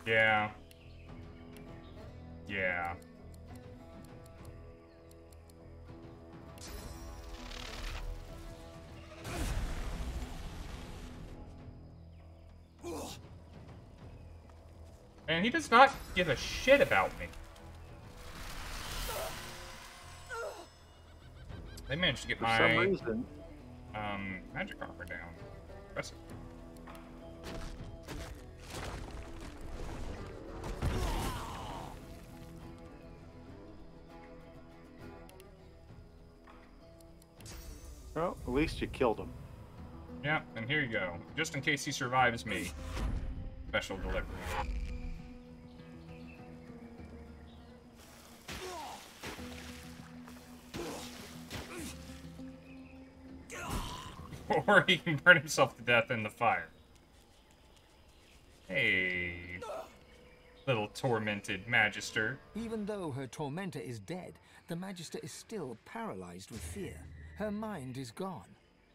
Yeah. Yeah. And he does not give a shit about me. They managed to get my some reason. Magic armor down. Impressive. Well, at least you killed him. Yeah, and here you go. Just in case he survives me. Special delivery. Or he can burn himself to death in the fire. Hey, little tormented Magister. Even though her tormentor is dead, the Magister is still paralyzed with fear. Her mind is gone.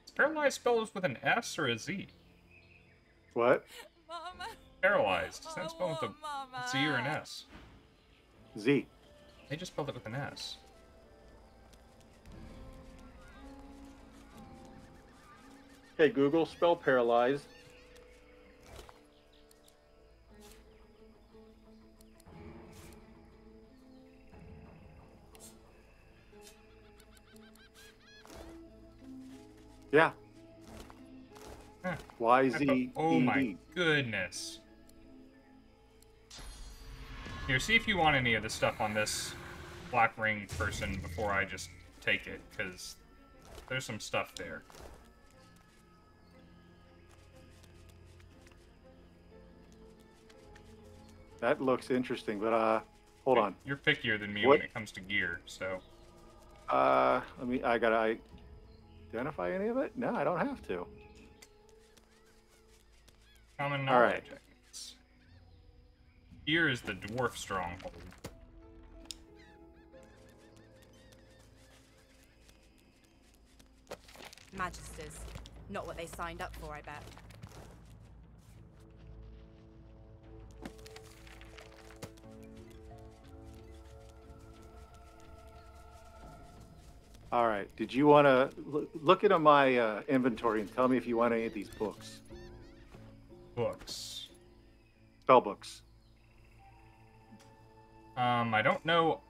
Is paralyzed spelled with an S or a Z? What? Mama. Paralyzed. Is that spelled with a Z or an S? Z. They just spelled it with an S. Hey, Google, spell paralyzed. Yeah. Huh. YZ. Oh my goodness. Here, see if you want any of the stuff on this black ring person before I just take it, because there's some stuff there. That looks interesting, but hold on. You're pickier than me when it comes to gear, so. I gotta identify any of it? No, I don't have to. Common All knowledge. right. Here is the dwarf stronghold. Magisters. Not what they signed up for, I bet. All right. Did you want to look into my inventory and tell me if you want any of these books? Books. Spell books. I don't know.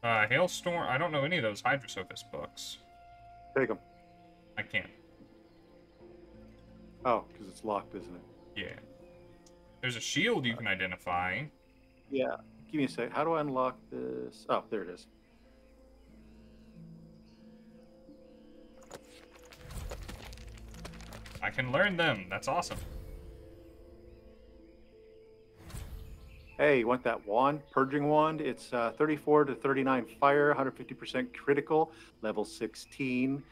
Hailstorm. I don't know any of those Hydrosophist books. Take them. I can't. Oh, because it's locked, isn't it? Yeah. There's a shield you can identify. Yeah. Give me a sec. How do I unlock this? Oh, there it is. I can learn them. That's awesome. Hey, you want that wand? Purging wand. It's 34 to 39 fire, 150% critical, level 16.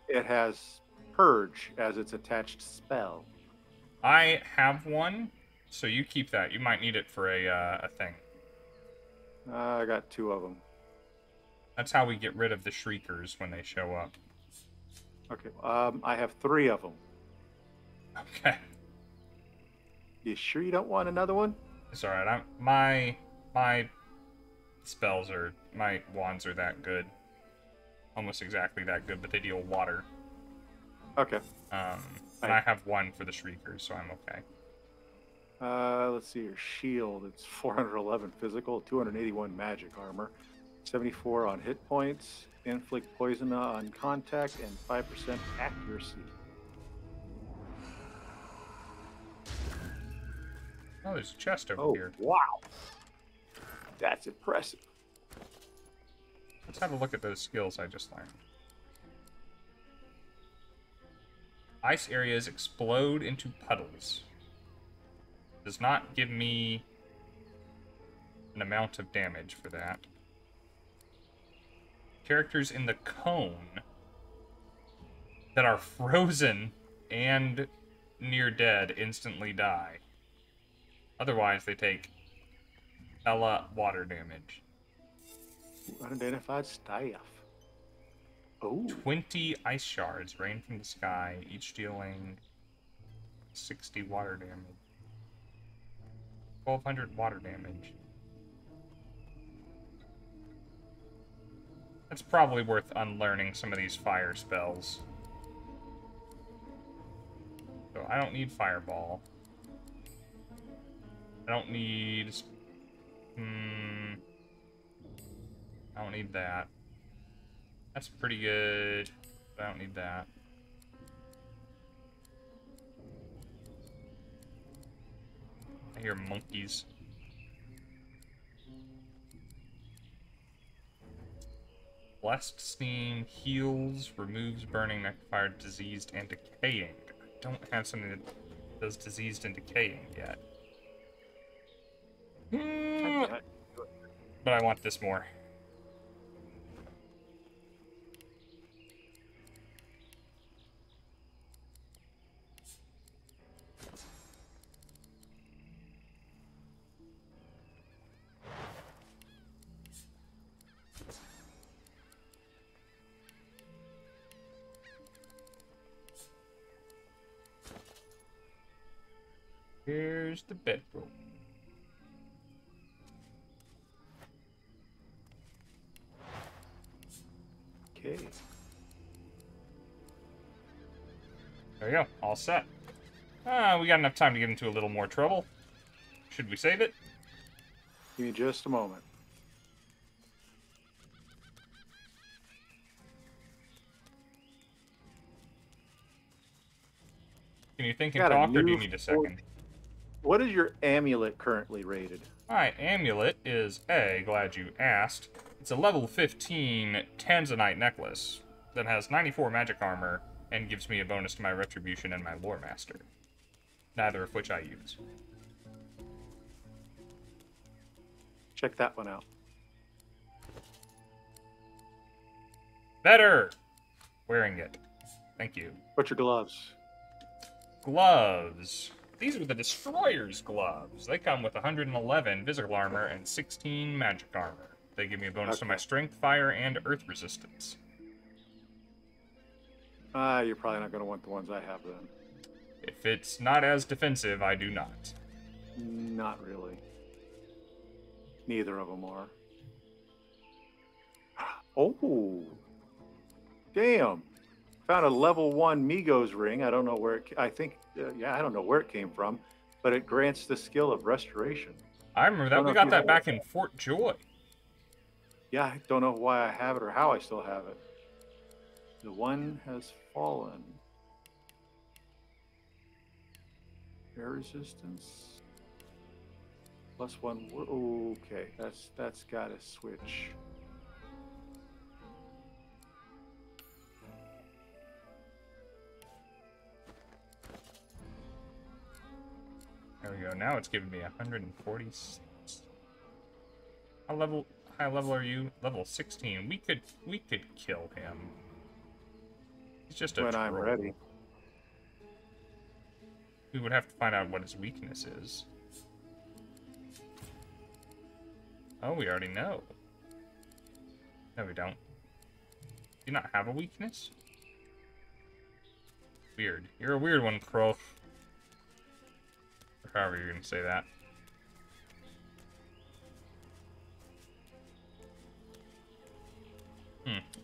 It has purge as its attached spell. I have one, so you keep that. You might need it for a thing. I got 2 of them. That's how we get rid of the shriekers when they show up. Okay. I have 3 of them. Okay. You sure you don't want another one? It's alright. My spells are, my wands are that good. Almost exactly that good, but they deal water. Okay. And I have 1 for the shriekers, so I'm okay. Let's see your shield. It's 411 physical, 281 magic armor, 74 on hit points, inflict poison on contact, and 5% accuracy. Oh, there's a chest over here. Wow. That's impressive. Let's have a look at those skills I just learned. Ice areas explode into puddles. Does not give me an amount of damage for that. Characters in the cone that are frozen and near dead instantly die. Otherwise, they take hella water damage. Unidentified staff. Oh. 20 ice shards rain from the sky, each dealing 60 water damage. 1,200 water damage. That's probably worth unlearning some of these fire spells. So I don't need Fireball. I don't need... I don't need that. That's pretty good. I don't need that. I hear monkeys. Blessed steam heals, removes burning, necrofied, diseased, and decaying. I don't have something that does diseased and decaying yet. But I want this more. Here's the bedroom. Okay. There we go. All set. We got enough time to get into a little more trouble. Should we save it? Give me just a moment. Can you think and talk, or do you need a second? What is your amulet currently rated? My amulet is glad you asked. It's a level 15 Tanzanite necklace that has 94 magic armor and gives me a bonus to my retribution and my lore master. Neither of which I use. Check that one out. Better! Wearing it. Thank you. What's your gloves? Gloves. These are the Destroyer's gloves. They come with 111 physical armor and 16 magic armor. They give me a bonus to my strength, fire, and earth resistance. You're probably not going to want the ones I have then. If it's not as defensive, I do not. Not really. Neither of them are. Oh! Damn! Found a level 1 Migos ring. I don't know where it... I think... I don't know where it came from, but it grants the skill of restoration. I remember that. We got that back in Fort Joy. Yeah, I don't know why I have it or how I still have it. The one has fallen. Air resistance. +1. Okay, that's got to switch. There we go. Now it's giving me 146. How high level are you? Level 16. We could kill him. He's just a when troll. I'm ready. We would have to find out what his weakness is. Oh, we already know. No, we don't. Do you not have a weakness? Weird. You're a weird one, Crow. Or however you're gonna say that.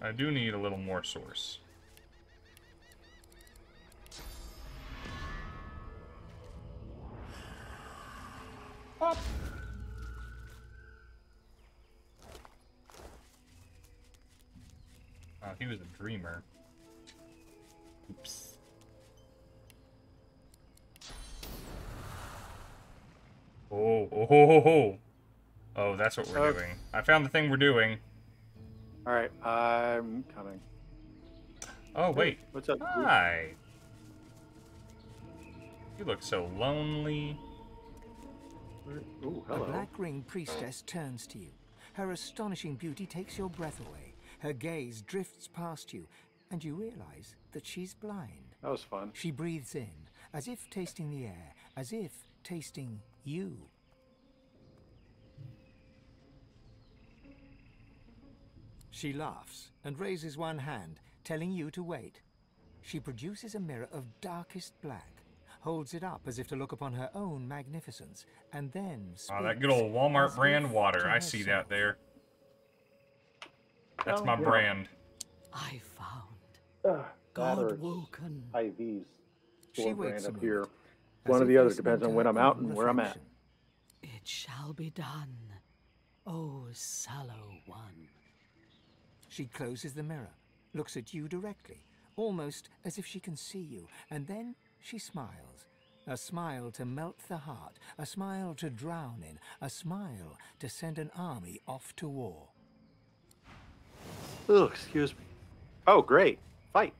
I do need a little more source. Up. Oh, he was a dreamer. Oops. Oh, that's what we're doing. I found the thing we're doing. Alright, I'm coming. Oh, wait. Hey, what's up? Hi. You look so lonely. Ooh, hello. A black ring priestess turns to you. Her astonishing beauty takes your breath away. Her gaze drifts past you, and you realize that she's blind. That was fun. She breathes in, as if tasting the air, as if tasting you. She laughs and raises one hand, telling you to wait. She produces a mirror of darkest black, holds it up as if to look upon her own magnificence, and then speaks. Oh, that good old Walmart brand water. I see that there. That's my brand. I found Godwoken. IVs. She waits up a here. moment, One as or if the other. listening Depends to on when her I'm out own and where I'm at. reflection. It shall be done, O sallow one. She closes the mirror, looks at you directly, almost as if she can see you, and then she smiles. A smile to melt the heart, a smile to drown in, a smile to send an army off to war. Oh, excuse me. Oh, great. Fight.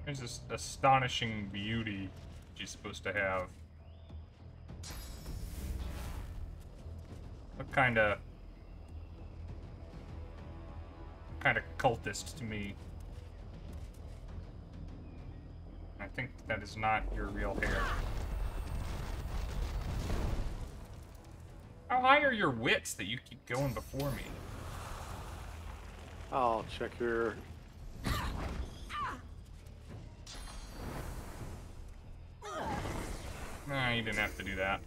There's this astonishing beauty she's supposed to have. What kind of cultist to me. I think that is not your real hair. How high are your wits that you keep going before me? I'll check your... Nah, you didn't have to do that.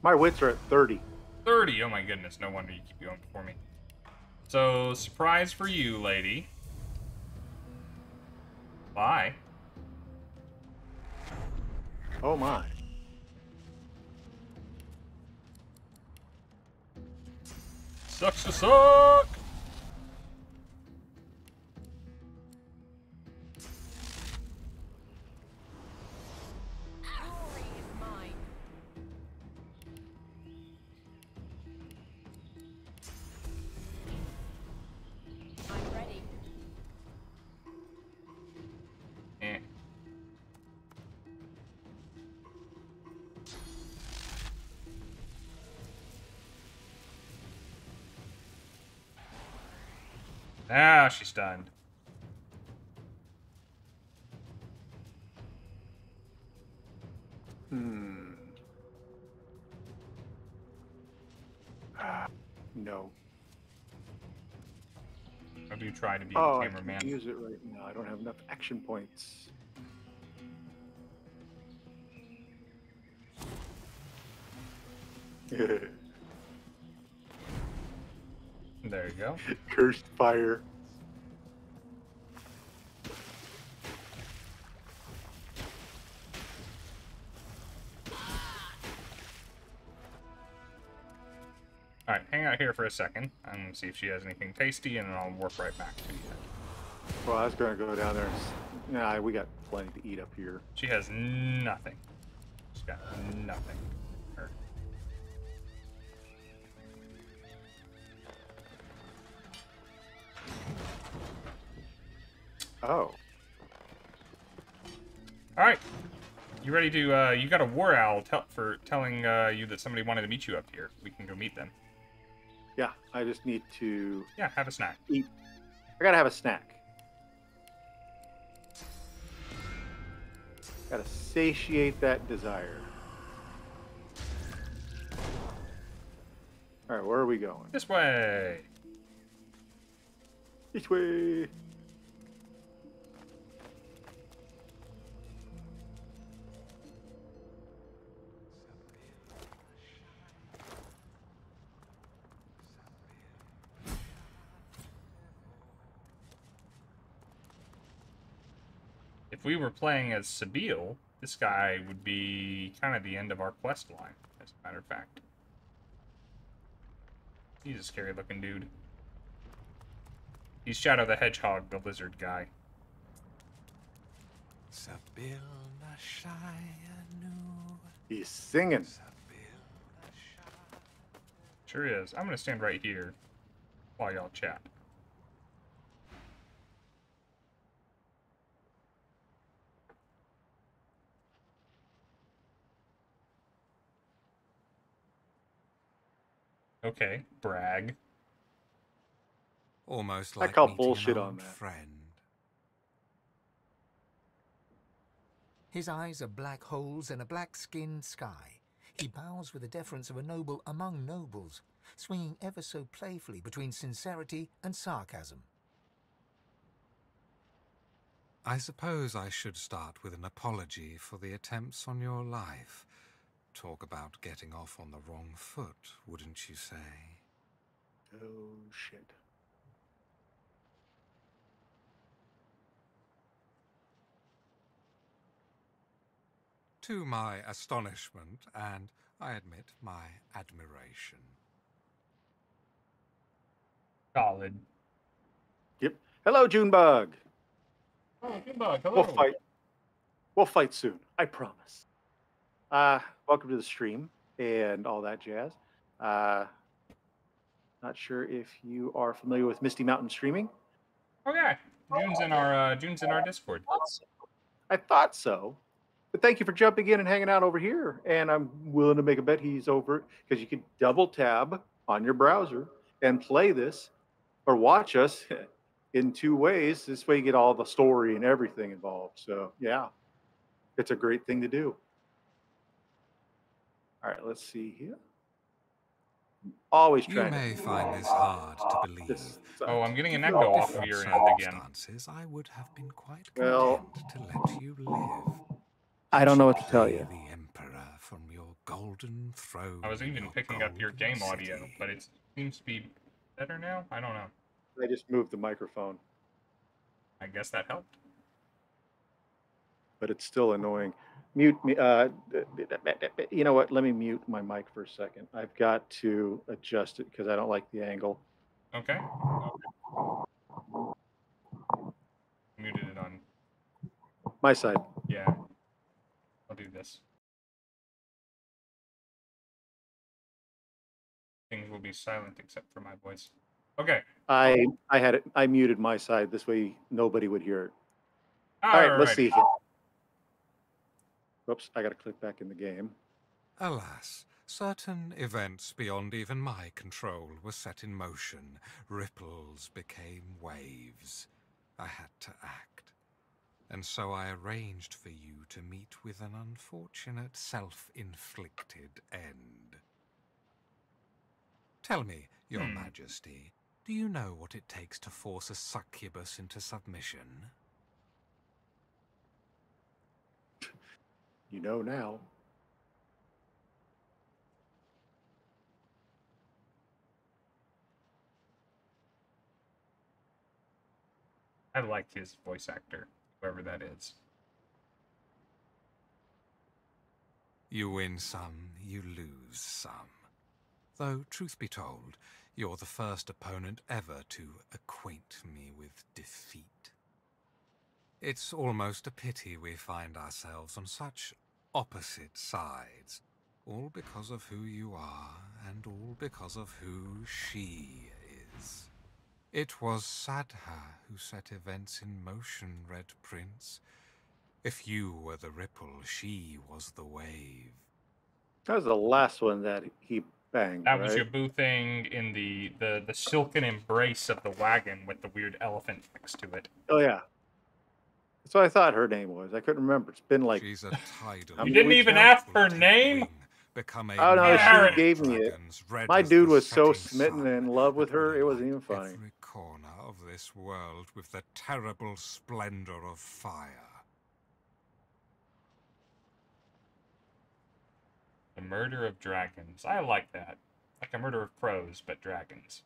My wits are at 30. 30? Oh my goodness, no wonder you keep going before me. So, surprise for you, lady. Bye. Oh my. Sucks to suck! Ah, she's stunned. No. How do you try to be a a cameraman? I can't use it right now. I don't have enough action points. There you go. Cursed fire. Alright, hang out here for a second. I'm gonna see if she has anything tasty, and then I'll warp right back to you. Well, I was gonna go down there and... Nah, we got plenty to eat up here. She has nothing. She's got nothing. Her. Oh. Alright. You ready to, you got a war owl for telling you that somebody wanted to meet you up here. We can go meet them. Yeah, I just need to... Yeah, have a snack. Eat. I gotta have a snack. Gotta satiate that desire. Alright, where are we going? This way. This way. If we were playing as Sabine, this guy would be kind of the end of our quest line, as a matter of fact. He's a scary looking dude. He's Shadow the Hedgehog, the lizard guy. He's singing. Sure is. I'm gonna stand right here while y'all chat. Okay, brag. Almost I like call meeting bullshit an on old that. friend. His eyes are black holes in a black-skinned sky. He bows with the deference of a noble among nobles, swinging ever so playfully between sincerity and sarcasm. I suppose I should start with an apology for the attempts on your life. Talk about getting off on the wrong foot, wouldn't you say? Oh, shit. To my astonishment, and I admit my admiration. Solid. Yep. Hello, Junebug. Oh, Junebug, hello. We'll fight. We'll fight soon. I promise. Welcome to the stream and all that jazz. Not sure if you are familiar with Misty Mountain Streaming. Okay, June's in our Discord. I thought so. But thank you for jumping in and hanging out over here. And I'm willing to make a bet he's over because you can double tab on your browser and play this or watch us in 2 ways. This way you get all the story and everything involved. So yeah, it's a great thing to do. All right, let's see here. Always trying. You may find this hard to believe. Oh, I'm getting an Given echo off of different your end again. circumstances, I would have been quite Well, content to let you live. I don't know what to tell you. The Emperor from your golden throne. I was even picking up your game audio, but it seems to be better now. I don't know. I just moved the microphone. I guess that helped. But it's still annoying. Mute me. You know what? Let me mute my mic for a second. I've got to adjust it because I don't like the angle. Okay. Muted it on my side. Yeah. I'll do this. Things will be silent except for my voice. Okay. I had it. I muted my side. This way nobody would hear it. All right. Let's see here. Whoops, I got to click back in the game. Alas, certain events beyond even my control were set in motion. Ripples became waves. I had to act. And so I arranged for you to meet with an unfortunate self-inflicted end. Tell me, Your Majesty, do you know what it takes to force a succubus into submission? You know now. I like his voice actor, whoever that is. You win some, you lose some. Though, truth be told, you're the first opponent ever to acquaint me with defeat. It's almost a pity we find ourselves on such opposite sides, all because of who you are, and all because of who she is. It was Sadha who set events in motion, Red Prince. If you were the ripple, she was the wave. That was the last one that he banged, That was right? your boo thing in the silken embrace of the wagon with the weird elephant next to it. Oh, yeah. That's what I thought her name was. I couldn't remember. It's been like... She's a tidal. You didn't even ask her name? Oh, no, she gave me it. My dude was so smitten and in love with her, it wasn't even funny. Every corner of this world with the terrible splendor of fire. The murder of dragons. I like that. Like a murder of crows, but dragons.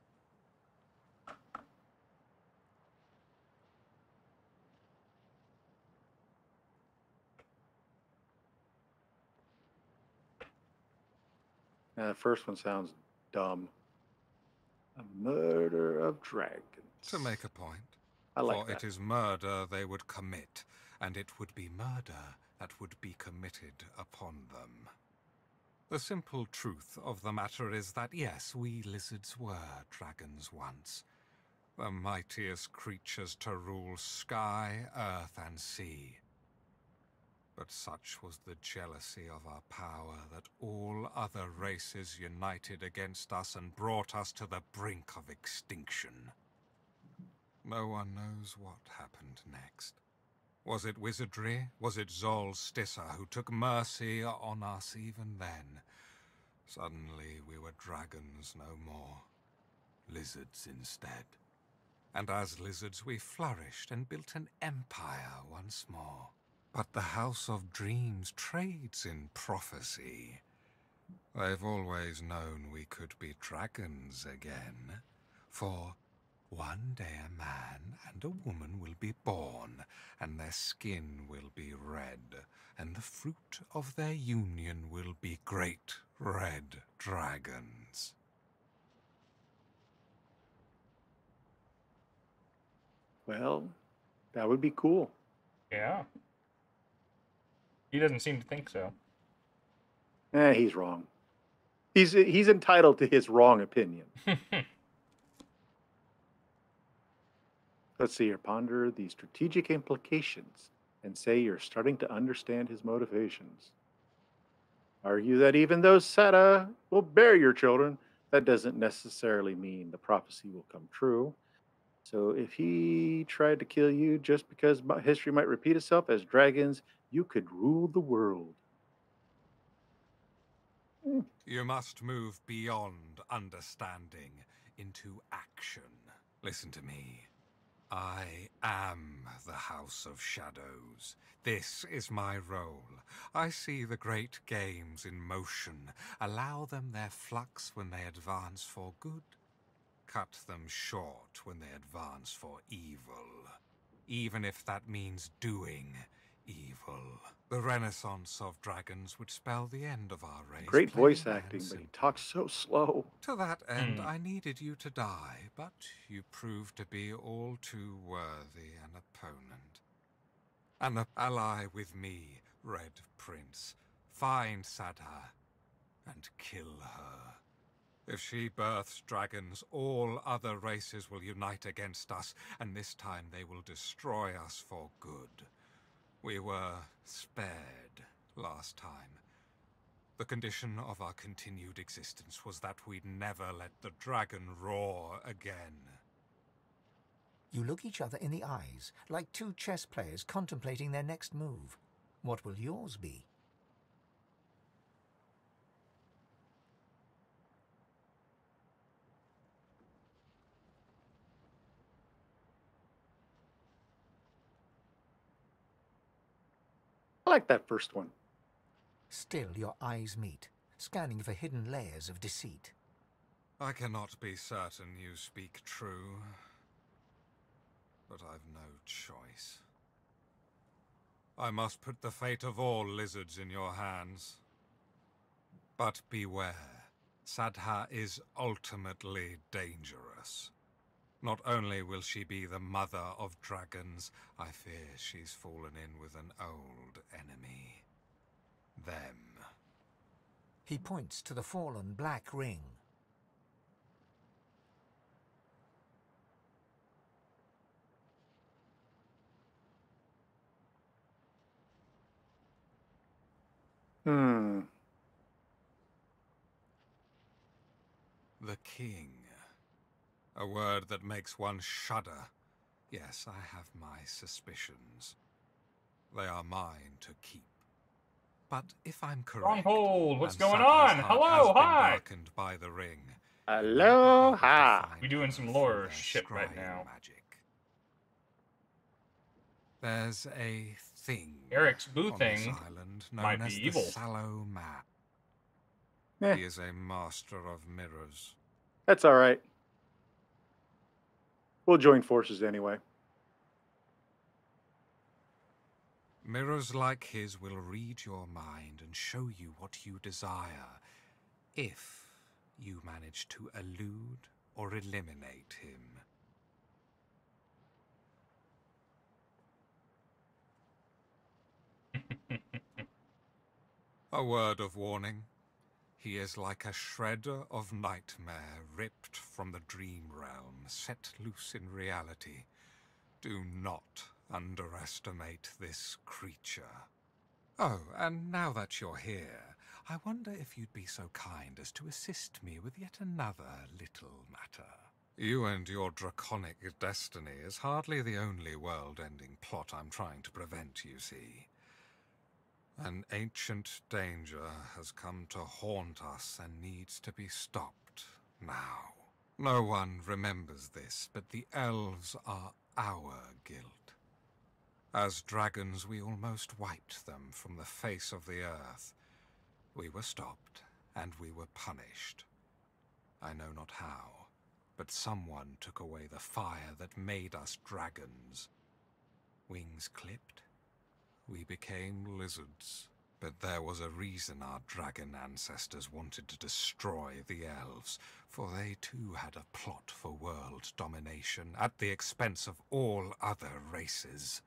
The first one sounds dumb. A murder of dragons. To make a point. I like For that. it is murder they would commit, and it would be murder that would be committed upon them. The simple truth of the matter is that, yes, we lizards were dragons once. The mightiest creatures to rule sky, earth, and sea. But such was the jealousy of our power that all other races united against us and brought us to the brink of extinction. No one knows what happened next. Was it wizardry? Was it Zol Stissa who took mercy on us even then? Suddenly we were dragons no more. Lizards instead. And as lizards we flourished and built an empire once more. But the House of Dreams trades in prophecy. They've always known we could be dragons again. For one day a man and a woman will be born, and their skin will be red, and the fruit of their union will be great red dragons. Well, that would be cool. Yeah. He doesn't seem to think so. He's wrong. He's entitled to his wrong opinion. Let's see here. Ponder the strategic implications and say you're starting to understand his motivations. Argue that even though Seta will bear your children, that doesn't necessarily mean the prophecy will come true. So if he tried to kill you just because history might repeat itself, as dragons, you could rule the world. You must move beyond understanding into action. Listen to me. I am the House of Shadows. This is my role. I see the great games in motion. Allow them their flux when they advance for good. Cut them short when they advance for evil. Even if that means doing evil. The renaissance of dragons would spell the end of our race. Great voice acting, but he talks so slow. To that end, I needed you to die, but you proved to be all too worthy an opponent. An ally with me, Red Prince. Find Sadha and kill her. If she births dragons, all other races will unite against us, and this time they will destroy us for good. We were spared last time. The condition of our continued existence was that we'd never let the dragon roar again. You look each other in the eyes, like two chess players contemplating their next move. What will yours be? I like that first one. Still, your eyes meet, scanning for hidden layers of deceit. I cannot be certain you speak true, but I've no choice. I must put the fate of all lizards in your hands. But beware, Sadha is ultimately dangerous. Not only will she be the mother of dragons, I fear she's fallen in with an old enemy. Them. He points to the fallen black ring. The king. A word that makes one shudder. Yes, I have my suspicions. They are mine to keep. But if I'm correct... Stronghold, what's going on? Hello, hi! Darkened by the ring. Hello, hi! We're doing some lore shit right now. Magic. There's a thing Eric's boo on thing this island known might as be the evil. Sallow Man. Eh. He is a master of mirrors. That's all right. We'll join forces anyway. Mirrors like his will read your mind and show you what you desire, if you manage to elude or eliminate him. A word of warning. He is like a shred of nightmare ripped from the dream realm, set loose in reality. Do not underestimate this creature. Oh, and now that you're here, I wonder if you'd be so kind as to assist me with yet another little matter. You and your draconic destiny is hardly the only world-ending plot I'm trying to prevent, you see. An ancient danger has come to haunt us and needs to be stopped now. No one remembers this, but the elves are our guild. As dragons, we almost wiped them from the face of the earth. We were stopped, and we were punished. I know not how, but someone took away the fire that made us dragons. Wings clipped. We became lizards, but there was a reason our dragon ancestors wanted to destroy the elves, for they too had a plot for world domination at the expense of all other races.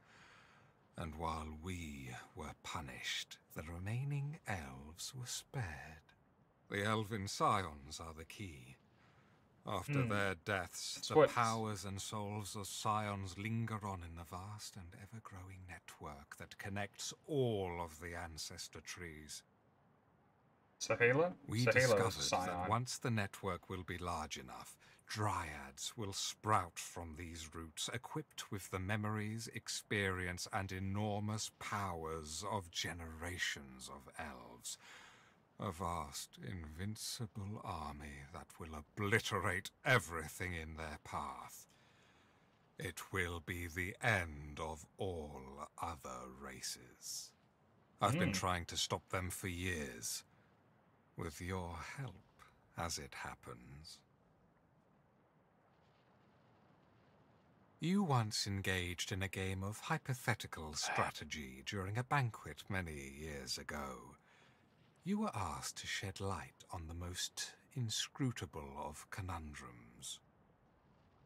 And while we were punished, the remaining elves were spared. The elven scions are the key. After their deaths, the powers and souls of scions linger on in the vast and ever-growing network that connects all of the ancestor trees. Sahala? We discovered that once the network will be large enough, dryads will sprout from these roots, equipped with the memories, experience, and enormous powers of generations of elves. A vast, invincible army that will obliterate everything in their path. It will be the end of all other races. I've been trying to stop them for years. With your help, as it happens. You once engaged in a game of hypothetical strategy during a banquet many years ago. You were asked to shed light on the most inscrutable of conundrums.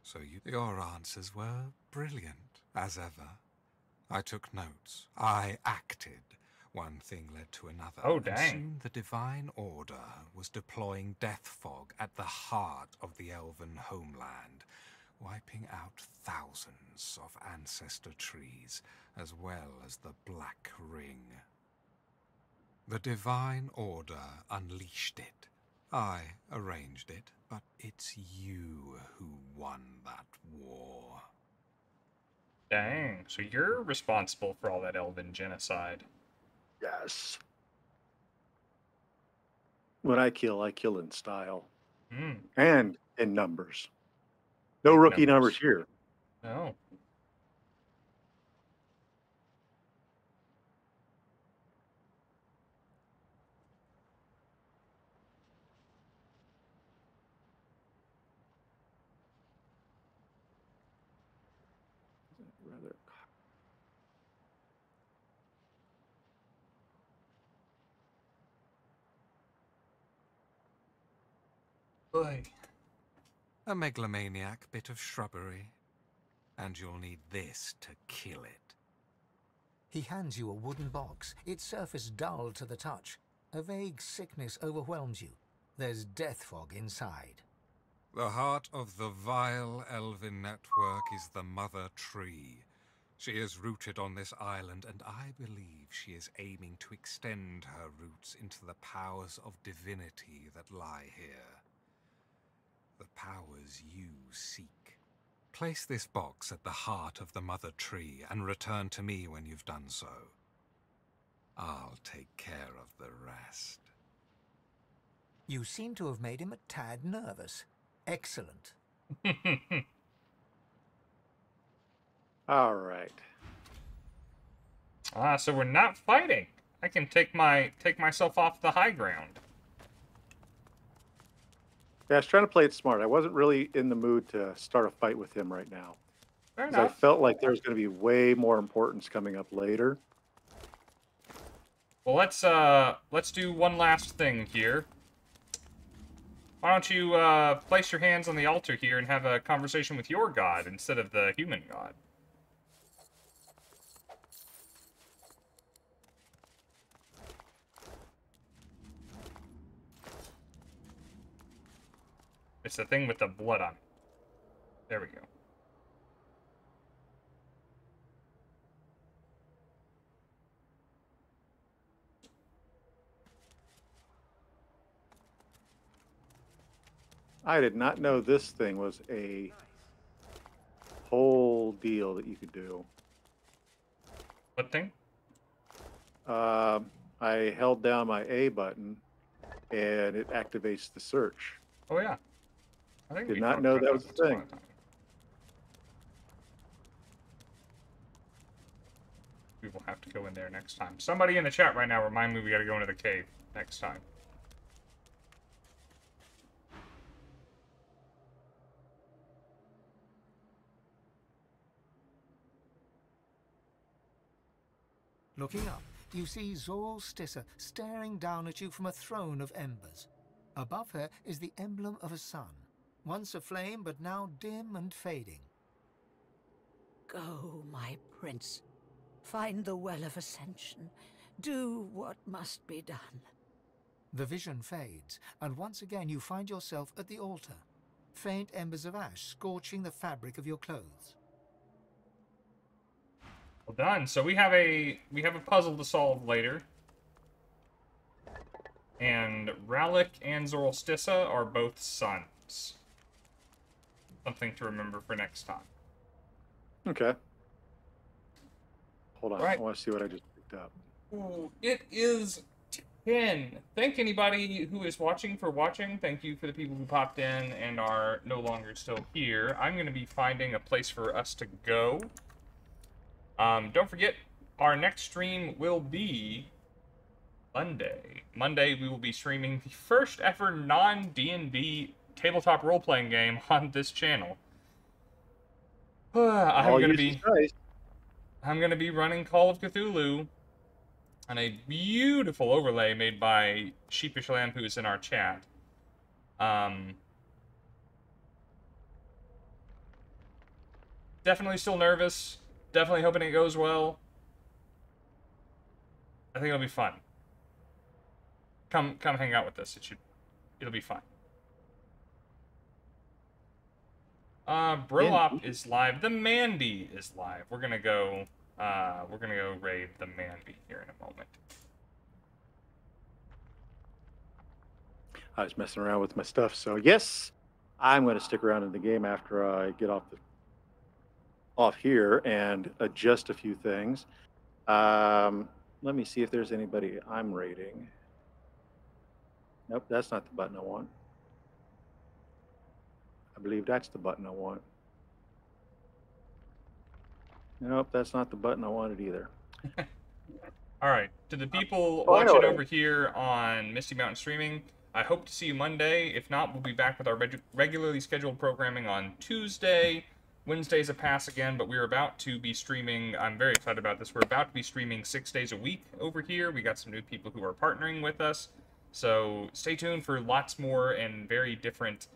So your answers were brilliant, as ever. I took notes. I acted. One thing led to another. Oh, dang. And soon the Divine Order was deploying death fog at the heart of the elven homeland, wiping out thousands of ancestor trees, as well as the Black Ring. The Divine Order unleashed it. I arranged it, but it's you who won that war. Dang, so you're responsible for all that elven genocide. Yes. When I kill in style. And in numbers. No rookie numbers here. No. Boy. A megalomaniac bit of shrubbery. And you'll need this to kill it. He hands you a wooden box, its surface dull to the touch. A vague sickness overwhelms you. There's death fog inside. The heart of the vile elven network is the Mother Tree. She is rooted on this island, and I believe she is aiming to extend her roots into the powers of divinity that lie here. The powers you seek. Place this box at the heart of the Mother Tree and return to me when you've done so. I'll take care of the rest. You seem to have made him a tad nervous. Excellent. All right. So we're not fighting. I can take myself off the high ground. Yeah, I was trying to play it smart. I wasn't really in the mood to start a fight with him right now. Fair 'Cause enough. I felt like there was going to be way more importance coming up later. Well, let's do one last thing here. Why don't you place your hands on the altar here and have a conversation with your god instead of the human god? It's the thing with the blood on it. There we go. I did not know this thing was a whole deal that you could do. What thing? I held down my A button, and it activates the search. Oh yeah. I think Did we not talked know about that was a once upon thing. time. We will have to go in there next time. Somebody in the chat right now remind me we gotta go into the cave next time. Looking up, you see Zor Stissa staring down at you from a throne of embers. Above her is the emblem of a sun, once aflame but now dim and fading. Go, my prince. Find the Well of Ascension. Do what must be done. The vision fades, and once again you find yourself at the altar. faint embers of ash scorching the fabric of your clothes. Well done. So we have a puzzle to solve later. And Ralik and Zorolstissa are both sons. Something to remember for next time. Okay. Hold on. Right. I want to see what I just picked up. Ooh, it is 10. Thank anybody who is watching for watching. Thank you for the people who popped in and are no longer still here. I'm going to be finding a place for us to go. Don't forget, our next stream will be Monday. Monday, we will be streaming the first ever non-D&D tabletop role-playing game on this channel. I'm going to be running Call of Cthulhu on a beautiful overlay made by Sheepish Lamb, who is in our chat. Definitely still nervous. Definitely hoping it goes well. I think it'll be fun. Come hang out with us. It'll be fun. Brolop is live. The Mandy is live. We're gonna go raid the Mandy here in a moment. I was messing around with my stuff, so yes, I'm going to stick around in the game after I get off here and adjust a few things. Let me see if there's anybody I'm raiding. Nope, that's not the button I want. I believe that's the button I want. Nope, that's not the button I wanted either. All right, to the people watching over here on Misty Mountain Streaming, I hope to see you Monday. If not, we'll be back with our regularly scheduled programming on Tuesday. Wednesday's a pass again, but we're about to be streaming. I'm very excited about this. We're about to be streaming 6 days a week over here. We got some new people who are partnering with us. So stay tuned for lots more and very different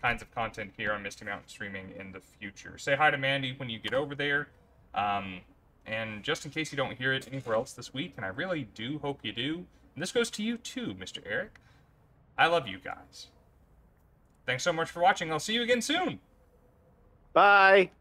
kinds of content here on Misty Mountain Streaming in the future. Say hi to Mandy when you get over there. And just in case you don't hear it anywhere else this week, and I really do hope you do, and this goes to you too, Mr. Eric, I love you guys. Thanks so much for watching. I'll see you again soon. Bye.